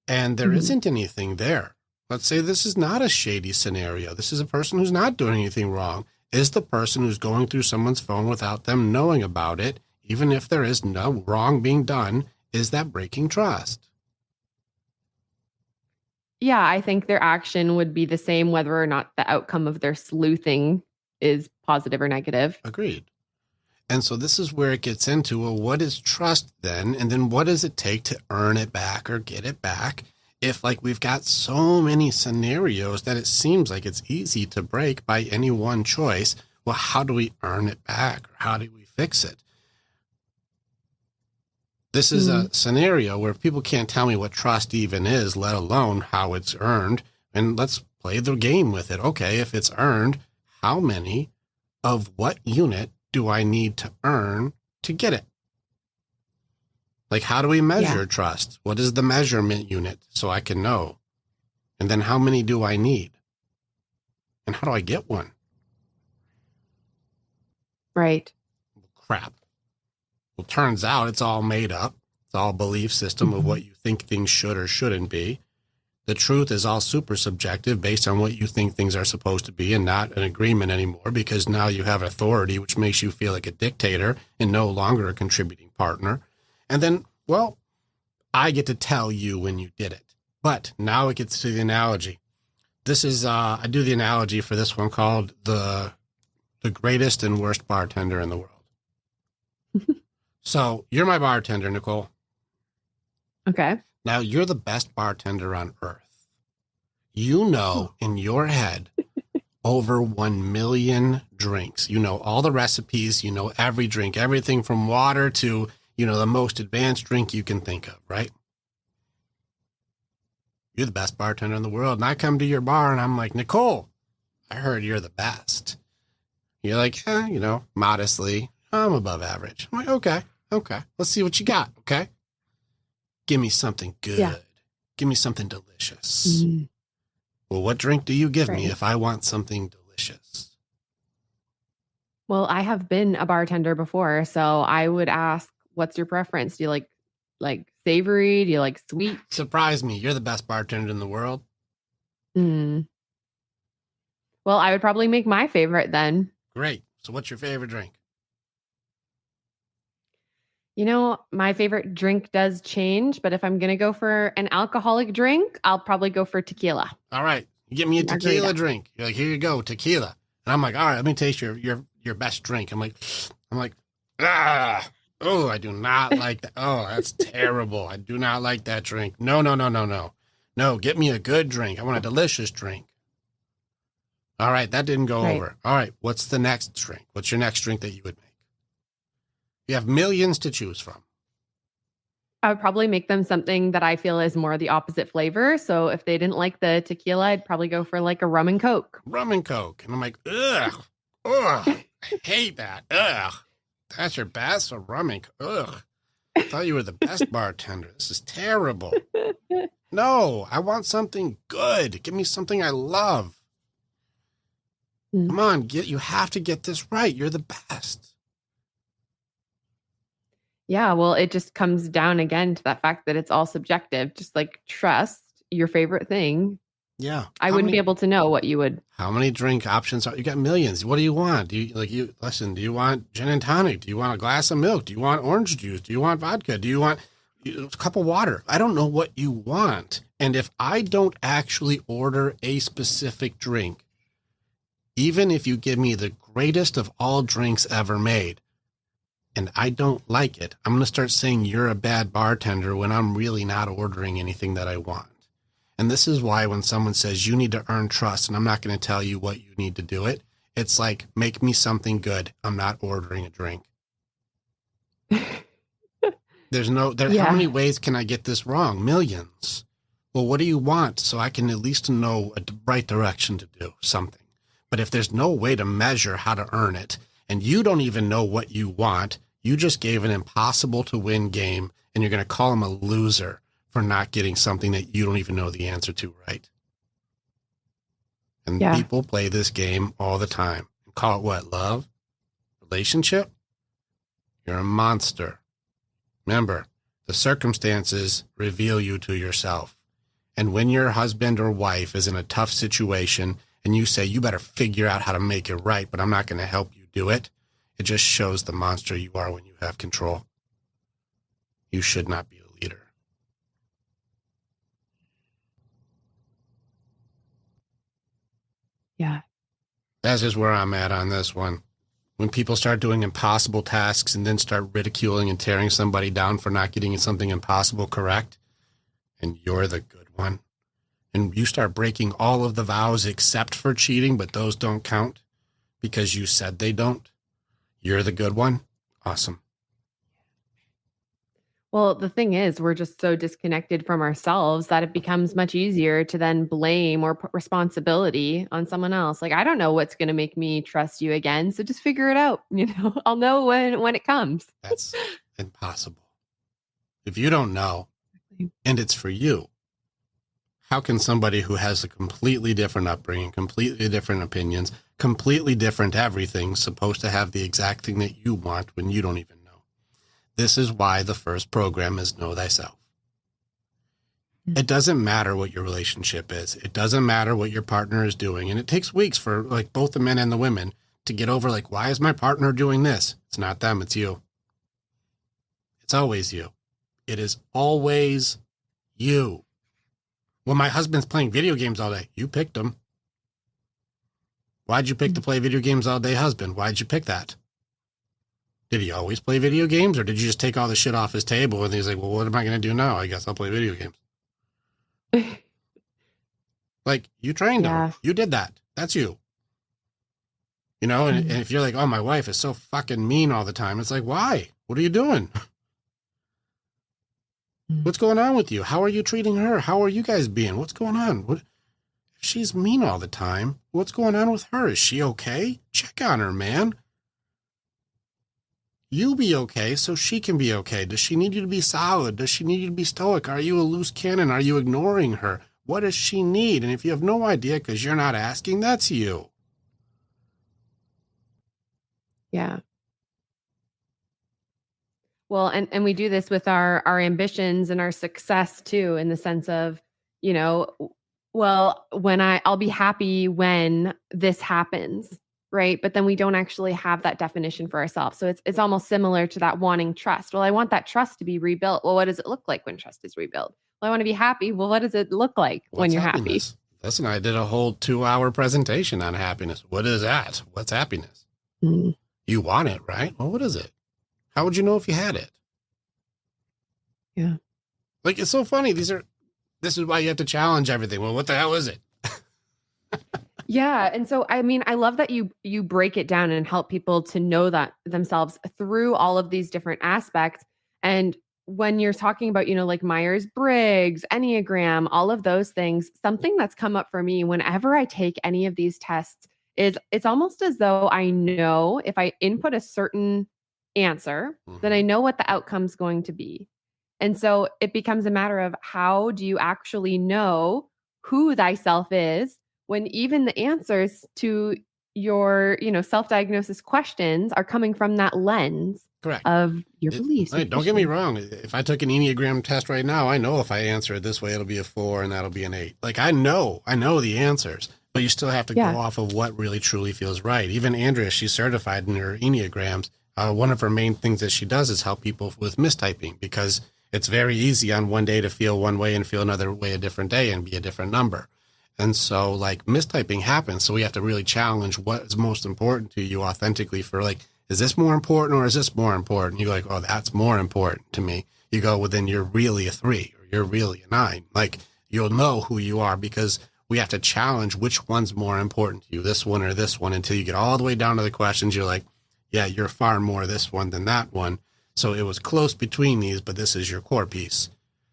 and there isn't anything there. Let's say this is not a shady scenario. This is a person who's not doing anything wrong. Is the person who's going through someone's phone without them knowing about it, even if there is no wrong being done, is that breaking trust? Yeah, I think their action would be the same whether or not the outcome of their sleuthing is positive or negative. Agreed. And so this is where it gets into, well, what is trust then? And then what does it take to earn it back or get it back? If like we've got so many scenarios that it seems like it's easy to break by any one choice, well, how do we earn it back? Or how do we fix it? This is a scenario where people can't tell me what trust even is, let alone how it's earned. And let's play the game with it. Okay, if it's earned, how many of what unit do I need to earn to get it? Like, how do we measure trust? What is the measurement unit so I can know? And then how many do I need? And how do I get one? Right. Crap. Well, turns out it's all made up. It's all belief system of what you think things should or shouldn't be. The truth is all super subjective based on what you think things are supposed to be and not an agreement anymore, because now you have authority, which makes you feel like a dictator and no longer a contributing partner. And then, well, I get to tell you when you did it. But now it gets to the analogy. This is, I do the analogy for this one called the greatest and worst bartender in the world. So you're my bartender, Nicole. Okay. Now you're the best bartender on earth. You know in your head over 1 million drinks. You know all the recipes. You know every drink, everything from water to, the most advanced drink you can think of, right? You're the best bartender in the world. And I come to your bar and I'm like, Nicole, I heard you're the best. You're like, modestly, I'm above average. I'm like, okay. Let's see what you got. Okay. Give me something good. Yeah. Give me something delicious. Well, what drink do you give me if I want something delicious? Well, I have been a bartender before, so I would ask, what's your preference? Do you like savory? Do you like sweet? Surprise me. You're the best bartender in the world. Well, I would probably make my favorite then. Great. So what's your favorite drink? My favorite drink does change, but if I'm going to go for an alcoholic drink, I'll probably go for tequila. All right. You get me a tequila drink. You're like, here you go, tequila. And I'm like, all right, let me taste your best drink. I'm like, oh, I do not like that. Oh, that's terrible. I do not like that drink. No. No, get me a good drink. I want a delicious drink. All right, that didn't go over. All right, what's the next drink? What's your next drink that you would make? You have millions to choose from. I would probably make them something that I feel is more the opposite flavor. So if they didn't like the tequila, I'd probably go for like a rum and Coke. Rum and Coke. And I'm like, ugh, I hate that. Ugh. That's your best? A rum and Coke. Ugh. I thought you were the best bartender. This is terrible. No, I want something good. Give me something I love. Come on, you have to get this right. You're the best. Yeah, well, it just comes down again to that fact that it's all subjective. Just like trust your favorite thing. Yeah. I wouldn't be able to know what you would. How many drink options are you got? Millions. What do you want? Do you want gin and tonic? Do you want a glass of milk? Do you want orange juice? Do you want vodka? Do you want a cup of water? I don't know what you want. And if I don't actually order a specific drink, even if you give me the greatest of all drinks ever made, and I don't like it, I'm going to start saying you're a bad bartender when I'm really not ordering anything that I want. And this is why when someone says you need to earn trust, and I'm not going to tell you what you need to do it, it's like, make me something good. I'm not ordering a drink. How many ways can I get this wrong? Millions. Well, what do you want? So I can at least know a right direction to do something. But if there's no way to measure how to earn it, and you don't even know what you want, you just gave an impossible to win game, and you're going to call him a loser for not getting something that you don't even know the answer to right. And people play this game all the time. Call it what? Love? Relationship? You're a monster. Remember, the circumstances reveal you to yourself. And when your husband or wife is in a tough situation and you say, you better figure out how to make it right, but I'm not going to help you do it, it just shows the monster you are when you have control. You should not be a leader. Yeah. That's just where I'm at on this one. When people start doing impossible tasks and then start ridiculing and tearing somebody down for not getting something impossible correct, and you're the good one, and you start breaking all of the vows except for cheating, but those don't count because you said they don't, you're the good one. Awesome. Well, the thing is, we're just so disconnected from ourselves that it becomes much easier to then blame or put responsibility on someone else. Like, I don't know what's going to make me trust you again, so just figure it out. I'll know when it comes. That's impossible. If you don't know, and it's for you, how can somebody who has a completely different upbringing, completely different opinions, completely different everything, supposed to have the exact thing that you want when you don't even know? This is why the first program is Know Thyself. It doesn't matter what your relationship is. It doesn't matter what your partner is doing. And it takes weeks for like both the men and the women to get over like, why is my partner doing this? It's not them, it's you. It's always you. It is always you. Well, my husband's playing video games all day. You picked him. Why'd you pick to play video games all day, husband? Why'd you pick that? Did he always play video games, or did you just take all the shit off his table and he's like, well, what am I going to do now? I guess I'll play video games. Like, you trained him. You did that. That's you. And if you're like, oh, my wife is so fucking mean all the time, it's like, why? What are you doing? What's going on with you? How are you treating her? How are you guys being? What's going on? If she's mean all the time, what's going on with her? Is she okay? Check on her, man. You be okay so she can be okay. Does she need you to be solid? Does she need you to be stoic? Are you a loose cannon? Are you ignoring her? What does she need? And if you have no idea because you're not asking, that's you. Yeah. Well, and we do this with our ambitions and our success too, in the sense of, well, I'll be happy when this happens. Right. But then we don't actually have that definition for ourselves. So it's almost similar to that wanting trust. Well, I want that trust to be rebuilt. Well, what does it look like when trust is rebuilt? Well, I want to be happy. Well, what does it look like when you're happy? Listen, I did a whole 2-hour presentation on happiness. What is that? What's happiness? You want it, right? Well, what is it? How would you know if you had it? Yeah. Like, it's so funny. This is why you have to challenge everything. Well, what the hell is it? Yeah. And so, I mean, I love that you break it down and help people to know that themselves through all of these different aspects. And when you're talking about, like Myers-Briggs, Enneagram, all of those things, something that's come up for me whenever I take any of these tests is it's almost as though I know if I input a certain answer, then I know what the outcome's going to be. And so it becomes a matter of how do you actually know who thyself is when even the answers to your, self-diagnosis questions are coming from that lens. Correct. Of your beliefs. Don't get me wrong. If I took an Enneagram test right now, I know if I answer it this way, it'll be a 4 and that'll be an 8. Like I know the answers, but you still have to go off of what really truly feels right. Even Andrea, she's certified in her Enneagrams. One of her main things that she does is help people with mistyping, because it's very easy on one day to feel one way and feel another way a different day and be a different number. And so like mistyping happens. So we have to really challenge what is most important to you authentically for like, is this more important or is this more important? You go like, oh, that's more important to me. You go, well, then you're really a 3 or you're really a 9. Like you'll know who you are, because we have to challenge which one's more important to you, this one or this one, until you get all the way down to the questions. You're like, yeah, you're far more this one than that one. So it was close between these, but this is your core piece.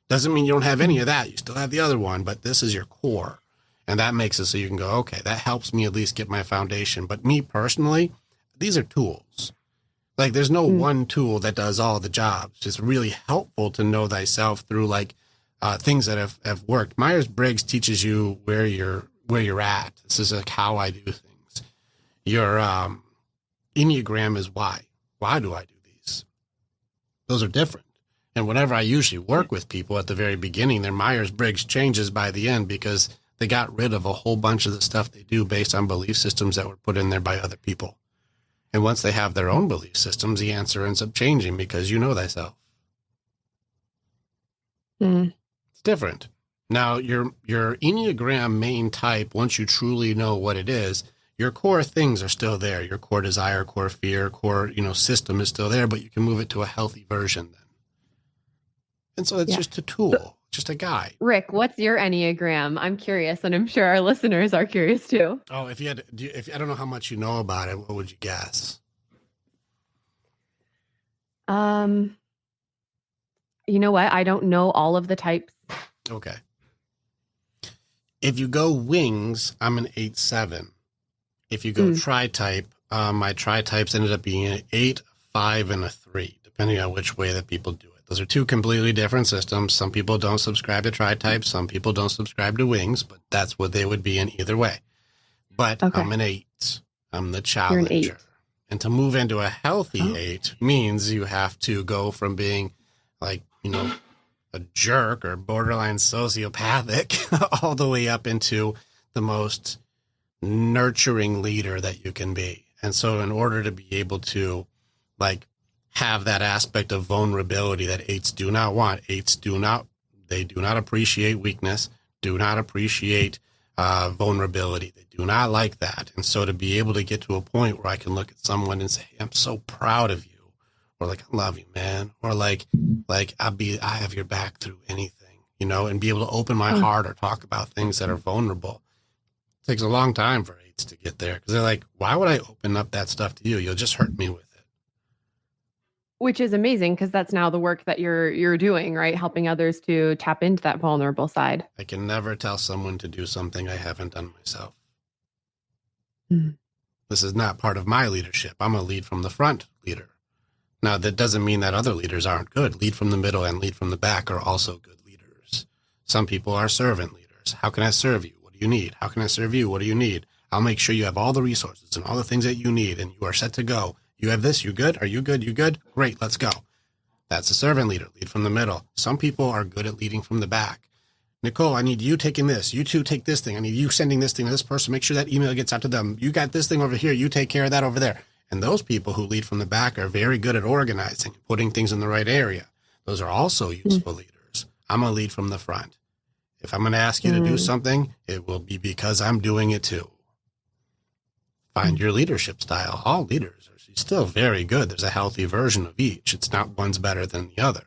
Doesn't mean you don't have any of that. You still have the other one, but this is your core. And that makes it so you can go, okay, that helps me at least get my foundation. But me personally, these are tools. Like there's no one tool that does all the jobs. It's really helpful to know thyself through like things that have worked. Myers-Briggs teaches you where you're at. This is like how I do things. Your Enneagram is why. Why do I do these? Those are different. And whenever I usually work with people at the very beginning, their Myers-Briggs changes by the end, because they got rid of a whole bunch of the stuff they do based on belief systems that were put in there by other people. And once they have their own belief systems, the answer ends up changing, because you know thyself. It's different. Now, your Enneagram main type, once you truly know what it is, your core things are still there. Your core desire, core fear, core, system is still there, but you can move it to a healthy version then. And so it's just a tool, just a guide. Rick, what's your Enneagram? I'm curious, and I'm sure our listeners are curious too. Oh, if I don't know how much you know about it, what would you guess? You know what? I don't know all of the types. Okay. If you go wings, I'm an 8-7. If you go tri-type, my tri-types ended up being an 8, 5, and a 3, depending on which way that people do it. Those are two completely different systems. Some people don't subscribe to tri-type. Some people don't subscribe to wings, but that's what they would be in either way. But I'm an 8. I'm the challenger. You're an 8. And to move into a healthy 8 means you have to go from being like, a jerk or borderline sociopathic all the way up into the most nurturing leader that you can be. And so in order to be able to like have that aspect of vulnerability that 8s do not want, they do not appreciate weakness, do not appreciate vulnerability. They do not like that. And so to be able to get to a point where I can look at someone and say, I'm so proud of you, or like, I love you, man, or like I have your back through anything, and be able to open my heart or talk about things that are vulnerable. It takes a long time for 8s to get there, because they're like, why would I open up that stuff to you? You'll just hurt me with it. Which is amazing, because that's now the work that you're doing, right? Helping others to tap into that vulnerable side. I can never tell someone to do something I haven't done myself. This is not part of my leadership. I'm a lead from the front leader. Now, that doesn't mean that other leaders aren't good. Lead from the middle and lead from the back are also good leaders. Some people are servant leaders. How can I serve you? What do you need? How can I serve you? What do you need? I'll make sure you have all the resources and all the things that you need, and you are set to go. You have this, you good? Are you good? You good? Great, let's go. That's a servant leader, lead from the middle. Some people are good at leading from the back. Nicole, I need you taking this. You two take this thing. I need you sending this thing to this person. Make sure that email gets out to them. You got this thing over here. You take care of that over there. And those people who lead from the back are very good at organizing, putting things in the right area. Those are also useful leaders. I'm a lead from the front. If I'm going to ask you to do something, it will be because I'm doing it too. Find your leadership style. All leaders are still very good. There's a healthy version of each. It's not one's better than the other.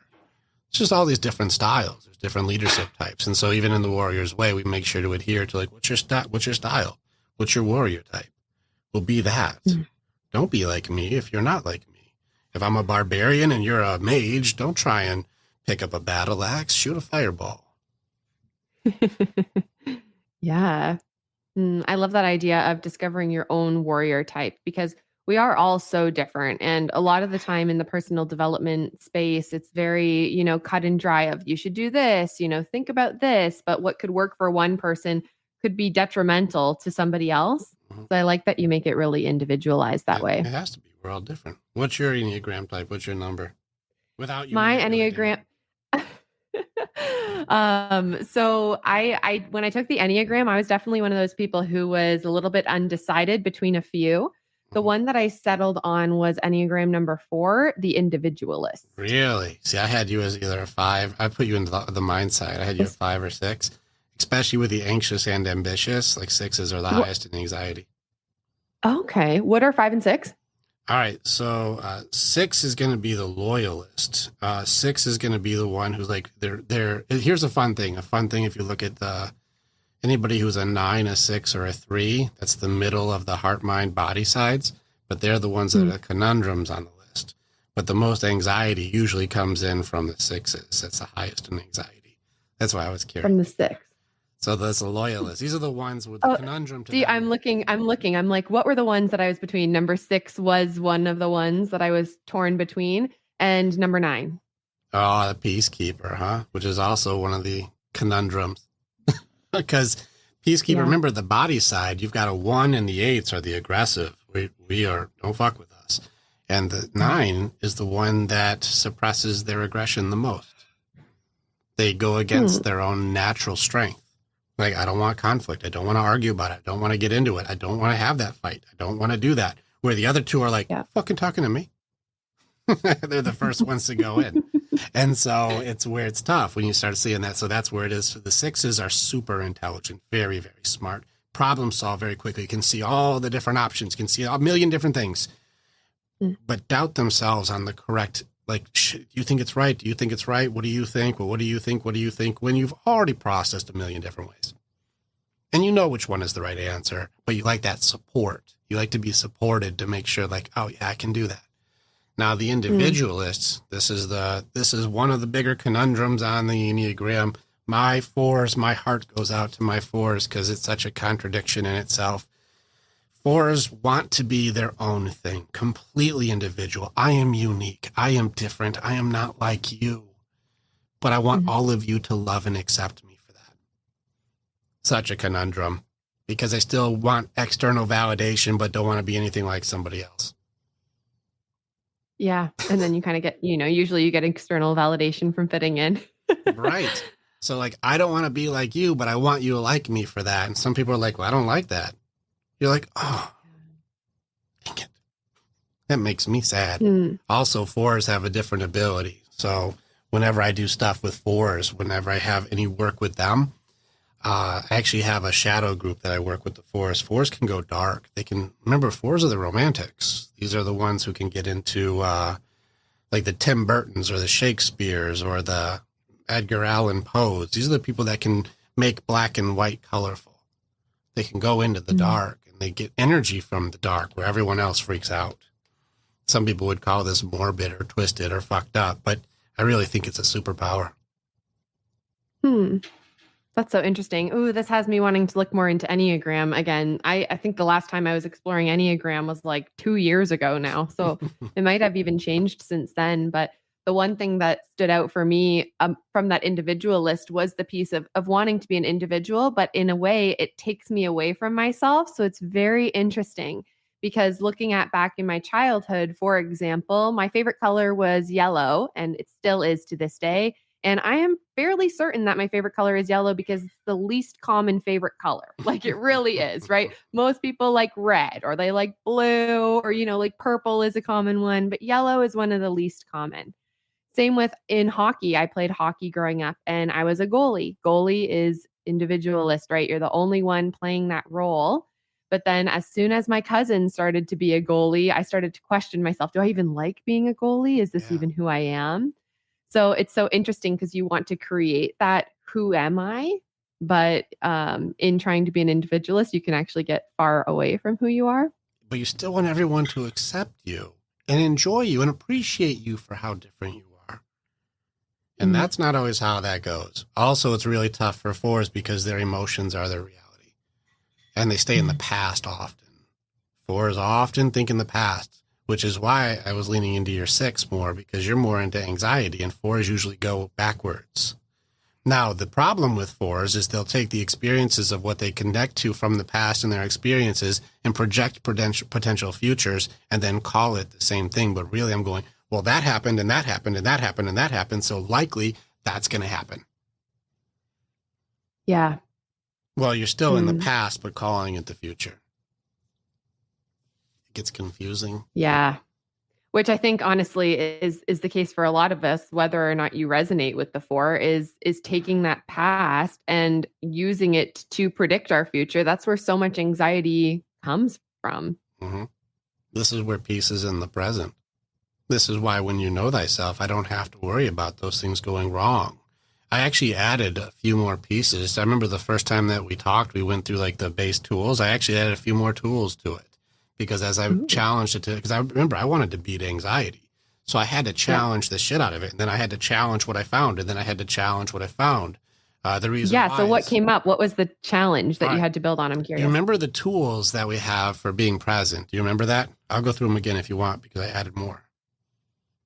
It's just all these different styles. There's different leadership types. And so even in the Warrior's Way, we make sure to adhere to like, what's your style? What's your warrior type? We'll be that. Don't be like me if you're not like me. If I'm a barbarian and you're a mage, don't try and Pick up a battle axe, shoot a fireball. Yeah. I love that idea of discovering your own warrior type because we are all so different. And a lot of the time in the personal development space, it's very, cut and dry of you should do this, think about this. But what could work for one person could be detrimental to somebody else. Mhm. So I like that you make it really individualized that way. It has to be. We're all different. What's your Enneagram type? What's your number? Without you. My manipulating Enneagram. it. So I when I took the Enneagram, I was definitely one of those people who was a little bit undecided between a few. The one that I settled on was Enneagram number 4, the individualist. Really? See, I had you as either a 5. I put you into the mind side. I had you at 5 or 6, especially with the anxious and ambitious. Like 6s are the highest in anxiety. Okay. What are 5 and 6? All right. So 6 is going to be the loyalist. 6 is going to be the one who's like, they're, here's a fun thing. A fun thing if you look at anybody who's a 9, a 6, or a 3, that's the middle of the heart, mind, body sides. But they're the ones that are conundrums on the list. But the most anxiety usually comes in from the 6s. That's the highest in anxiety. That's why I was curious. From the 6. So that's a loyalist. These are the ones with the conundrum. See, I'm looking. I'm like, what were the ones that I was between? Number 6 was one of the ones that I was torn between, and number 9. Oh, the peacekeeper, huh? Which is also one of the conundrums. Because peacekeeper, remember the body side, you've got a 1 and the 8s are the aggressive. We are, don't fuck with us. And the 9 is the one that suppresses their aggression the most. They go against their own natural strength. Like, I don't want conflict. I don't want to argue about it. I don't want to get into it. I don't want to have that fight. I don't want to do that. Where the other 2 are like, fucking talking to me. They're the first ones to go in. And so it's where it's tough when you start seeing that. So that's where it is. The 6s are super intelligent, very, very smart. Problem solve very quickly. Can see all the different options, can see a million different things, but doubt themselves on the correct. Like, do you think it's right? Do you think it's right? What do you think? Well, what do you think? What do you think? When you've already processed a million different ways. And you know which one is the right answer, but you like that support. You like to be supported to make sure like, oh yeah, I can do that. Now the individualists, this is one of the bigger conundrums on the Enneagram. My 4s, my heart goes out to my 4s because it's such a contradiction in itself. 4s want to be their own thing, completely individual. I am unique. I am different. I am not like you. But I want all of you to love and accept me for that. Such a conundrum because I still want external validation, but don't want to be anything like somebody else. Yeah. And then you kind of get, usually you get external validation from fitting in. Right. So like, I don't want to be like you, but I want you to like me for that. And some people are like, well, I don't like that. You're like, oh, dang it. That makes me sad. Also, 4s have a different ability. So whenever I do stuff with 4s, whenever I have any work with them, I actually have a shadow group that I work with the 4s. 4s can go dark. They can, remember, 4s are the romantics. These are the ones who can get into like the Tim Burtons or the Shakespeares or the Edgar Allan Poes. These are the people that can make black and white colorful. They can go into the dark and they get energy from the dark where everyone else freaks out. Some people would call this morbid or twisted or fucked up, but I really think it's a superpower. That's so interesting. Ooh, this has me wanting to look more into Enneagram again. I think the last time I was exploring Enneagram was like 2 years ago now. So it might have even changed since then. But the one thing that stood out for me from that individualist was the piece of wanting to be an individual, but in a way it takes me away from myself. So it's very interesting because looking at back in my childhood, for example, my favorite color was yellow and it still is to this day. And I am fairly certain that my favorite color is yellow because it's the least common favorite color. Like it really is, right? Most people like red or they like blue or, like purple is a common one, but yellow is one of the least common. Same with in hockey. I played hockey growing up and I was a goalie. Goalie is individualist, right? You're the only one playing that role. But then as soon as my cousin started to be a goalie, I started to question myself. Do I even like being a goalie? Is this even who I am? So it's so interesting because you want to create that, who am I? But in trying to be an individualist, you can actually get far away from who you are. But you still want everyone to accept you and enjoy you and appreciate you for how different you are. And that's not always how that goes. Also, it's really tough for fours because their emotions are their reality. And they stay in the past often. Fours often think in the past, which is why I was leaning into your 6 more, because you're more into anxiety, and fours usually go backwards. Now, the problem with fours is they'll take the experiences of what they connect to from the past and their experiences and project potential futures and then call it the same thing. But really, I'm going, well, that happened and that happened and that happened and that happened. So likely that's going to happen. Yeah. Well, you're still in the past, but calling it the future. It gets confusing. Yeah. Which I think honestly is the case for a lot of us, whether or not you resonate with the 4, is taking that past and using it to predict our future. That's where so much anxiety comes from. Mm-hmm. This is where peace is in the present. This is why when you know thyself, I don't have to worry about those things going wrong. I actually added a few more pieces. I remember the first time that we talked, we went through like the base tools. I actually added a few more tools to it. Because as I challenged it because I remember I wanted to beat anxiety. So I had to challenge the shit out of it. And then I had to challenge what I found. And then I had to challenge what I found. The reason why so what came up? What was the challenge that you had to build on? I'm curious. You remember the tools that we have for being present? Do you remember that? I'll go through them again if you want, because I added more.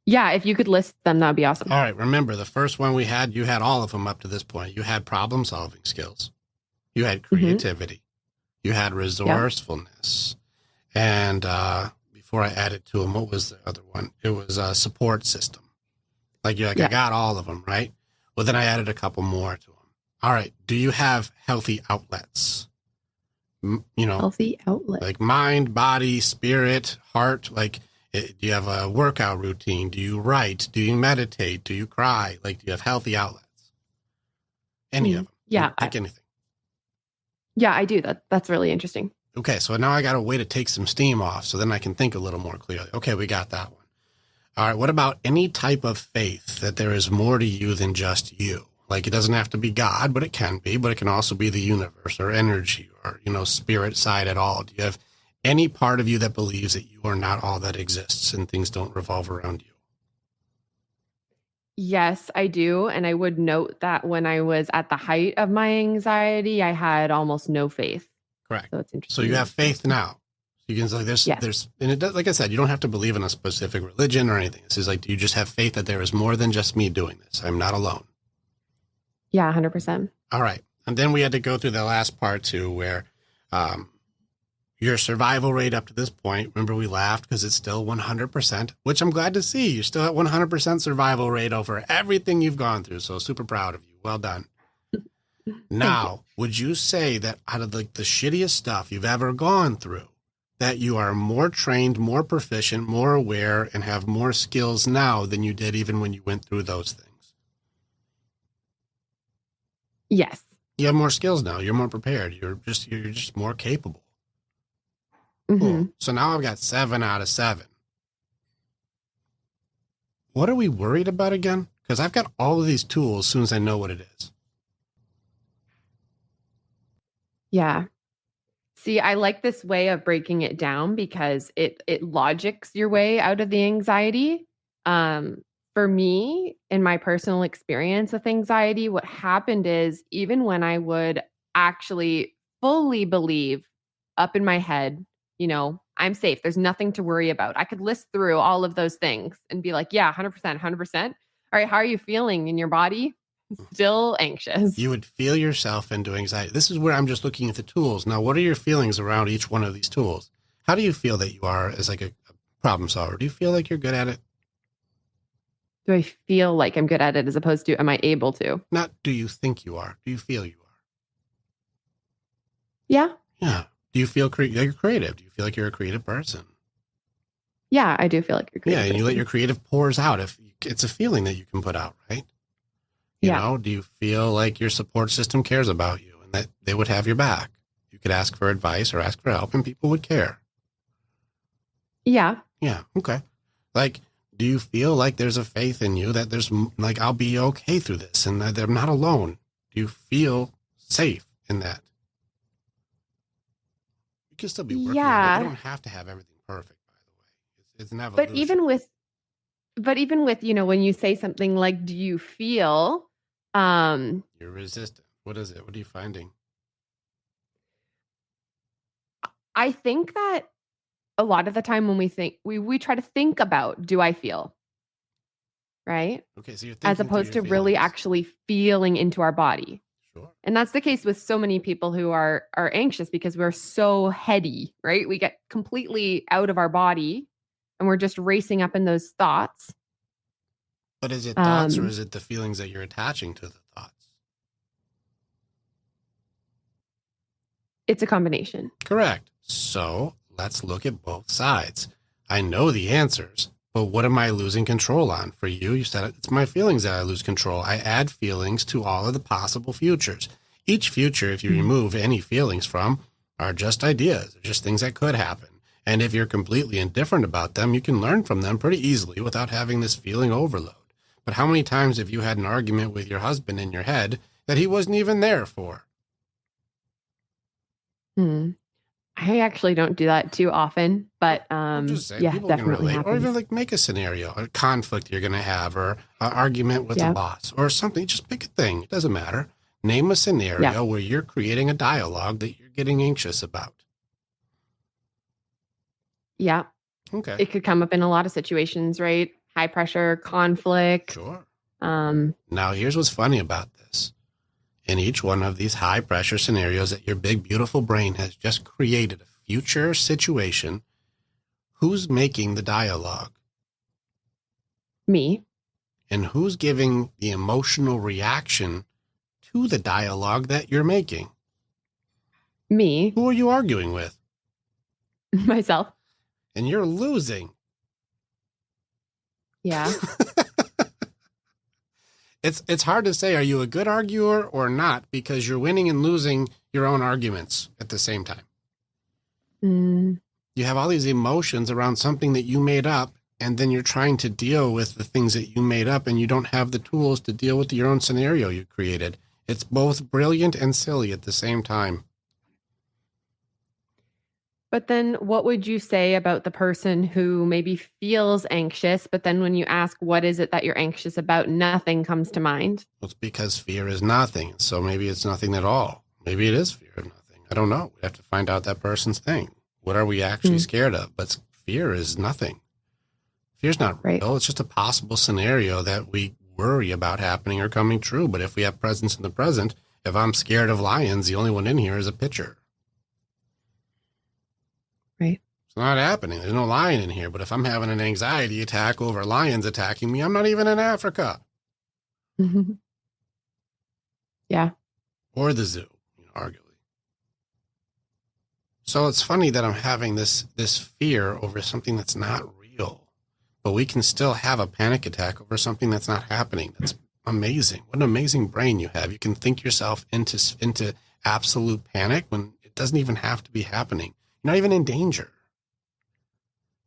Yeah, if you could list them, that'd be awesome. All right. Remember, the first one we had, you had all of them up to this point. You had problem solving skills. You had creativity. You had resourcefulness. And before I added to them, what was the other one? It was a support system. I got all of them, right? Well, then I added a couple more to them. All right. Do you have healthy outlets? Healthy outlets. Like mind, body, spirit, heart. Do you have a workout routine? Do you write? Do you meditate? Do you cry? Do you have healthy outlets? Any of them? Yeah. Pick anything. Yeah, I do. That's really interesting. Okay, so now I got a way to take some steam off, so then I can think a little more clearly. Okay, we got that one. All right, what about any type of faith that there is more to you than just you? It doesn't have to be God, but it can be, but it can also be the universe or energy or, spirit side at all. Do you have any part of you that believes that you are not all that exists and things don't revolve around you? Yes, I do. And I would note that when I was at the height of my anxiety, I had almost no faith. Correct. So it's interesting. So you have faith now. So you can there's, and it does, like I said, you don't have to believe in a specific religion or anything. This is do you just have faith that there is more than just me doing this? I'm not alone. Yeah, 100%. All right. And then we had to go through the last part too, where your survival rate up to this point, remember we laughed because it's still 100%, which I'm glad to see. You're still at 100% survival rate over everything you've gone through. So super proud of you. Well done. Now, would you say that out of the shittiest stuff you've ever gone through, that you are more trained, more proficient, more aware, and have more skills now than you did even when you went through those things? Yes. You have more skills now. You're more prepared. You're just more capable. Mm-hmm. Cool. So now I've got 7 out of 7. What are we worried about again? Because I've got all of these tools as soon as I know what it is. Yeah. See, I like this way of breaking it down because it logics your way out of the anxiety. For me, in my personal experience with anxiety, what happened is even when I would actually fully believe up in my head, I'm safe. There's nothing to worry about. I could list through all of those things and be like, yeah, 100%, 100%. All right, how are you feeling in your body? Still anxious. You would feel yourself into anxiety. This is where I'm just looking at the tools. Now, what are your feelings around each one of these tools? How do you feel that you are as a problem solver? Do you feel like you're good at it? Do I feel like I'm good at it as opposed to am I able to? Not do you think you are. Do you feel you are? Yeah. Yeah. Do you feel you're creative? Do you feel like you're a creative person? Yeah, I do feel like you're creative. Yeah, and you let your creative pours out. If it's a feeling that you can put out, right? You know, do you feel like your support system cares about you and that they would have your back? You could ask for advice or ask for help and people would care. Yeah. Yeah. Okay. Do you feel like there's a faith in you that there's I'll be okay through this and that I'm not alone? Do you feel safe in that? You can still be working on it. You don't have to have everything perfect, by the way. It's an evolution. But even with But even with, when you say something like, do you feel, um, You're resistant. What is it? What are you finding? I think that a lot of the time when we think, we try to think about, do I feel? Right? Okay, so you're As thinking through opposed your to really feelings. actually feeling into our body. Sure. And that's the case with so many people who are anxious because we're so heady, right? We get completely out of our body and we're just racing up in those thoughts. But is it thoughts or is it the feelings that you're attaching to the thoughts? It's a combination. Correct. So let's look at both sides. I know the answers, but what am I losing control on? For you said it's my feelings that I lose control. I add feelings to all of the possible futures. Each future, if you remove any feelings from, are just ideas, just things that could happen. And if you're completely indifferent about them, you can learn from them pretty easily without having this feeling overload. But how many times have you had an argument with your husband in your head that he wasn't even there for? I actually don't do that too often, but just say, yeah, people definitely can relate, happens. or even like make a scenario, a conflict you're going to have, or an argument with a boss, or something. Just pick a thing; it doesn't matter. Name a scenario where you're creating a dialogue that you're getting anxious about. Yeah. Okay. It could come up in a lot of situations, right? High pressure, conflict. Sure. Now, here's what's funny about this. In each one of these high pressure scenarios that your big, beautiful brain has just created a future situation, who's making the dialogue? Me. And who's giving the emotional reaction to the dialogue that you're making? Me. Who are you arguing with? Myself. And you're losing. Yeah. It's hard to say, are you a good arguer or not? Because you're winning and losing your own arguments at the same time. You have all these emotions around something that you made up, and then you're trying to deal with the things that you made up, and you don't have the tools to deal with your own scenario you created. It's both brilliant and silly at the same time. But then what would you say about the person who maybe feels anxious, but then when you ask, what is it that you're anxious about, nothing comes to mind? Well, it's because fear is nothing. So maybe it's nothing at all. Maybe it is fear of nothing. I don't know. We have to find out that person's thing. What are we actually scared of? But fear is nothing. Fear's not real. It's just a possible scenario that we worry about happening or coming true. But if we have presence in the present, if I'm scared of lions, the only one in here is a pitcher. Right. It's not happening. There's no lion in here. But if I'm having an anxiety attack over lions attacking me, I'm not even in Africa. Yeah. Or the zoo, arguably. So it's funny that I'm having this fear over something that's not real. But we can still have a panic attack over something that's not happening. That's amazing. What an amazing brain you have. You can think yourself into absolute panic when it doesn't even have to be happening. You're not even in danger.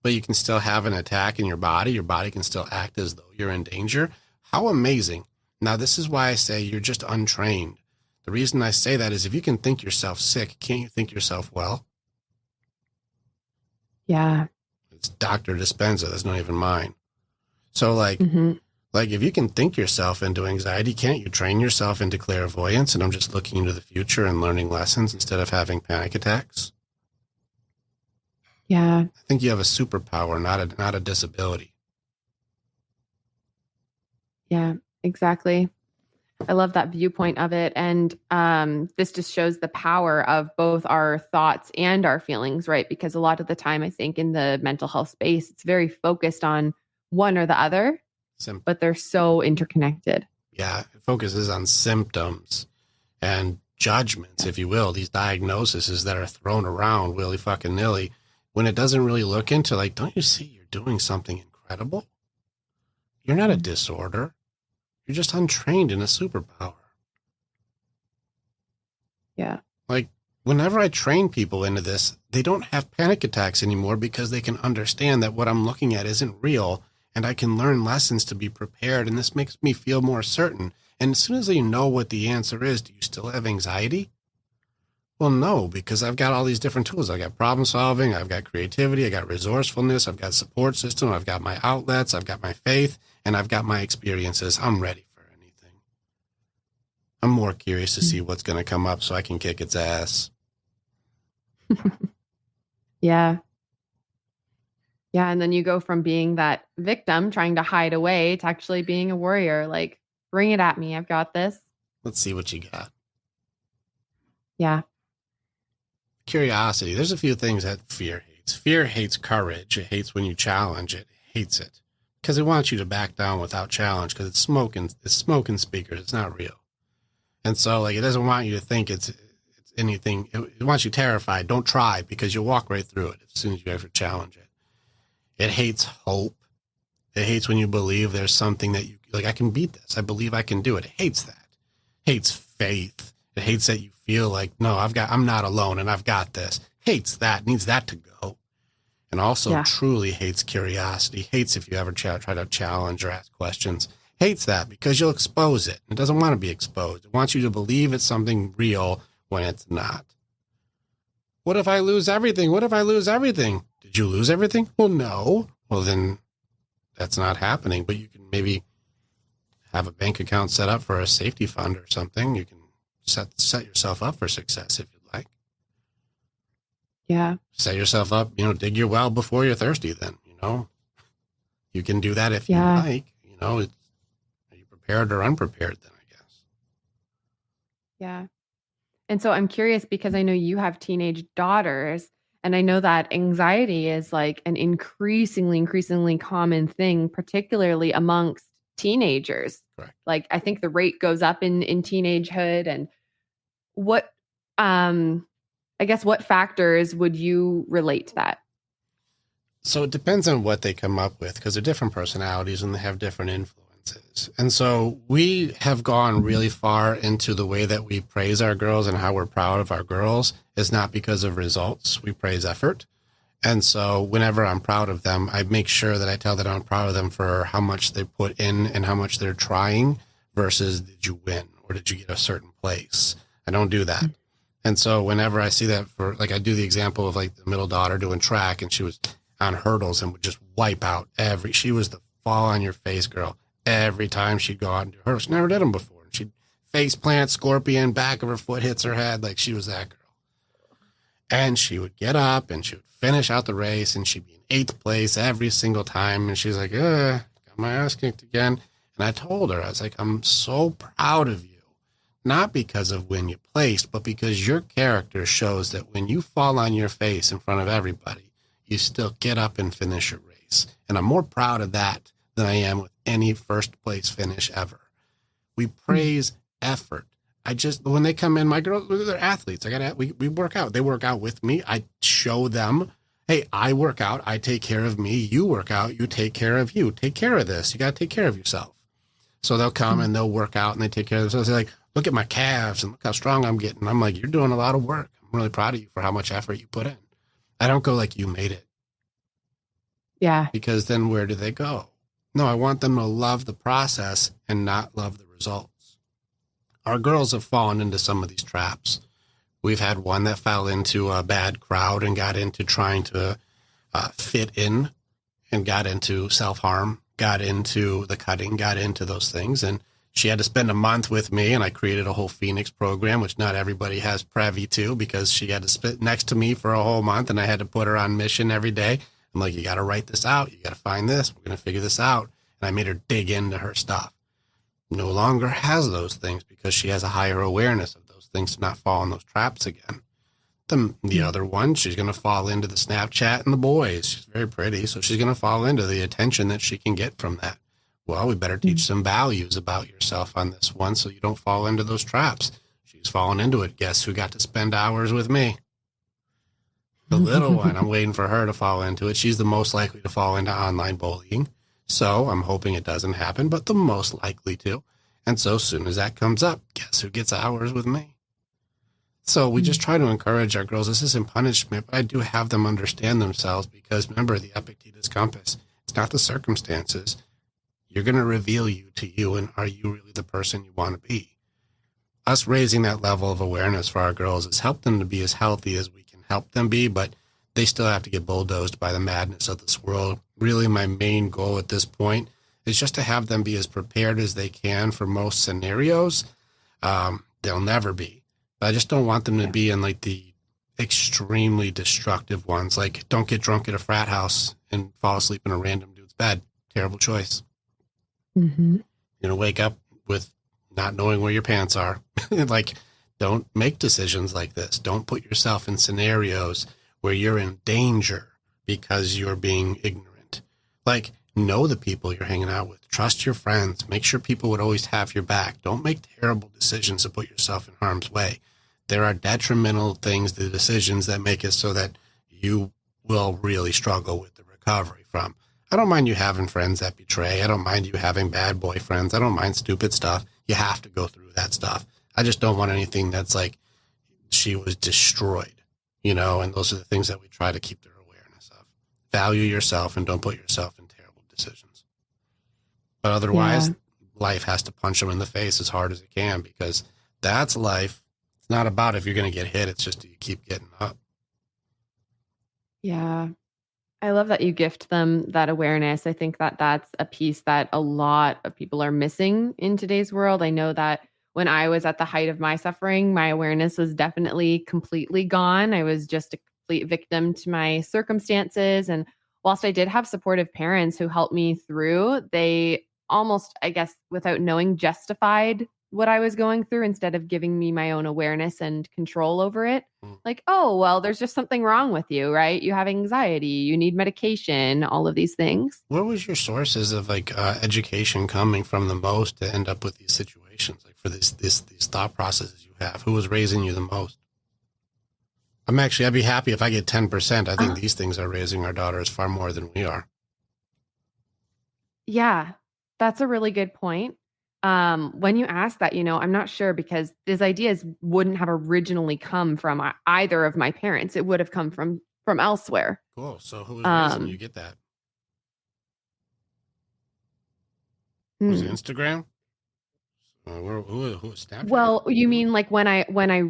But you can still have an attack in your body. Your body can still act as though you're in danger. How amazing. Now, this is why I say you're just untrained. The reason I say that is if you can think yourself sick, can't you think yourself well? Yeah. It's Dr. Dispenza. That's not even mine. So like if you can think yourself into anxiety, can't you train yourself into clairvoyance? And I'm just looking into the future and learning lessons instead of having panic attacks. Yeah. I think you have a superpower, not a disability. Yeah, exactly. I love that viewpoint of it. And this just shows the power of both our thoughts and our feelings, right? Because a lot of the time, I think in the mental health space, it's very focused on one or the other, but they're so interconnected. Yeah, it focuses on symptoms and judgments, if you will, these diagnoses that are thrown around willy fucking nilly when it doesn't really look into like, don't you see you're doing something incredible? You're not a disorder. You're just untrained in a superpower. Yeah. Like whenever I train people into this, they don't have panic attacks anymore because they can understand that what I'm looking at isn't real and I can learn lessons to be prepared. And this makes me feel more certain. And as soon as you know what the answer is, do you still have anxiety? Well, no, because I've got all these different tools. I've got problem solving, I've got creativity, I got resourcefulness, I've got support system, I've got my outlets, I've got my faith, and I've got my experiences. I'm ready for anything. I'm more curious to see what's going to come up so I can kick its ass. Yeah. Yeah. And then you go from being that victim trying to hide away to actually being a warrior. Like, bring it at me. I've got this. Let's see what you got. Yeah. Curiosity. There's a few things that fear hates. Fear hates courage. It hates when you challenge it. It hates it because it wants you to back down without challenge because it's smoke and speakers. It's not real. And so like, it doesn't want you to think it's anything. It wants you terrified. Don't try because you'll walk right through it as soon as you ever challenge it. It hates hope. It hates when you believe there's something that you like, I can beat this. I believe I can do it. It hates that. It hates faith. It hates that you feel like, no, I'm not alone and I've got this. Hates that, needs that to go. And also truly hates curiosity. Hates if you ever try to challenge or ask questions. Hates that because you'll expose it. It doesn't want to be exposed. It wants you to believe it's something real when it's not. What if I lose everything? What if I lose everything? Did you lose everything? Well, no. Well, then that's not happening. But you can maybe have a bank account set up for a safety fund or something. You can set yourself up for success if you'd like. Yeah. Set yourself up, dig your well before you're thirsty then, You can do that if you like, are you prepared or unprepared then, I guess? Yeah. And so I'm curious because I know you have teenage daughters, and I know that anxiety is like an increasingly common thing, particularly amongst teenagers. Correct. Like, I think the rate goes up in teenagehood. And what, I guess, what factors would you relate to that? So it depends on what they come up with because they're different personalities and they have different influences. And so we have gone really far into the way that we praise our girls and how we're proud of our girls is not because of results. We praise effort. And so whenever I'm proud of them, I make sure that I tell that I'm proud of them for how much they put in and how much they're trying versus did you win or did you get a certain place? I don't do that. And so whenever I see that I do the example of like the middle daughter doing track and she was on hurdles and would just wipe out she was the fall on your face girl. Every time she'd go out and do hurdles, she never did them before. She'd face plant, scorpion, back of her foot hits her head. Like she was that girl. And she would get up and she would finish out the race and she'd be in 8th place every single time. And she's like, got my ass kicked again. And I told her, I was like, I'm so proud of you. Not because of when you placed, but because your character shows that when you fall on your face in front of everybody, you still get up and finish your race. And I'm more proud of that than I am with any first place finish ever. We praise effort. When they come in, my girls, they're athletes. We work out. They work out with me. I show them, hey, I work out. I take care of me. You work out. You take care of you. Take care of this. You got to take care of yourself. So they'll come and they'll work out and they take care of themselves. They're like, look at my calves and look how strong I'm getting. I'm like, you're doing a lot of work. I'm really proud of you for how much effort you put in. I don't go like you made it. Yeah. Because then where do they go? No, I want them to love the process and not love the results. Our girls have fallen into some of these traps. We've had one that fell into a bad crowd and got into trying to fit in and got into self-harm, got into the cutting, got into those things. And she had to spend a month with me, and I created a whole Phoenix program, which not everybody has privy to because she had to sit next to me for a whole month, and I had to put her on mission every day. I'm like, you got to write this out. You got to find this. We're going to figure this out. And I made her dig into her stuff. No longer has those things because she has a higher awareness of those things to not fall in those traps again. The other one, she's going to fall into the Snapchat and the boys. She's very pretty, so she's going to fall into the attention that she can get from that. Well, we better teach some values about yourself on this one so you don't fall into those traps. She's fallen into it. Guess who got to spend hours with me? The little one. I'm waiting for her to fall into it. She's the most likely to fall into online bullying. So I'm hoping it doesn't happen, but the most likely to. And so as soon as that comes up, guess who gets hours with me? So we just try to encourage our girls. This isn't punishment, but I do have them understand themselves because remember the Epictetus compass. It's not the circumstances. You're going to reveal you to you, and are you really the person you want to be? us raising that level of awareness for our girls is help them to be as healthy as we can help them be, but they still have to get bulldozed by the madness of this world. Really, my main goal at this point is just to have them be as prepared as they can for most scenarios. They'll never be. But I just don't want them to be in like the extremely destructive ones. Like, don't get drunk at a frat house and fall asleep in a random dude's bed. Terrible choice. Mm-hmm. You're going to wake up with not knowing where your pants are. Like, don't make decisions like this. Don't put yourself in scenarios where you're in danger because you're being ignorant. Like, know the people you're hanging out with. Trust your friends. Make sure people would always have your back. Don't make terrible decisions to put yourself in harm's way. There are detrimental things, the decisions that make it so that you will really struggle with the recovery from. I don't mind you having friends that betray. I don't mind you having bad boyfriends. I don't mind stupid stuff. You have to go through that stuff. I just don't want anything that's like she was destroyed, you know, and those are the things that we try to keep their awareness of. Value yourself and don't put yourself in terrible decisions. But otherwise, life has to punch them in the face as hard as it can, because that's life. It's not about if you're going to get hit. It's just do you keep getting up. Yeah. I love that you gift them that awareness. I think that that's a piece that a lot of people are missing in today's world. I know that when I was at the height of my suffering, my awareness was definitely completely gone. I was just a complete victim to my circumstances. And whilst I did have supportive parents who helped me through, they almost, I guess, without knowing, justified what I was going through instead of giving me my own awareness and control over it. Like, oh, well, there's just something wrong with you, right? You have anxiety, you need medication, all of these things. Where was your sources of like education coming from the most to end up with these situations? Like for these thought processes you have, who was raising you the most? I'd be happy if I get 10%. I think these things are raising our daughters far more than we are. Yeah, that's a really good point. When you ask that, I'm not sure, because these ideas wouldn't have originally come from either of my parents. It would have come from elsewhere. Cool. So who was raising you? Get that? Was it Instagram? Who was Snapchat? Well, you mean like when I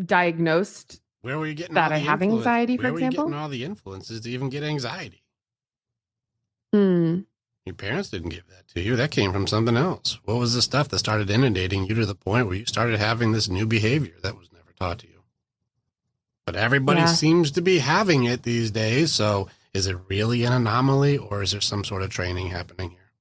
diagnosed where were you getting that all I the have influence? anxiety, for Where were you example? getting all the influences to even get anxiety? Your parents didn't give that to you. That came from something else. What was the stuff that started inundating you to the point where you started having this new behavior that was never taught to you? But everybody seems to be having it these days. So is it really an anomaly, or is there some sort of training happening here?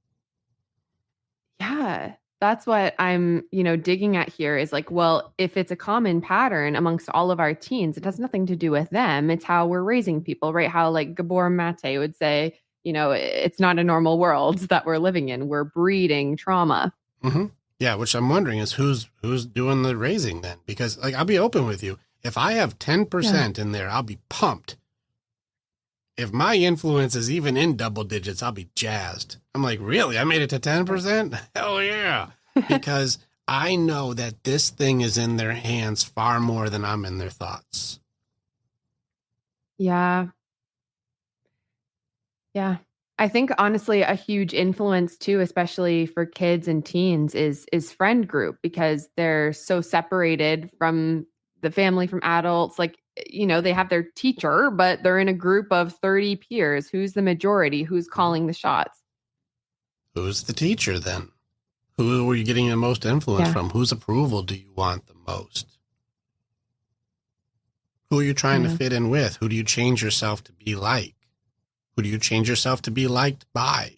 Yeah, that's what I'm, digging at here is like, well, if it's a common pattern amongst all of our teens, it has nothing to do with them. It's how we're raising people, right? How like Gabor Mate would say, it's not a normal world that we're living in. We're breeding trauma. Mm-hmm. Yeah, which I'm wondering is who's doing the raising then? Because like, I'll be open with you. If I have 10% in there, I'll be pumped. If my influence is even in double digits, I'll be jazzed. I'm like, really? I made it to 10%? Hell yeah. Because I know that this thing is in their hands far more than I'm in their thoughts. Yeah. Yeah. I think honestly, a huge influence too, especially for kids and teens, is friend group, because they're so separated from the family, from adults. Like, they have their teacher, but they're in a group of 30 peers. Who's the majority? Who's calling the shots? Who's the teacher then? Who were you getting the most influence from? Whose approval do you want the most? Who are you trying to fit in with? Who do you change yourself to be like? Who do you change yourself to be liked by?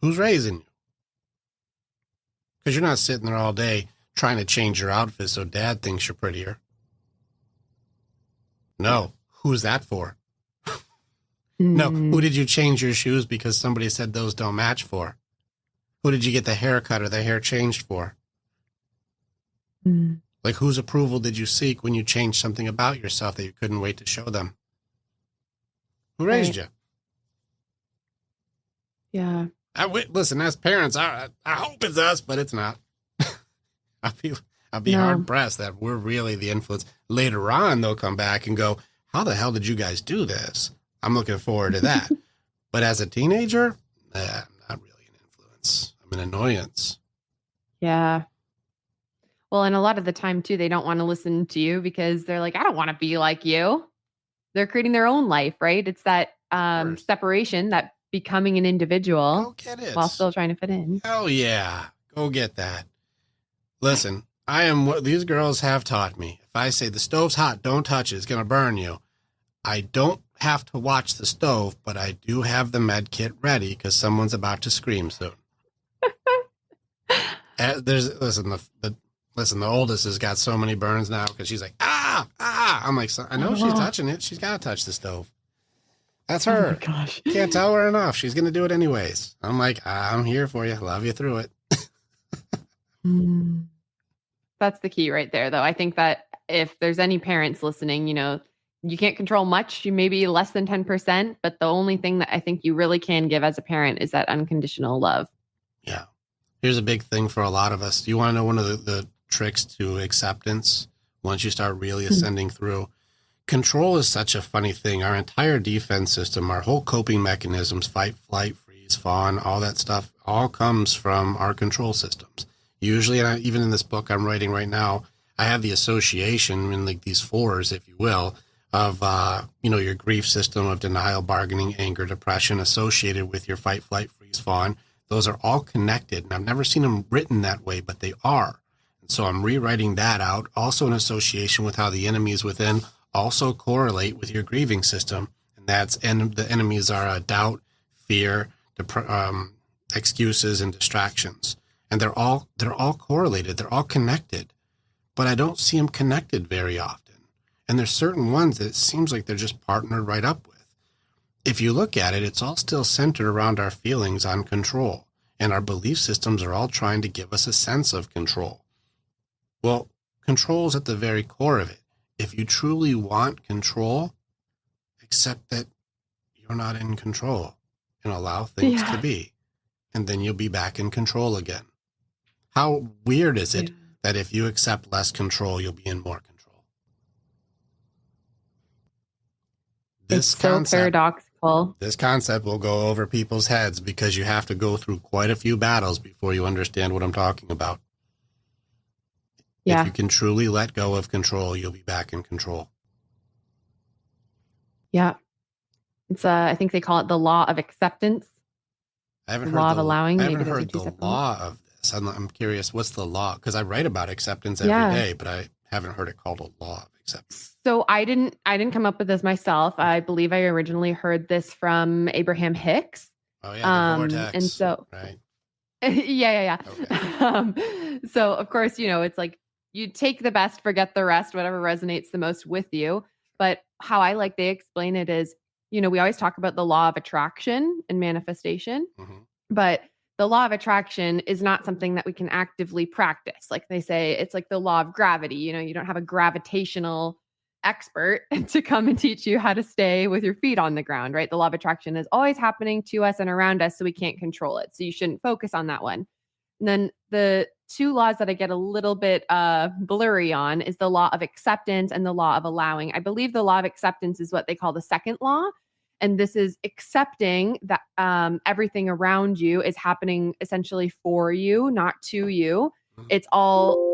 Who's raising you? Because you're not sitting there all day trying to change your outfit so dad thinks you're prettier. No. Who's that for? No. Who did you change your shoes because somebody said those don't match for? Who did you get the haircut or the hair changed for? Like, whose approval did you seek when you changed something about yourself that you couldn't wait to show them? Who raised you? Yeah. Listen, as parents, I hope it's us, but it's not. I'll be hard pressed that we're really the influence. Later on, they'll come back and go, how the hell did you guys do this? I'm looking forward to that. But as a teenager, I'm not really an influence. I'm an annoyance. Yeah. Well, and a lot of the time too, they don't want to listen to you because they're like, I don't want to be like you. They're creating their own life, right? It's that separation, that becoming an individual Go get it. while still trying to fit in. Hell yeah. Go get that. Listen, I am what these girls have taught me. If I say the stove's hot, don't touch it, it's going to burn you. I don't have to watch the stove, but I do have the med kit ready because someone's about to scream soon. Listen, the oldest has got so many burns now because she's like, ah. I'm like, I know she's touching it. She's got to touch the stove. That's her. Oh my gosh. Can't tell her enough. She's going to do it anyways. I'm like, I'm here for you. Love you through it. That's the key right there, though. I think that if there's any parents listening, you can't control much. You may be less than 10%, but the only thing that I think you really can give as a parent is that unconditional love. Yeah. Here's a big thing for a lot of us. Do you want to know one of the tricks to acceptance once you start really ascending through? Control is such a funny thing. Our entire defense system, our whole coping mechanisms, fight, flight, freeze, fawn, all that stuff, all comes from our control systems. Usually, and even in this book I'm writing right now, I have the association in like these fours, if you will, of, your grief system of denial, bargaining, anger, depression associated with your fight, flight, freeze, fawn. Those are all connected. And I've never seen them written that way, but they are. And so I'm rewriting that out, also in association with how the enemies within also correlate with your grieving system. And the enemies are doubt, fear, excuses, and distractions. And they're all correlated. They're all connected, but I don't see them connected very often. And there's certain ones that it seems like they're just partnered right up with. If you look at it, it's all still centered around our feelings on control, and our belief systems are all trying to give us a sense of control. Well, control is at the very core of it. If you truly want control, accept that you're not in control and allow things to be, and then you'll be back in control again. How weird is it that if you accept less control, you'll be in more control? It's so paradoxical. This concept will go over people's heads because you have to go through quite a few battles before you understand what I'm talking about. Yeah. If you can truly let go of control, you'll be back in control. Yeah. It's I think they call it the law of acceptance. I haven't heard the law of this. I'm curious, what's the law? Because I write about acceptance every day, but I haven't heard it called a law of acceptance. So I didn't come up with this myself. I believe I originally heard this from Abraham Hicks. Oh yeah, the vortex. And so right. yeah. Okay. So of course, it's like you take the best, forget the rest, whatever resonates the most with you. But how they explain it is, we always talk about the law of attraction and manifestation, but the law of attraction is not something that we can actively practice. Like they say, it's like the law of gravity. You don't have a gravitational expert to come and teach you how to stay with your feet on the ground, right? The law of attraction is always happening to us and around us, so we can't control it. So you shouldn't focus on that one. And then the two laws that I get a little bit blurry on is the law of acceptance and the law of allowing. I believe the law of acceptance is what they call the second law. And this is accepting that everything around you is happening essentially for you, not to you. It's all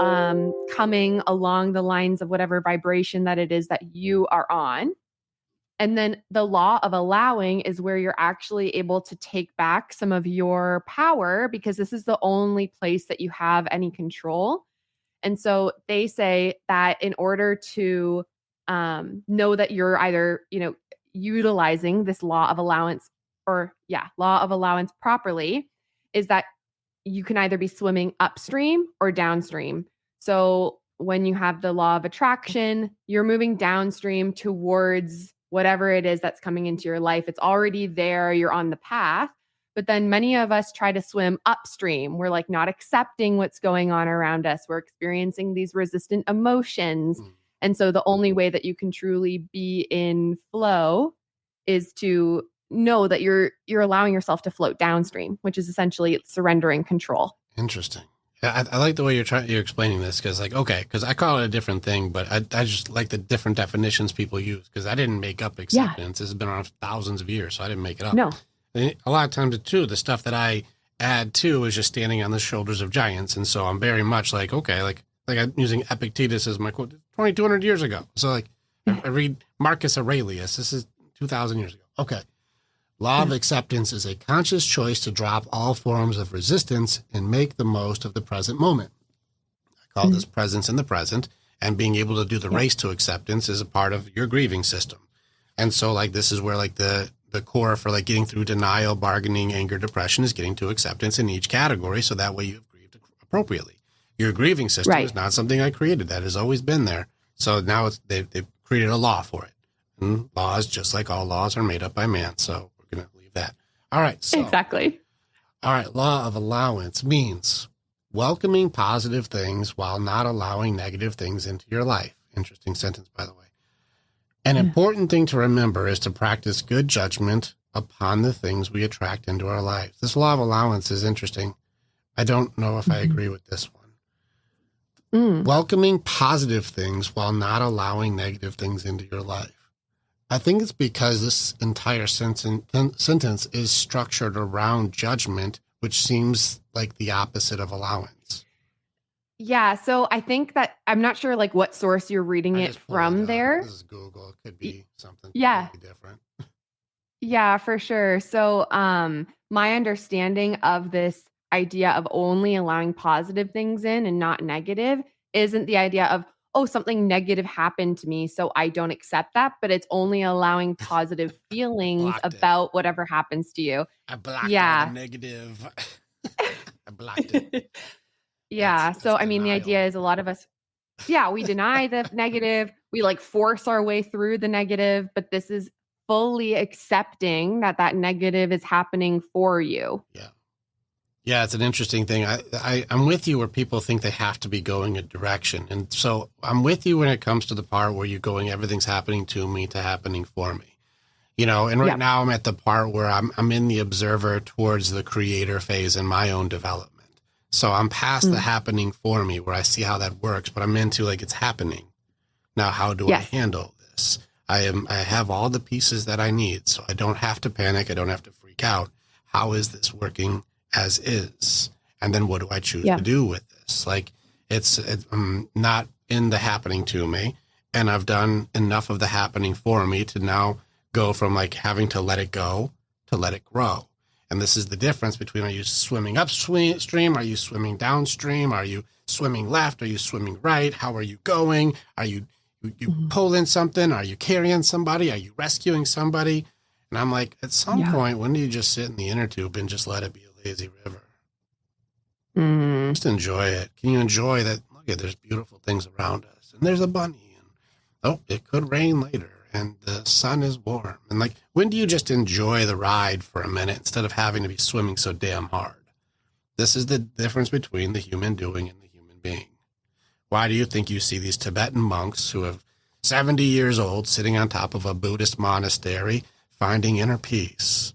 coming along the lines of whatever vibration that it is that you are on. And then the law of allowing is where you're actually able to take back some of your power, because this is the only place that you have any control. And so they say that in order to know that you're either, utilizing this law of allowance properly, is that you can either be swimming upstream or downstream. So when you have the law of attraction, you're moving downstream towards whatever it is that's coming into your life. It's already there. You're on the path. But then many of us try to swim upstream. We're like not accepting what's going on around us. We're experiencing these resistant emotions. And so the only way that you can truly be in flow is to know that you're allowing yourself to float downstream, which is essentially surrendering control. Interesting. Yeah, I like the way you're explaining this, because because I call it a different thing, but I just like the different definitions people use, because I didn't make up acceptance. This has been around thousands of years, so I didn't make it up. No. And a lot of times too, the stuff that I add to is just standing on the shoulders of giants. And so I'm very much like like I'm using Epictetus as my quote, 2,200 years ago. So like I read Marcus Aurelius. This is 2,000 years ago. Okay. Law of acceptance is a conscious choice to drop all forms of resistance and make the most of the present moment. I call this presence in the present, and being able to do the race to acceptance is a part of your grieving system. And so like this is where like the core for like getting through denial, bargaining, anger, depression is getting to acceptance in each category. So that way you've grieved appropriately. Your grieving system is not something I created. That has always been there. So now they've created a law for it. And laws, just like all laws, are made up by man. So we're going to leave that. All right. So, exactly. All right. Law of allowance means welcoming positive things while not allowing negative things into your life. Interesting sentence, by the way. An important thing to remember is to practice good judgment upon the things we attract into our lives. This law of allowance is interesting. I don't know if I agree with this one. Welcoming positive things while not allowing negative things into your life. I think it's because this entire sentence is structured around judgment, which seems like the opposite of allowance. Yeah. So I think that I'm not sure like what source you're reading it from there. This is Google. It could be something different. Yeah, for sure. So my understanding of this idea of only allowing positive things in and not negative isn't the idea of, oh, something negative happened to me, so I don't accept that, but it's only allowing positive feelings about whatever happens to you. I blocked all the negative. I blocked it. Yeah. So, I mean, the idea is a lot of us, we deny the negative. We like force our way through the negative, but this is fully accepting that that negative is happening for you. Yeah. Yeah, it's an interesting thing. I'm with you where people think they have to be going a direction. And so I'm with you when it comes to the part where you're going, everything's happening to me to happening for me. You know, and right now I'm at the part where I'm in the observer towards the creator phase in my own development. So I'm past the happening for me where I see how that works, but I'm into like it's happening. Now, how do I handle this? I have all the pieces that I need, so I don't have to panic. I don't have to freak out. How is this working as is? And then what do I choose to do with this? Like it's not in the happening to me, and I've done enough of the happening for me to now go from like having to let it go to let it grow. And this is the difference between, are you swimming upstream? Are you swimming downstream? Are you swimming left? Are you swimming right? How are you going? Are you pulling something? Are you carrying somebody? Are you rescuing somebody? And I'm like, at some point, when do you just sit in the inner tube and just let it be a lazy river? Just enjoy it. Can you enjoy that? Look, there's beautiful things around us. And there's a bunny. And it could rain later. And the sun is warm. And like, when do you just enjoy the ride for a minute instead of having to be swimming so damn hard? This is the difference between the human doing and the human being. Why do you think you see these Tibetan monks who have 70 years old sitting on top of a Buddhist monastery finding inner peace?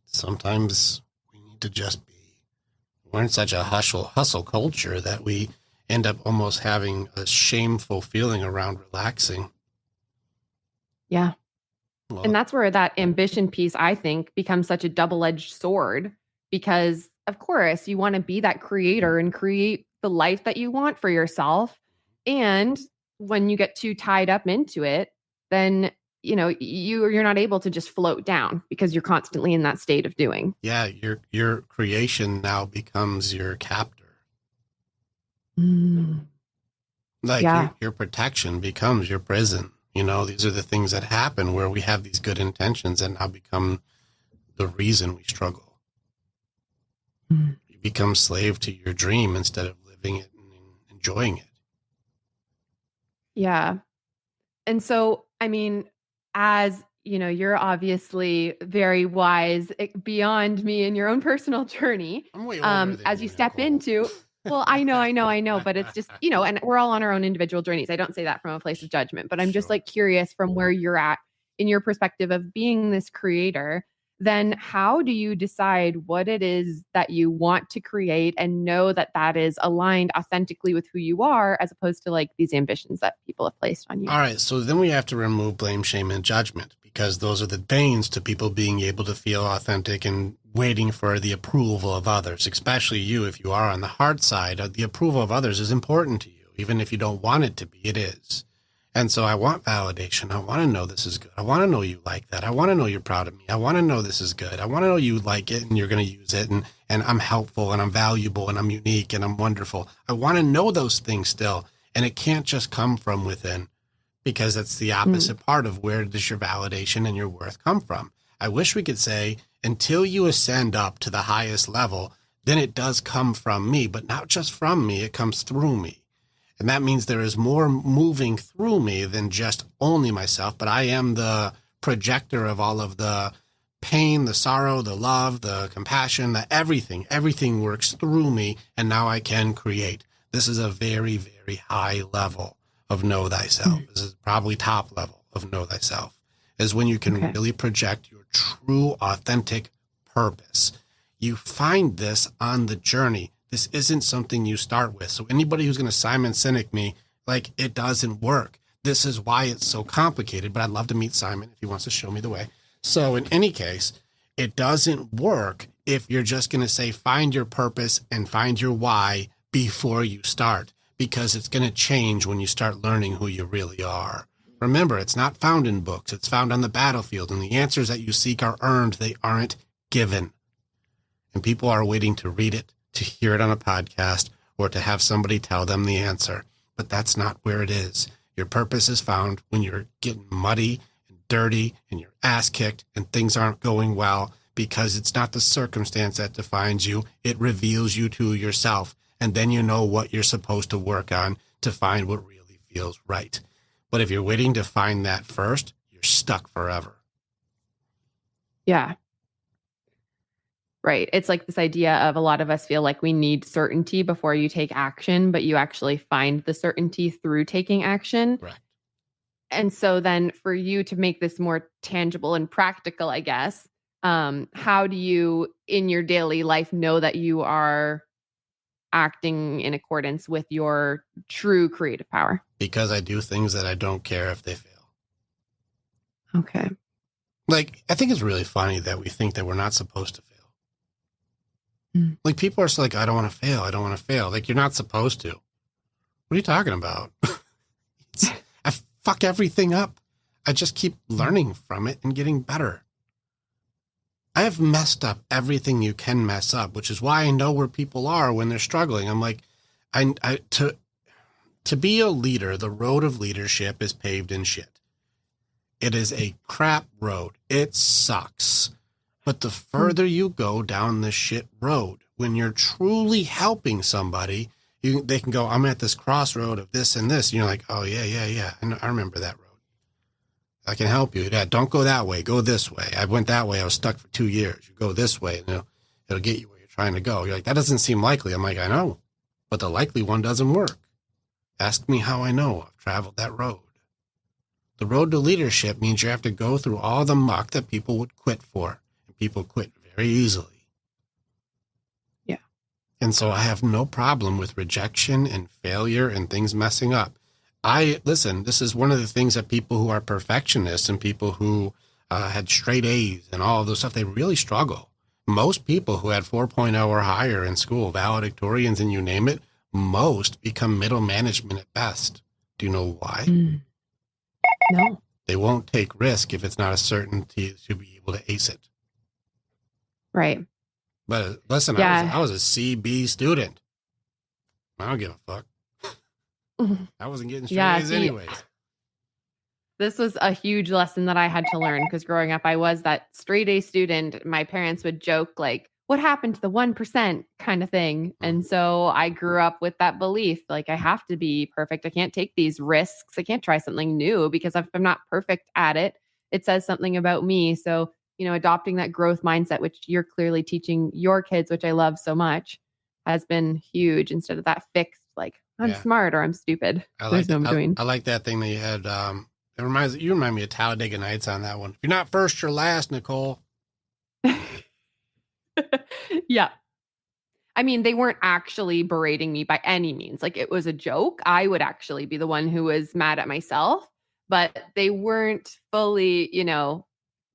Sometimes we need to just be. We're in such a hustle culture that we end up almost having a shameful feeling around relaxing. Yeah. Well, and that's where that ambition piece, I think, becomes such a double-edged sword, because of course you want to be that creator and create the life that you want for yourself. And when you get too tied up into it, then, you know, you're not able to just float down because you're constantly in that state of doing. Yeah. Your creation now becomes your captor. Like your protection becomes your prison. You know, these are the things that happen where we have these good intentions and now become the reason we struggle. You become slave to your dream instead of living it and enjoying it. Yeah. And so, I mean, as you know, you're obviously very wise beyond me in your own personal journey. I'm way older than as you step Nicole. into, well, I know, but it's just, you know, and we're all on our own individual journeys. I don't say that from a place of judgment, but I'm just like curious from where you're at in your perspective of being this creator. then how do you decide what it is that you want to create and know that that is aligned authentically with who you are, as opposed to like these ambitions that people have placed on you? All right. So then we have to remove blame, shame, and judgment, because those are the banes to people being able to feel authentic and waiting for the approval of others, especially you. If you are on the hard side, the approval of others is important to you. Even if you don't want it to be, it is. And so I want validation. I want to know this is good. I want to know you like that. I want to know you're proud of me. I want to know this is good. I want to know you like it and you're going to use it, and I'm helpful and I'm valuable and I'm unique and I'm wonderful. I want to know those things still. And it can't just come from within, because that's the opposite part of where does your validation and your worth come from. I wish we could say until you ascend up to the highest level, then it does come from me, but not just from me. It comes through me. And that means there is more moving through me than just only myself, but I am the projector of all of the pain, the sorrow, the love, the compassion, the everything. Everything works through me, and now I can create. This is a very, very high level of know thyself. This is probably top level of know thyself, is when you can really project your true, authentic purpose. You find this on the journey. This isn't something you start with. So anybody who's going to Simon Sinek me, like, it doesn't work. This is why it's so complicated, but I'd love to meet Simon if he wants to show me the way. So in any case, it doesn't work if you're just going to say, find your purpose and find your why before you start, because it's going to change when you start learning who you really are. Remember, it's not found in books. It's found on the battlefield, and the answers that you seek are earned. They aren't given. And people are waiting to read it, to hear it on a podcast, or to have somebody tell them the answer. But that's not where it is. Your purpose is found when you're getting muddy and dirty and your ass kicked and things aren't going well, because it's not the circumstance that defines you. It reveals you to yourself. And then you know what you're supposed to work on to find what really feels right. But if you're waiting to find that first, you're stuck forever. Yeah. Right. It's like this idea of a lot of us feel like we need certainty before you take action, but you actually find the certainty through taking action. Right. And so then for you to make this more tangible and practical, I guess, how do you in your daily life know that you are acting in accordance with your true creative power? Because I do things that I don't care if they fail. Okay. Like, I think it's really funny that we think that we're not supposed to fail. Like, people are so like, I don't want to fail. I don't want to fail. Like, you're not supposed to. What are you talking about? I fuck everything up. I just keep learning from it and getting better. I have messed up everything you can mess up, which is why I know where people are when they're struggling. I'm like, to be a leader, the road of leadership is paved in shit. It is a crap road. It sucks. But the further you go down this shit road, when you're truly helping somebody, they can go, I'm at this crossroad of this and this. And you're like, oh, yeah. I remember that road. I can help you. Yeah, don't go that way. Go this way. I went that way. I was stuck for 2 years. You go this way, and it'll get you where you're trying to go. You're like, that doesn't seem likely. I'm like, I know, but the likely one doesn't work. Ask me how I know. I've traveled that road. The road to leadership means you have to go through all the muck that people would quit for. People quit very easily. Yeah. And so I have no problem with rejection and failure and things messing up. Listen, this is one of the things that people who are perfectionists and people who had straight A's and all of those stuff, they really struggle. Most people who had 4.0 or higher in school, valedictorians and you name it, most become middle management at best. Do you know why? No. They won't take risk if it's not a certainty to be able to ace it. Right. But listen, yeah. I was a CB student. I don't give a fuck. I wasn't getting straight A's anyways. This was a huge lesson that I had to learn because growing up, I was that straight A student. My parents would joke like, what happened to the 1% kind of thing? And so I grew up with that belief, like I have to be perfect. I can't take these risks. I can't try something new because if I'm not perfect at it, it says something about me. So, adopting that growth mindset, which you're clearly teaching your kids, which I love so much, has been huge instead of that fixed, like I'm smart or I'm stupid. I like that thing that you had. You remind me of Talladega Nights on that one. If you're not first, you're last, Nicole. Yeah. I mean, they weren't actually berating me by any means. Like, it was a joke. I would actually be the one who was mad at myself, but they weren't fully,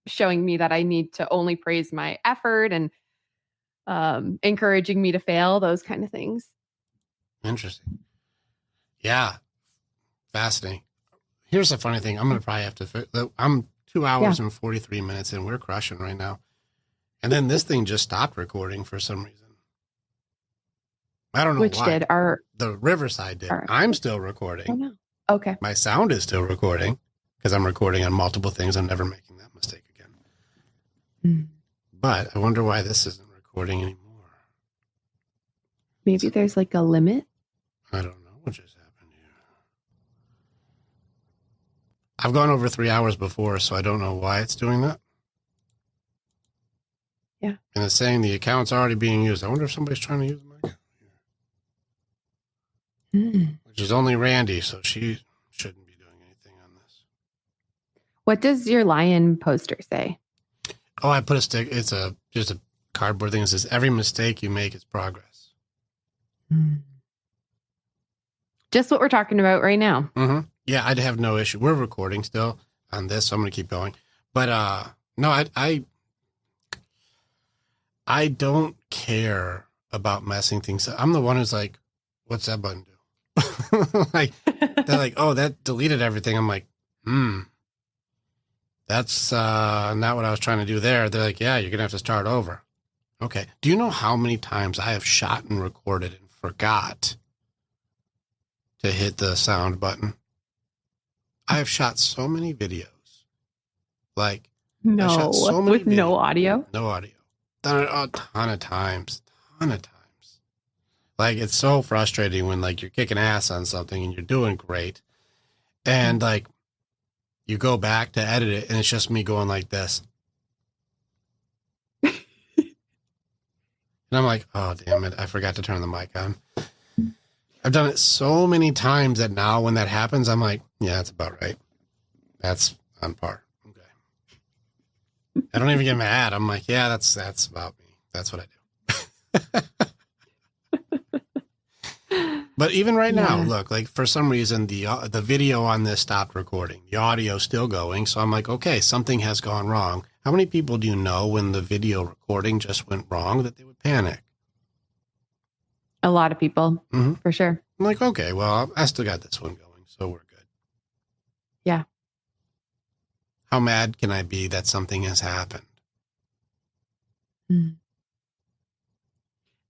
showing me that I need to only praise my effort and encouraging me to fail, those kind of things. Interesting. Yeah. Fascinating. Here's the funny thing. I'm going to probably have to, I'm 2 hours and 43 minutes and we're crushing right now. And then this thing just stopped recording for some reason. I don't know Which why. did? The Riverside did. I'm still recording. Oh, no. Okay. My sound is still recording because I'm recording on multiple things. I'm never making that mistake again. But I wonder why this isn't recording anymore. Maybe there's like a limit. I don't know what just happened here. I've gone over 3 hours before, so I don't know why it's doing that. Yeah. And it's saying the account's already being used. I wonder if somebody's trying to use my account. Which is only Randy, so she shouldn't be doing anything on this. What does your lion poster say? Oh, I put a stick. It's just a cardboard thing that says, every mistake you make is progress. Just what we're talking about right now. Mm-hmm. Yeah, I'd have no issue. We're recording still on this, so I'm going to keep going. But no, I don't care about messing things up. I'm the one who's like, what's that button do? Like, they're like, oh, that deleted everything. I'm like, that's not what I was trying to do there. They're like, yeah, you're going to have to start over. Okay. Do you know how many times I have shot and recorded and forgot to hit the sound button? I have shot so many videos. Like, no, I shot so many with videos, no audio? No audio. Done it a ton of times. Like, it's so frustrating when, like, you're kicking ass on something and you're doing great. And, like, you go back to edit it and it's just me going like this. And I'm like, oh, damn it. I forgot to turn the mic on. I've done it so many times that now when that happens, I'm like, yeah, that's about right. That's on par. Okay. I don't even get mad. I'm like, yeah, that's about me. That's what I do. But even right now, look, like for some reason, the video on this stopped recording. The audio's still going. So I'm like, okay, something has gone wrong. How many people do you know when the video recording just went wrong that they would panic? A lot of people, for sure. I'm like, okay, well, I still got this one going, so we're good. Yeah. How mad can I be that something has happened?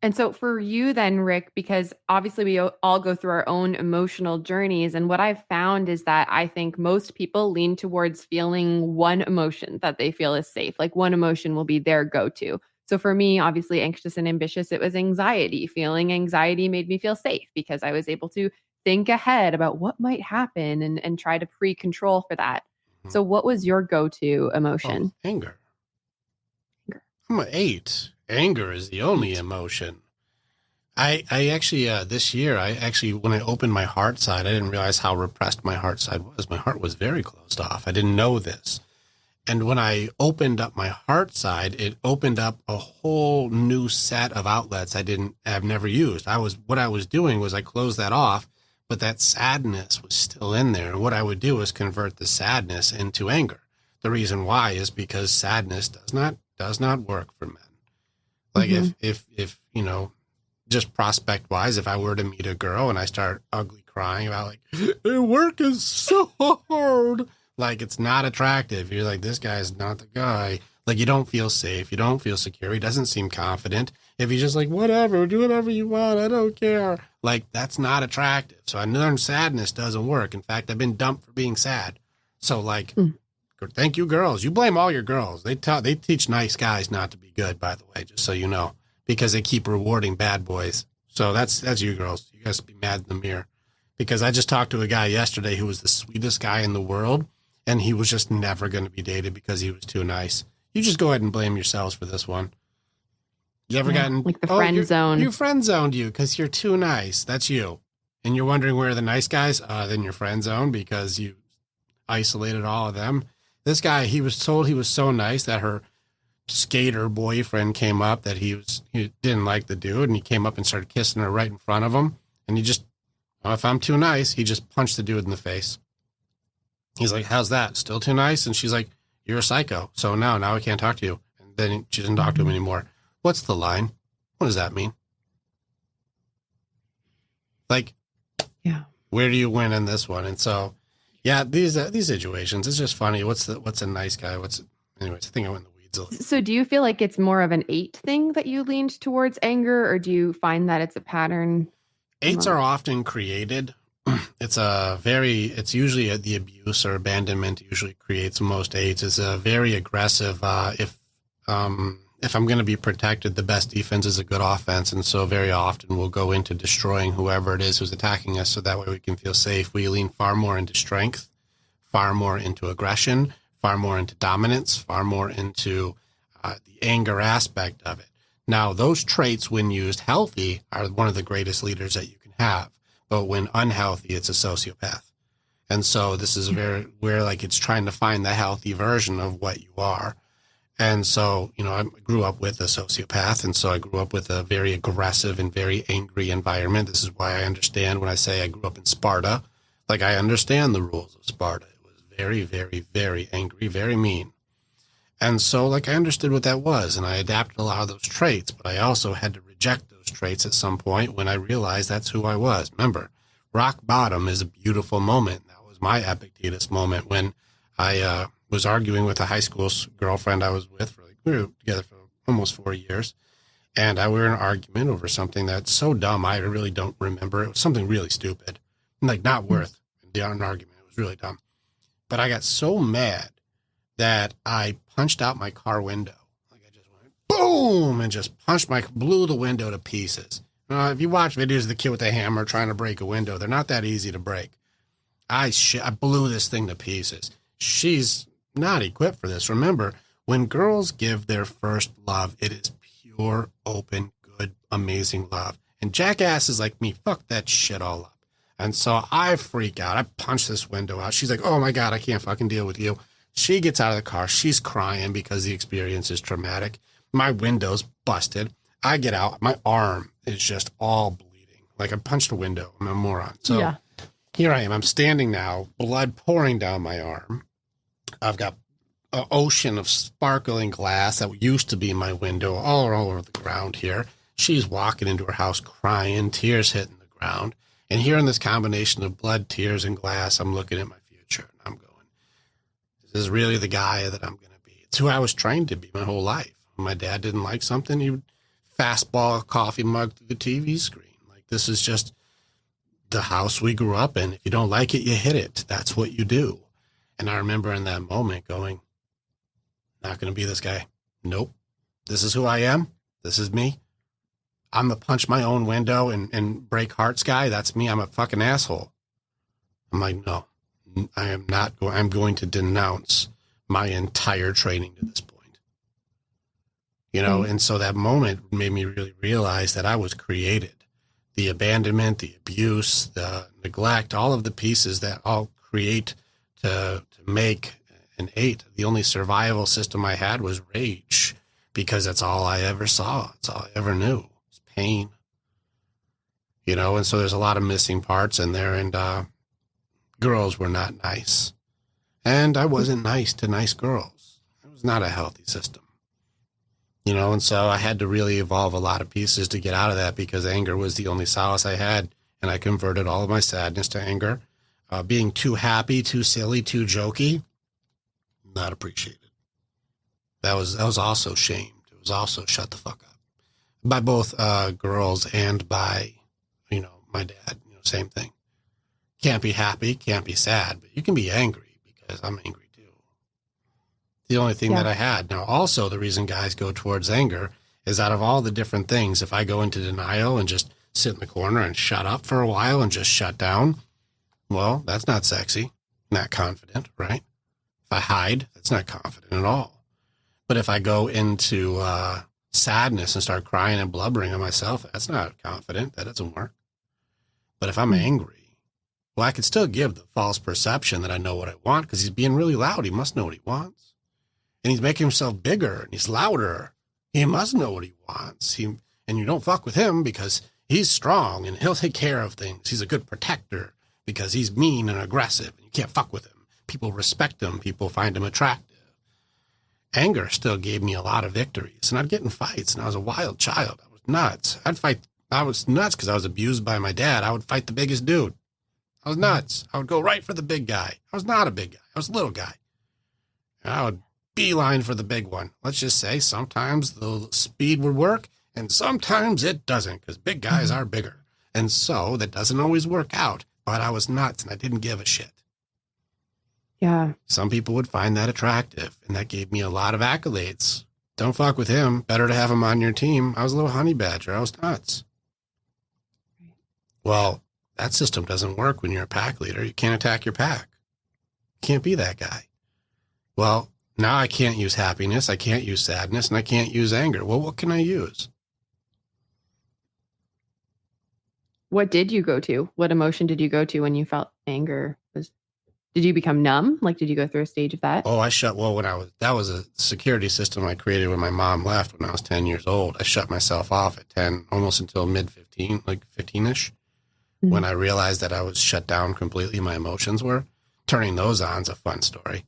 And so for you then, Rick, because obviously we all go through our own emotional journeys. And what I've found is that I think most people lean towards feeling one emotion that they feel is safe. Like one emotion will be their go-to. So for me, obviously anxious and ambitious, it was anxiety. Feeling anxiety made me feel safe because I was able to think ahead about what might happen and try to pre-control for that. So what was your go-to emotion? Oh, anger. I'm an 8. Anger is the only emotion. I actually, this year, when I opened my heart side, I didn't realize how repressed my heart side was. My heart was very closed off. I didn't know this. And when I opened up my heart side, it opened up a whole new set of outlets I've never used. What I was doing was I closed that off, but that sadness was still in there. And what I would do is convert the sadness into anger. The reason why is because sadness does not work for men. Like if just prospect wise, if I were to meet a girl and I start ugly crying about like, their work is so hard, like it's not attractive. You're like, this guy's not the guy. Like you don't feel safe. You don't feel secure. He doesn't seem confident. If he's just like, whatever, do whatever you want. I don't care. Like that's not attractive. So I learned sadness doesn't work. In fact, I've been dumped for being sad. So like, thank you, girls. You blame all your girls. They teach nice guys not to be good, by the way, just so you know, because they keep rewarding bad boys. So that's you girls. You guys be mad in the mirror. Because I just talked to a guy yesterday who was the sweetest guy in the world, and he was just never going to be dated because he was too nice. You just go ahead and blame yourselves for this one. You ever gotten like the friend zone? You friend zoned you because you're too nice. That's you. And you're wondering where are the nice guys? Then you're friend zoned because you isolated all of them. This guy, he was told he was so nice that her skater boyfriend came up that he didn't like the dude, and he came up and started kissing her right in front of him. And he just, if I'm too nice, he just punched the dude in the face. He's like, how's that? Still too nice? And she's like, you're a psycho. So now I can't talk to you. And then she doesn't talk to him anymore. What's the line? What does that mean? Like, Yeah. Where do you win in this one? And so, yeah, these situations, it's just funny. What's a nice guy? Anyways, I think I went in the weeds a little. So do you feel like it's more of an 8 thing that you leaned towards anger, or do you find that it's a pattern? 8s are often created. It's usually the abuse or abandonment usually creates most 8s. It's a very aggressive, if I'm going to be protected, the best defense is a good offense. And so very often we'll go into destroying whoever it is who's attacking us so that way we can feel safe. We lean far more into strength, far more into aggression, far more into dominance, far more into the anger aspect of it. Now, those traits, when used healthy, are one of the greatest leaders that you can have. But when unhealthy, it's a sociopath. And so this is where like it's trying to find the healthy version of what you are. And so, I grew up with a sociopath. And so I grew up with a very aggressive and very angry environment. This is why I understand when I say I grew up in Sparta. Like, I understand the rules of Sparta. It was very, very, very angry, very mean. And so, like, I understood what that was, and I adapted a lot of those traits, but I also had to reject those traits at some point when I realized that's who I was. Remember, rock bottom is a beautiful moment. That was my Epictetus moment when I was arguing with a high school girlfriend I was with. We were together for almost 4 years, and we were in an argument over something that's so dumb I really don't remember. It was something really stupid, like not worth an argument. It was really dumb. But I got so mad that I punched out my car window. Like, I just went boom and just blew the window to pieces. If you watch videos of the kid with the hammer trying to break a window, they're not that easy to break. I blew this thing to pieces. She's not equipped for this. Remember, when girls give their first love, it is pure, open, good, amazing love. And jackasses like me fuck that shit all up. And so I freak out. I punch this window out. She's like, oh my God, I can't fucking deal with you. She gets out of the car. She's crying because the experience is traumatic. My window's busted. I get out. My arm is just all bleeding. Like, I punched a window. I'm a moron. So Here I am. I'm standing now, blood pouring down my arm. I've got an ocean of sparkling glass that used to be in my window all over the ground here. She's walking into her house crying, tears hitting the ground. And here in this combination of blood, tears, and glass, I'm looking at my future. And I'm going, this is really the guy that I'm going to be. It's who I was trained to be my whole life. When my dad didn't like something, he would fastball a coffee mug through the TV screen. Like, this is just the house we grew up in. If you don't like it, you hit it. That's what you do. And I remember in that moment going, not going to be this guy. Nope. This is who I am. This is me. I'm a punch my own window and break hearts guy. That's me. I'm a fucking asshole. I'm like, no, I am not going. I'm going to denounce my entire training to this point. And so that moment made me really realize that I was created. The abandonment, the abuse, the neglect, all of the pieces that all create to make an 8. The only survival system I had was rage, because that's all I ever saw. It's all I ever knew. It's pain. And so there's a lot of missing parts in there, and girls were not nice. And I wasn't nice to nice girls. It was not a healthy system. And so I had to really evolve a lot of pieces to get out of that, because anger was the only solace I had. And I converted all of my sadness to anger. Being too happy, too silly, too jokey, not appreciated. That was also shamed. It was also shut the fuck up by both girls and by, my dad. Same thing. Can't be happy, can't be sad, but you can be angry, because I'm angry too. The only thing that I had. Now, also, the reason guys go towards anger is, out of all the different things, if I go into denial and just sit in the corner and shut up for a while and just shut down, well, that's not sexy, not confident, right? If I hide, that's not confident at all. But if I go into sadness and start crying and blubbering on myself, that's not confident. That doesn't work. But if I'm angry, well, I could still give the false perception that I know what I want, because he's being really loud. He must know what he wants. and he's making himself bigger and he's louder. He must know what he wants. And you don't fuck with him because he's strong and he'll take care of things. He's a good protector because he's mean and aggressive and you can't fuck with him. People respect him. People find him attractive. Anger still gave me a lot of victories, and I'd get in fights, and I was a wild child. I was nuts. I was nuts because I was abused by my dad. I would fight the biggest dude. I was nuts. I would go right for the big guy. I was not a big guy. I was a little guy. And I would beeline for the big one. Let's just say sometimes the speed would work, and sometimes it doesn't, because big guys are bigger. And so that doesn't always work out, but I was nuts, and I didn't give a shit. Yeah. Some people would find that attractive, and that gave me a lot of accolades. Don't fuck with him. Better to have him on your team. I was a little honey badger. I was nuts. Well, that system doesn't work when you're a pack leader. You can't attack your pack. You can't be that guy. Well, now I can't use happiness, I can't use sadness, and I can't use anger. Well, what can I use? What did you go to? What emotion did you go to when you felt anger? Did you become numb? Like, did you go through a stage of that? Oh, that was a security system I created when my mom left when I was 10 years old. I shut myself off at 10, almost until mid 15, like 15-ish. Mm-hmm. When I realized that I was shut down completely, my emotions were. Turning those on is a fun story.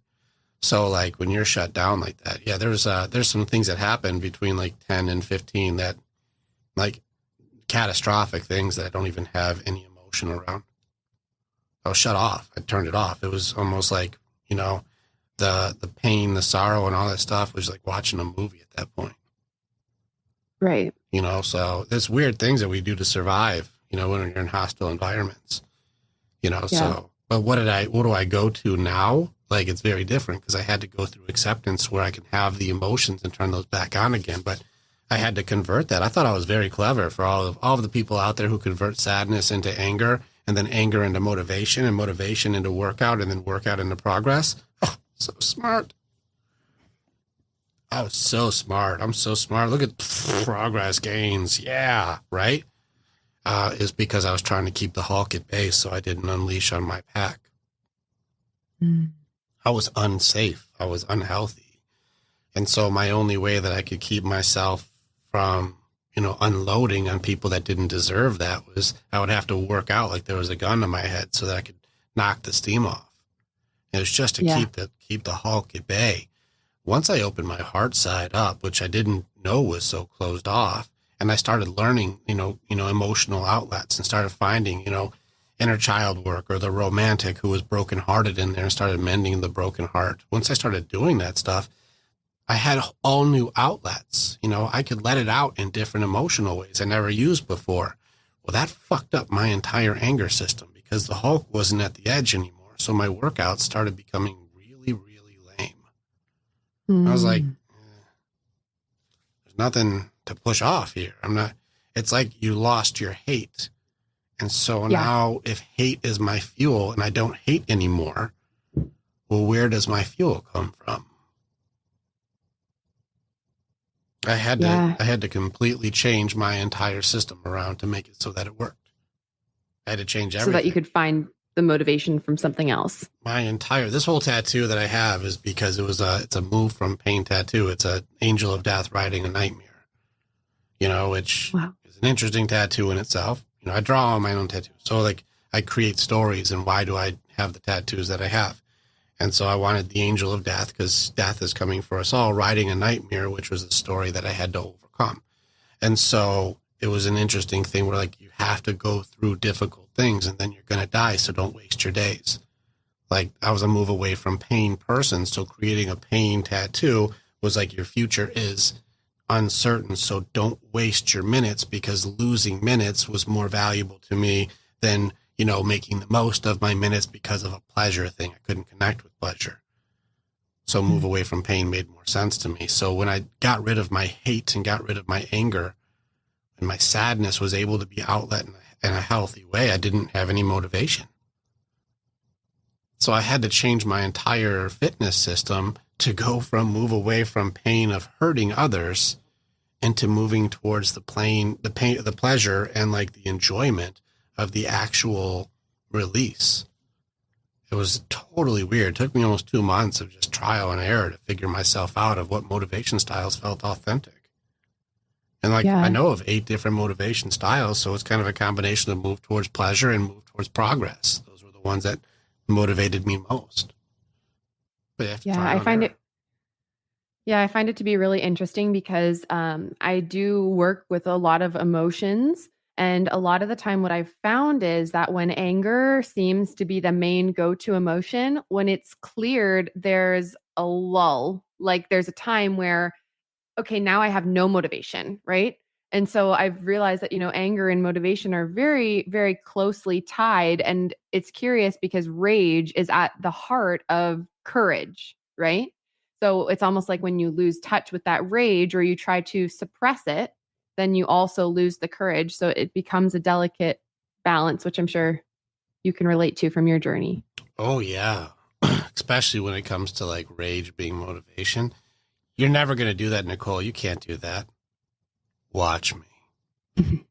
So like when you're shut down like that, yeah, there's some things that happen between like 10 and 15 that like catastrophic things that I don't even have any emotion around. I was shut off. I turned it off. It was almost like, the pain, the sorrow and all that stuff was like watching a movie at that point. Right. So there's weird things that we do to survive, when you're in hostile environments, Yeah. So, but what do I go to now? Like, it's very different because I had to go through acceptance where I can have the emotions and turn those back on again. But I had to convert that. I thought I was very clever for all of the people out there who convert sadness into anger and then anger into motivation and motivation into workout and then workout into progress. Oh, so smart. I was so smart. I'm so smart. Look at progress gains. Yeah, right? Is because I was trying to keep the Hulk at bay so I didn't unleash on my pack. Mm. I was unsafe. I was unhealthy. And so my only way that I could keep myself from, unloading on people that didn't deserve that was I would have to work out like there was a gun to my head so that I could knock the steam off. It was just to keep the Hulk at bay. Once I opened my heart side up, which I didn't know was so closed off, and I started learning, emotional outlets and started finding, inner child work or the romantic who was brokenhearted in there and started mending the broken heart. Once I started doing that stuff, I had all new outlets. I could let it out in different emotional ways I never used before. Well, that fucked up my entire anger system because the Hulk wasn't at the edge anymore. So my workouts started becoming really, really lame. I was like, there's nothing to push off here. It's like you lost your hate. And so now if hate is my fuel and I don't hate anymore, well, where does my fuel come from? I had to completely change my entire system around to make it so that it worked. I had to change everything. So that you could find the motivation from something else. This whole tattoo that I have is because it's a move from pain tattoo. It's an angel of death riding a nightmare, which is an interesting tattoo in itself. I draw on my own tattoos. So like I create stories and why do I have the tattoos that I have? And so I wanted the angel of death because death is coming for us all, riding a nightmare, which was a story that I had to overcome. And so it was an interesting thing where like you have to go through difficult things and then you're going to die. So don't waste your days. Like I was a move away from pain person. So creating a pain tattoo was like your future is uncertain. So don't waste your minutes because losing minutes was more valuable to me than making the most of my minutes because of a pleasure thing. I couldn't connect with pleasure. So move away from pain made more sense to me. So when I got rid of my hate and got rid of my anger and my sadness was able to be outlet in a healthy way, I didn't have any motivation. So I had to change my entire fitness system to go from move away from pain of hurting others into moving towards the pleasure and like the enjoyment of the actual release. It was totally weird. It took me almost 2 months of just trial and error to figure myself out of what motivation styles felt authentic. And like, Yeah. I know of 8 different motivation styles, so it's kind of a combination of move towards pleasure and move towards progress. Those were the ones that motivated me most. But you have to Yeah, try I and find error. it. Yeah, I find it to be really interesting because I do work with a lot of emotions. And a lot of the time, what I've found is that when anger seems to be the main go to emotion, when it's cleared, there's a lull. Like there's a time where, okay, now I have no motivation, right? And so I've realized that, anger and motivation are very, very closely tied. And it's curious because rage is at the heart of courage, right? So it's almost like when you lose touch with that rage or you try to suppress it, then you also lose the courage. So it becomes a delicate balance, which I'm sure you can relate to from your journey. Oh, yeah. Especially when it comes to like rage being motivation. You're never going to do that, Nicole. You can't do that. Watch me.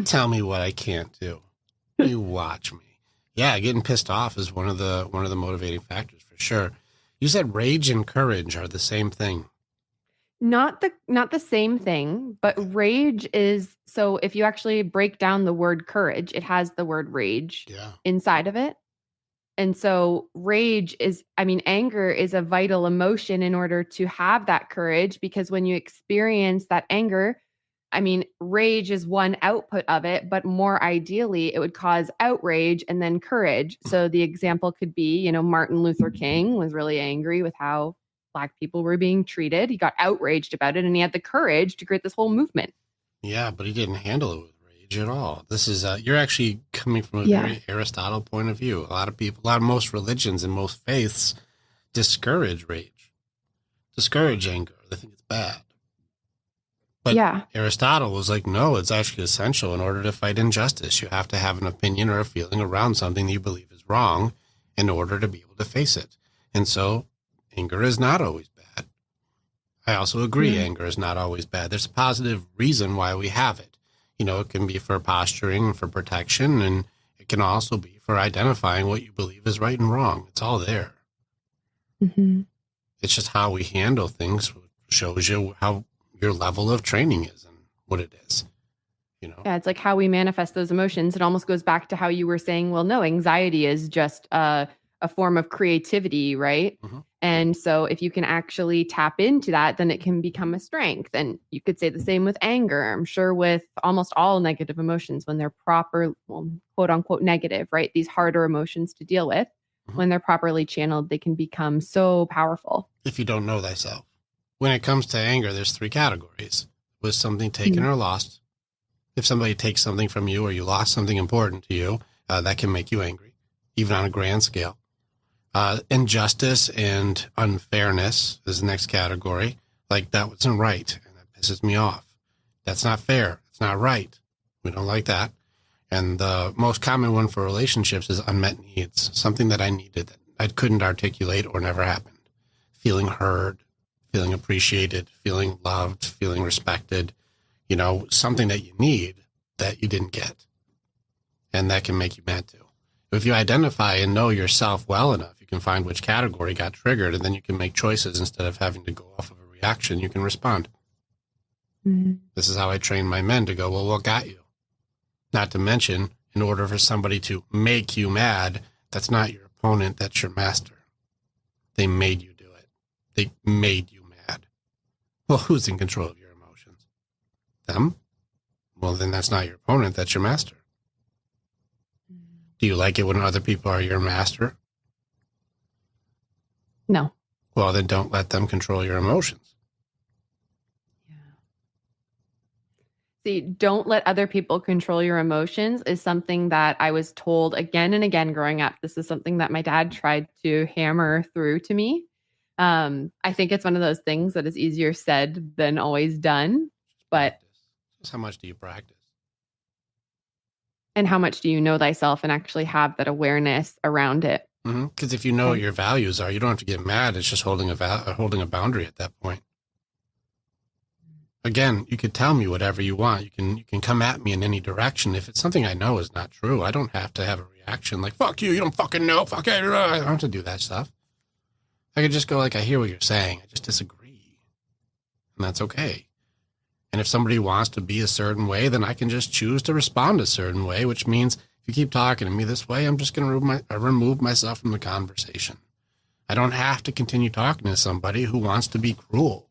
Tell me what I can't do. You watch me. Yeah, getting pissed off is one of the motivating factors for sure. You said rage and courage are the same thing. Not the same thing, but rage is, so if you actually break down the word courage, it has the word rage inside of it. And so rage is, anger is a vital emotion in order to have that courage, because when you experience that anger, rage is one output of it, but more ideally, it would cause outrage and then courage. So the example could be, Martin Luther King was really angry with how Black people were being treated. He got outraged about it and he had the courage to create this whole movement. Yeah, but he didn't handle it with rage at all. This is, you're actually coming from a very Aristotle point of view. A lot of most religions and most faiths discourage rage, discourage anger. They think it's bad. But Aristotle was like, no, it's actually essential in order to fight injustice. You have to have an opinion or a feeling around something that you believe is wrong in order to be able to face it. And so anger is not always bad. I also agree anger is not always bad. There's a positive reason why we have it. It can be for posturing, for protection, and it can also be for identifying what you believe is right and wrong. It's all there. Mm-hmm. It's just how we handle things shows you how your level of training is and what it is. Yeah, it's like how we manifest those emotions. It almost goes back to how you were saying, well, no, anxiety is just a form of creativity, right? Mm-hmm. And so if you can actually tap into that, then it can become a strength. And you could say the same with anger. I'm sure with almost all negative emotions, when they're proper, quote unquote, negative, right? These harder emotions to deal with, when they're properly channeled, they can become so powerful. If you don't know thyself. When it comes to anger, there's 3 categories. Was something taken or lost? If somebody takes something from you or you lost something important to you, that can make you angry, even on a grand scale. Injustice and unfairness is the next category. Like, that wasn't right, and that pisses me off. That's not fair. It's not right. We don't like that. And the most common one for relationships is unmet needs, something that I needed that I couldn't articulate or never happened. Feeling heard, feeling appreciated, feeling loved, feeling respected, something that you need that you didn't get. And that can make you mad too. If you identify and know yourself well enough, you can find which category got triggered, and then you can make choices instead of having to go off of a reaction. You can respond. Mm-hmm. This is how I train my men to go, well, what got you? Not to mention, in order for somebody to make you mad, that's not your opponent, that's your master. They made you do it. They made you mad. Well, who's in control of your emotions? Them? Well, then that's not your opponent, that's your master. Do you like it when other people are your master? No. Well, then don't let them control your emotions. Yeah. See, don't let other people control your emotions is something that I was told again and again growing up. This is something that my dad tried to hammer through to me. I think it's one of those things that is easier said than always done. But just how much do you practice? And how much do you know thyself and actually have that awareness around it? Because if you know what your values are, you don't have to get mad. It's just holding a boundary at that point. Again, you could tell me whatever you want. You can come at me in any direction. If it's something I know is not true, I don't have to have a reaction like, fuck you, you don't fucking know, fuck it. I don't have to do that stuff. I could just go like, I hear what you're saying. I just disagree. And that's okay. And if somebody wants to be a certain way, then I can just choose to respond a certain way, which means if you keep talking to me this way, I'm just going to remove myself from the conversation. I don't have to continue talking to somebody who wants to be cruel.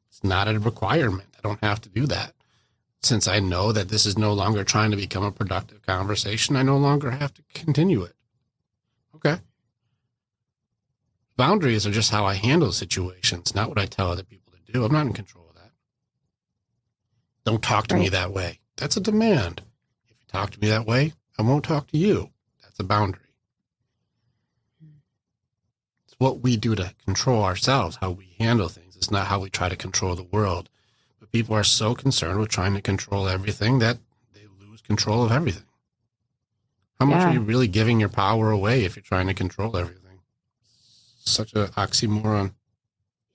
It's not a requirement. I don't have to do that. Since I know that this is no longer trying to become a productive conversation, I no longer have to continue it. Okay. Boundaries are just how I handle situations, not what I tell other people to do. I'm not in control of that. Don't talk to me that way. That's a demand. If you talk to me that way, I won't talk to you. That's a boundary. It's what we do to control ourselves, how we handle things. It's not how we try to control the world. But people are so concerned with trying to control everything that they lose control of everything. How much are you really giving your power away if you're trying to control everything? Such an oxymoron.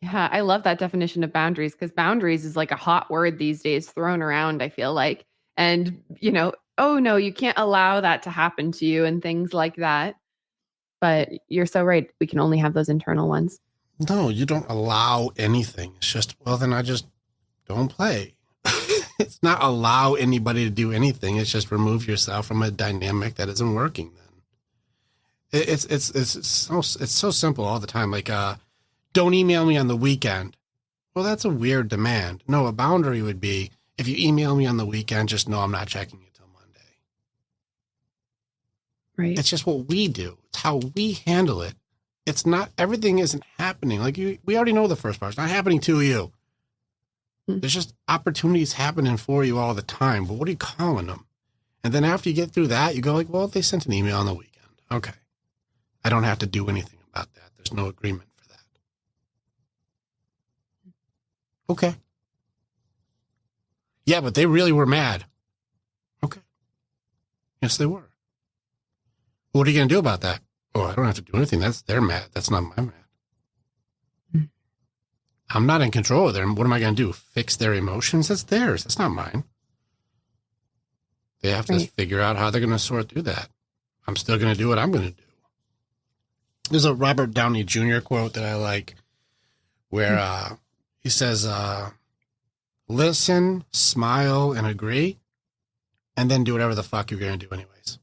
Yeah, I love that definition of boundaries, because boundaries is like a hot word these days thrown around, I feel like. And, oh no, you can't allow that to happen to you and things like that. But you're so right. We can only have those internal ones. No, you don't allow anything. It's just, well, then I just don't play. It's not allow anybody to do anything. It's just remove yourself from a dynamic that isn't working then. It's so simple all the time. Like, don't email me on the weekend. Well, that's a weird demand. No, a boundary would be, if you email me on the weekend, just know I'm not checking it till Monday. Right. It's just what we do. It's how we handle it. It's not, everything isn't happening. Like we already know the first part. It's not happening to you. There's just opportunities happening for you all the time. But what are you calling them? And then after you get through that, you go like, well, they sent an email on the weekend. Okay. I don't have to do anything about that. There's no agreement for that. Okay. Yeah, but they really were mad. Okay. Yes, they were. What are you going to do about that? Oh, I don't have to do anything. That's their mad. That's not my mad. I'm not in control of them. What am I going to do? Fix their emotions? That's theirs. That's not mine. They have to figure out how they're going to sort through that. I'm still going to do what I'm going to do. There's a Robert Downey Jr. quote that I like where he says, listen, smile, and agree, and then do whatever the fuck you're going to do anyways.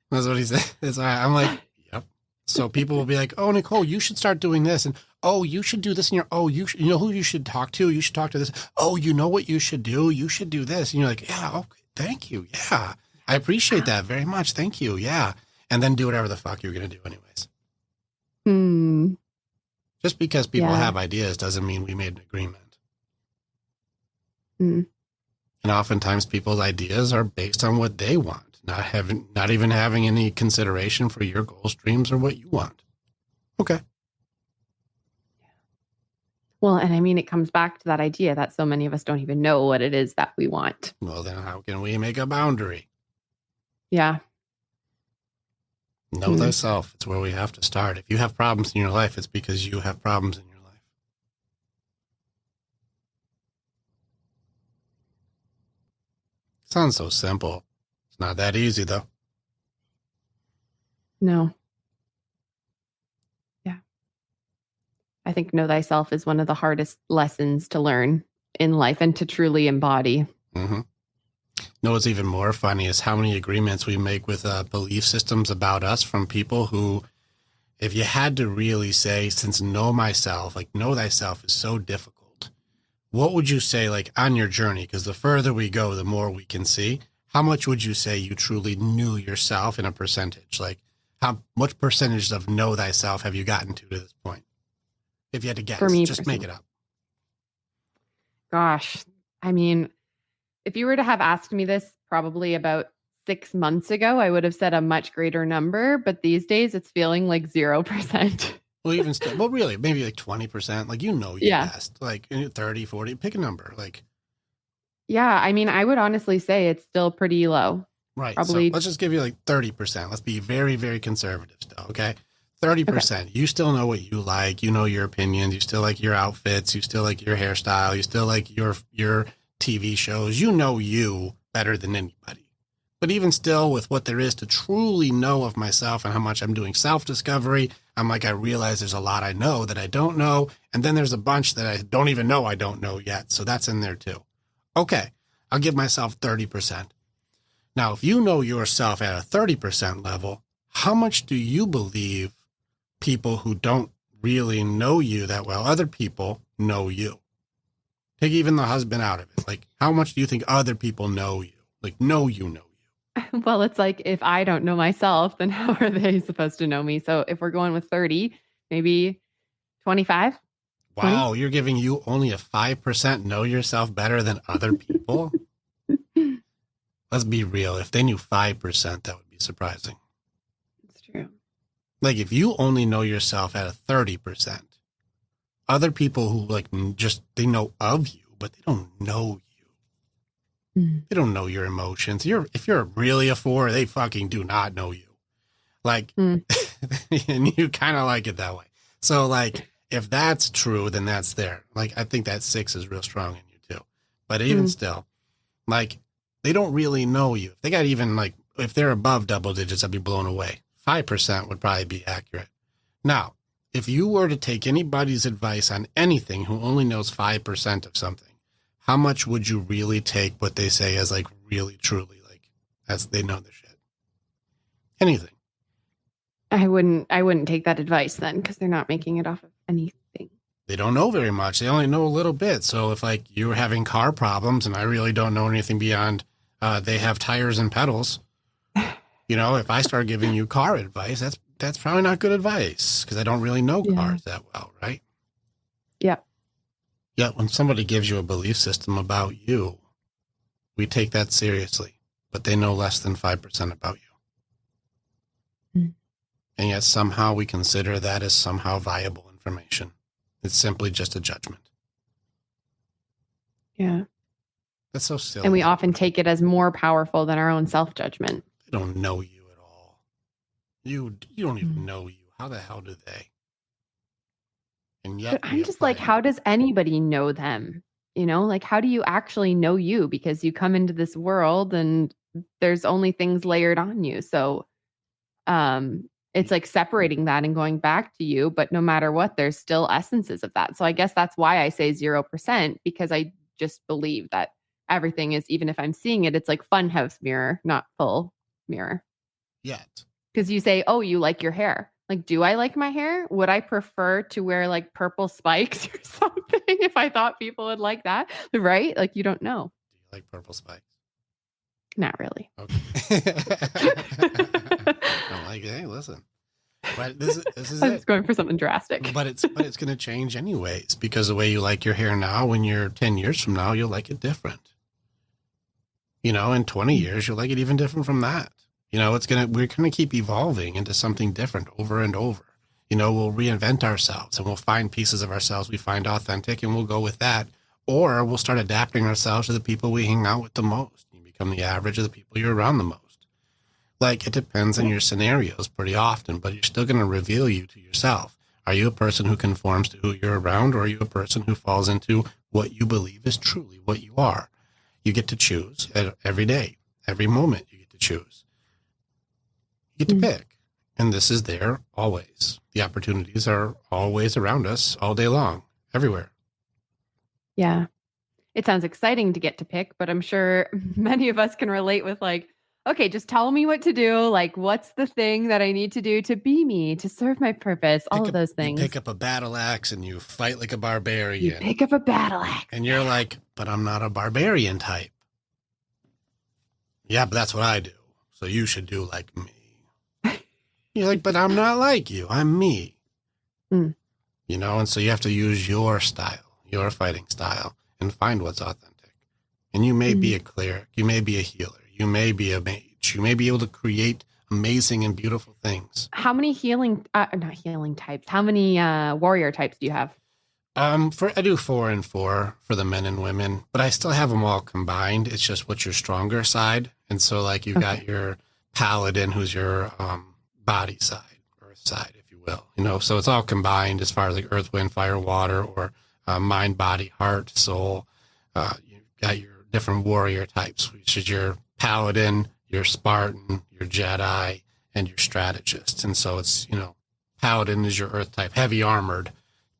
That's what he said. I'm like, yep. So people will be like, oh, Nicole, you should start doing this. And, oh, you should do this. And you know who you should talk to? You should talk to this. Oh, you know what you should do? You should do this. And you're like, yeah, okay, thank you. Yeah, I appreciate that very much. Thank you. Yeah. And then do whatever the fuck you're going to do anyways. Just because people have ideas doesn't mean we made an agreement. And oftentimes people's ideas are based on what they want. Not even having any consideration for your goals, dreams, or what you want. Okay. Well, and I mean, it comes back to that idea that so many of us don't even know what it is that we want. Well, then how can we make a boundary? Yeah. Know thyself. It's where we have to start. If you have problems in your life, it's because you have problems in your life. Sounds so simple. It's not that easy, though. No. Yeah. I think know thyself is one of the hardest lessons to learn in life and to truly embody. Mm-hmm. No, what's even more funny is how many agreements we make with belief systems about us from people who, if you had to really say, since know thyself is so difficult, what would you say, like, on your journey? Because the further we go, the more we can see. How much would you say you truly knew yourself in a percentage? Like, how much percentage of know thyself have you gotten to this point? If you had to guess, for me, just make it up. Gosh, I mean, if you were to have asked me this probably about 6 months ago, I would have said a much greater number. But these days, it's feeling like 0%. Well, even still, well, really, maybe like 20%. Like, you best. Like 30, 40, pick a number. Like, yeah, I mean, I would honestly say it's still pretty low. Right. Probably. So let's just give you like 30%. Let's be very, very conservative still. Okay. 30%. Okay. You still know what you like. You know your opinions. You still like your outfits. You still like your hairstyle. You still like your TV shows. You know you better than anybody. But even still, with what there is to truly know of myself and how much I'm doing self-discovery, I'm like, I realize there's a lot I know that I don't know. And then there's a bunch that I don't even know I don't know yet. So that's in there too. Okay, I'll give myself 30%. Now, if you know yourself at a 30% level, how much do you believe people who don't really know you that well, other people know you? Take even the husband out of it. Like, how much do you think other people know you? Like, know you. Well, it's like, if I don't know myself, then how are they supposed to know me? So if we're going with 30, maybe 25. Wow, 20? you're giving you only a 5% know yourself better than other people? Let's be real. If they knew 5%, that would be surprising. It's true. Like, if you only know yourself at a 30%, other people who like just, they know of you, but they don't know you. They don't know your emotions. If you're really a 4, they fucking do not know you. Like, and you kind of like it that way. So like, if that's true, then that's there. Like, I think that 6 is real strong in you too. But even still, like, they don't really know you. If they got even like, if they're above double digits, I'd be blown away. 5% would probably be accurate. Now, if you were to take anybody's advice on anything who only knows 5% of something, how much would you really take what they say as like really, truly, like, as they know their shit? Anything. I wouldn't take that advice then, because they're not making it off of anything. They don't know very much. They only know a little bit. So if like you're having car problems and I really don't know anything beyond they have tires and pedals, if I start giving you car advice, that's probably not good advice because I don't really know cars that well, right? Yeah. Yet when somebody gives you a belief system about you, we take that seriously, but they know less than 5% about you. And yet somehow we consider that as somehow viable information. It's simply just a judgment. Yeah. That's so silly. And we often take it as more powerful than our own self-judgment. They don't know you at all. You don't even know you. How the hell do they? And yet but I'm just like, how does anybody know them? Like, how do you actually know you? Because you come into this world and there's only things layered on you. So it's like separating that and going back to you. But no matter what, there's still essences of that. So I guess that's why I say 0%, because I just believe that everything is, even if I'm seeing it, it's like funhouse mirror, not full mirror. Yet. Because you say, oh, you like your hair. Like, do I like my hair? Would I prefer to wear like purple spikes or something if I thought people would like that? Right? Like, you don't know. Do you like purple spikes? Not really. Okay. I'm like, hey, listen. But this is I was going for something drastic. But it's going to change anyways, because the way you like your hair now, when you're 10 years from now, you'll like it different. In 20 years, you'll like it even different from that. We're going to keep evolving into something different over and over. We'll reinvent ourselves and we'll find pieces of ourselves we find authentic and we'll go with that. Or we'll start adapting ourselves to the people we hang out with the most. You become the average of the people you're around the most. Like, it depends on your scenarios pretty often, but you're still going to reveal you to yourself. Are you a person who conforms to who you're around, or are you a person who falls into what you believe is truly what you are? You get to choose every day, every moment you get to choose. You get to pick. And this is there always. The opportunities are always around us all day long, everywhere. Yeah. It sounds exciting to get to pick, but I'm sure many of us can relate with like, okay, just tell me what to do. Like, what's the thing that I need to do to be me, to serve my purpose, all of those things. You pick up a battle axe and you fight like a barbarian. You pick up a battle axe. And you're like, but I'm not a barbarian type. Yeah, but that's what I do. So you should do like me. You're like, but I'm not like you. I'm me. And so you have to use your style, your fighting style, and find what's authentic. And you may be a cleric. You may be a healer. You may be a mage. You may be able to create amazing and beautiful things. How many not healing types? How many warrior types do you have? I do 4 and 4 for the men and women, but I still have them all combined. It's just what's your stronger side. And so like you've got your paladin, who's your body side, earth side, if you will, so it's all combined as far as like earth, wind, fire, water, or mind, body, heart, soul. You've got your different warrior types, which is your paladin, your Spartan, your Jedi, and your strategist. And so it's, Paladin is your earth type, heavy armored,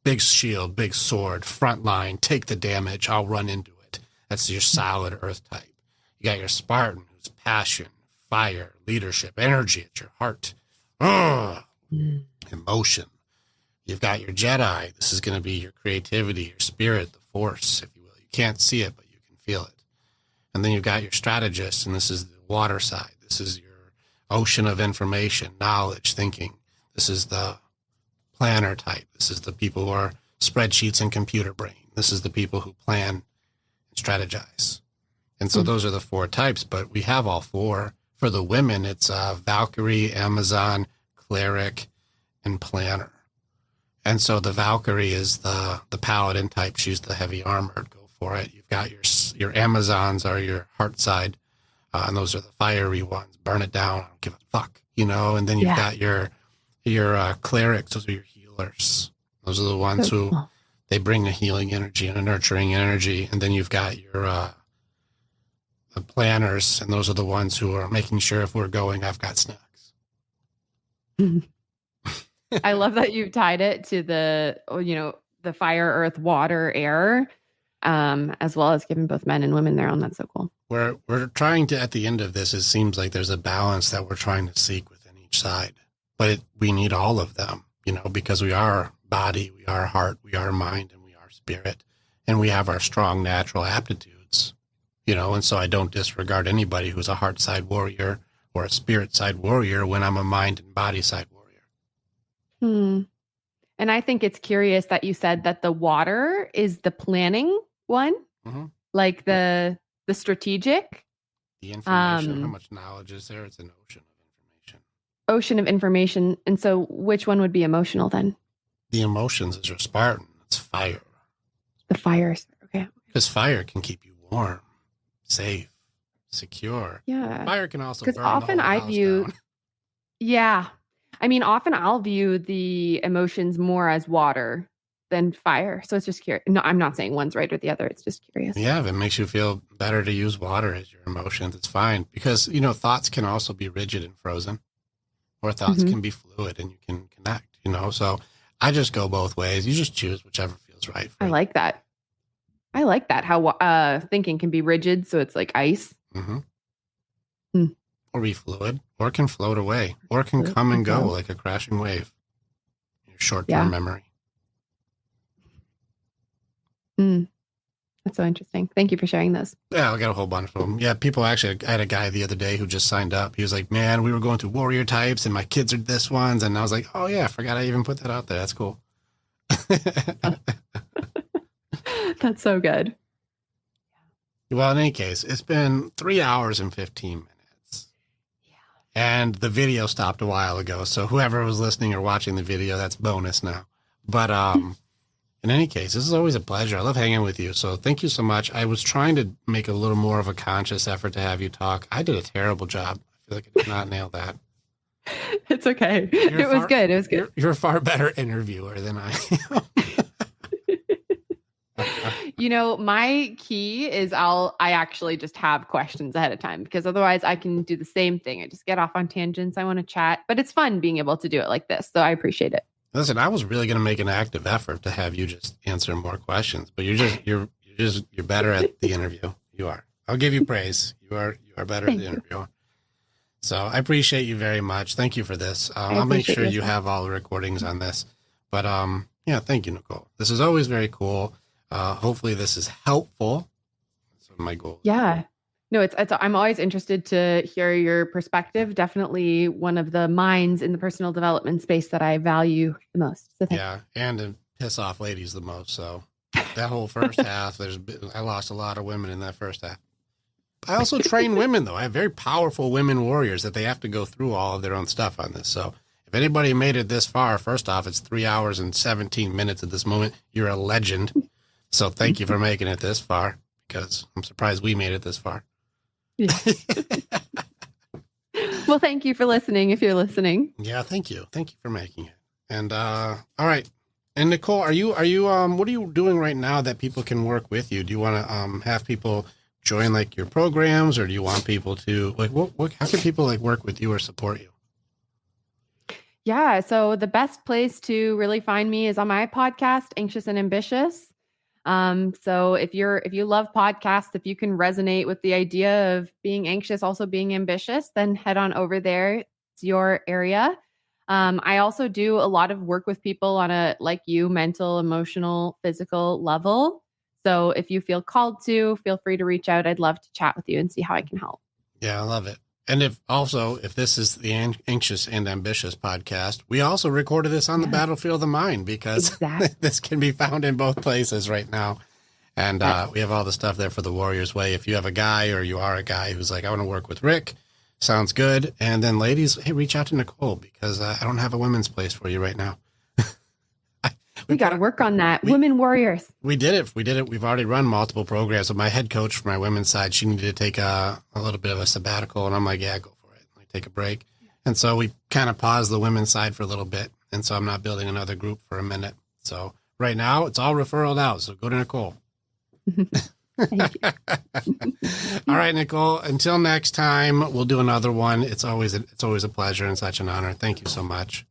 big shield, big sword, front line, take the damage, I'll run into it. That's your solid earth type. You got your Spartan, who's passion, fire, leadership, energy at your heart, emotion. You've got your Jedi. This is going to be your creativity, your spirit, the force, if you will. You can't see it, but you can feel it. And then you've got your strategist, and this is the water side. This is your ocean of information, knowledge, thinking. This is the planner type. This is the people who are spreadsheets and computer brain. This is the people who plan and strategize. And so those are the 4 types, but we have all 4. For the women, it's Valkyrie, Amazon, cleric, and planner. And so the Valkyrie is the paladin type. She's the heavy armored. Go for it. You've got your Amazons are your heart side, and those are the fiery ones. Burn it down. I don't give a fuck, And then you've got your clerics. Those are your healers. Those are the ones who they bring a healing energy and a nurturing energy. And then you've got your the planners, and those are the ones who are making sure if we're going, I've got snacks. I love that you tied it to the fire, earth, water, air, as well as giving both men and women their own. That's so cool. We're trying to, at the end of this, it seems like there's a balance that we're trying to seek within each side, but we need all of them, because we are body, we are heart, we are mind, and we are spirit, and we have our strong natural aptitudes, and so I don't disregard anybody who's a heart side warrior or a spirit side warrior when I'm a mind and body side warrior. And I think it's curious that you said that the water is the planning one, like the strategic. The information, how much knowledge is there? It's an ocean of information. Ocean of information. And so which one would be emotional then? The emotions is your Spartan. It's fire. The fires. Okay. Because fire can keep you warm, safe, secure. Yeah. Fire can also because burn often the whole I house view down. Yeah. I mean, often I'll view the emotions more as water than fire. So it's just curious. No, I'm not saying one's right or the other. It's just curious. Yeah, if it makes you feel better to use water as your emotions, it's fine. Because, thoughts can also be rigid and frozen, or thoughts can be fluid and you can connect, So I just go both ways. You just choose whichever feels right for you. I like that. How thinking can be rigid. So it's like ice. Or be fluid, or can float away, or can come and go like a crashing wave. Your short-term memory. That's so interesting. Thank you for sharing those. Yeah, I got a whole bunch of them. Yeah, people actually, I had a guy the other day who just signed up. He was like, man, we were going through warrior types and my kids are this ones. And I was like, oh yeah, I forgot I even put that out there. That's cool. That's so good. Well, in any case, it's been 3 hours and 15 minutes. And the video stopped a while ago. So whoever was listening or watching the video, that's bonus now. But in any case, this is always a pleasure. I love hanging with you. So thank you so much. I was trying to make a little more of a conscious effort to have you talk. I did a terrible job. I feel like I did not nail that. It's okay. It was good. It was good. You're a far better interviewer than I am. My key is I actually just have questions ahead of time because otherwise I can do the same thing. I just get off on tangents. I want to chat, but it's fun being able to do it like this. So I appreciate it. Listen, I was really going to make an active effort to have you just answer more questions, but you're better at the interview. You are. I'll give you praise. You are better at the interview. So I appreciate you very much. Thank you for this. I'll make sure you have all the recordings on this. But thank you, Nicole. This is always very cool. Hopefully this is helpful. That's my goal. Yeah. No, it's I'm always interested to hear your perspective. Definitely one of the minds in the personal development space that I value the most. So yeah, and to piss off ladies the most. So that whole first half, I lost a lot of women in that first half. I also train women, though. I have very powerful women warriors that they have to go through all of their own stuff on this. So if anybody made it this far, first off, it's 3 hours and 17 minutes at this moment. You're a legend. So thank you for making it this far, because I'm surprised we made it this far. Yeah. Well, thank you for listening. If you're listening. Yeah, thank you. Thank you for making it. And all right. And Nicole, are you what are you doing right now that people can work with you? Do you want to have people join like your programs, or do you want people to like, how can people like work with you or support you? Yeah. So the best place to really find me is on my podcast, Anxious and Ambitious. So if you love podcasts, if you can resonate with the idea of being anxious, also being ambitious, then head on over there. It's your area. I also do a lot of work with people on a, like you, mental, emotional, physical level. So if you feel called to, feel free to reach out. I'd love to chat with you and see how I can help. Yeah, I love it. And if this is the Anxious and Ambitious podcast, we also recorded this on the battlefield of the mind, because Exactly. this can be found in both places right now. And we have all the stuff there for the Warrior's Way. If you have a guy, or you are a guy who's like, I want to work with Rick, sounds good. And then ladies, hey, reach out to Nicole, because I don't have a women's place for you right now. We got to work on that. Women warriors. We did it. We've already run multiple programs. So my head coach for my women's side, she needed to take a little bit of a sabbatical. And I'm like, yeah, go for it. Like, take a break. And so we kind of paused the women's side for a little bit. And so I'm not building another group for a minute. So right now it's all referral now. So go to Nicole. Thank you. All right, Nicole, until next time, we'll do another one. It's always a pleasure and such an honor. Thank you so much.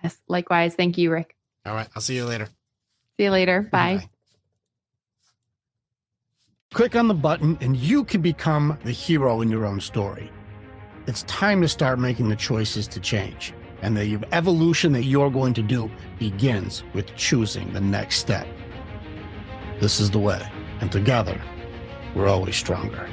Yes. Likewise. Thank you, Rick. All right. I'll see you later. See you later. Bye. Bye. Click on the button and you can become the hero in your own story. It's time to start making the choices to change. And the evolution that you're going to do begins with choosing the next step. This is the way. And together, we're always stronger.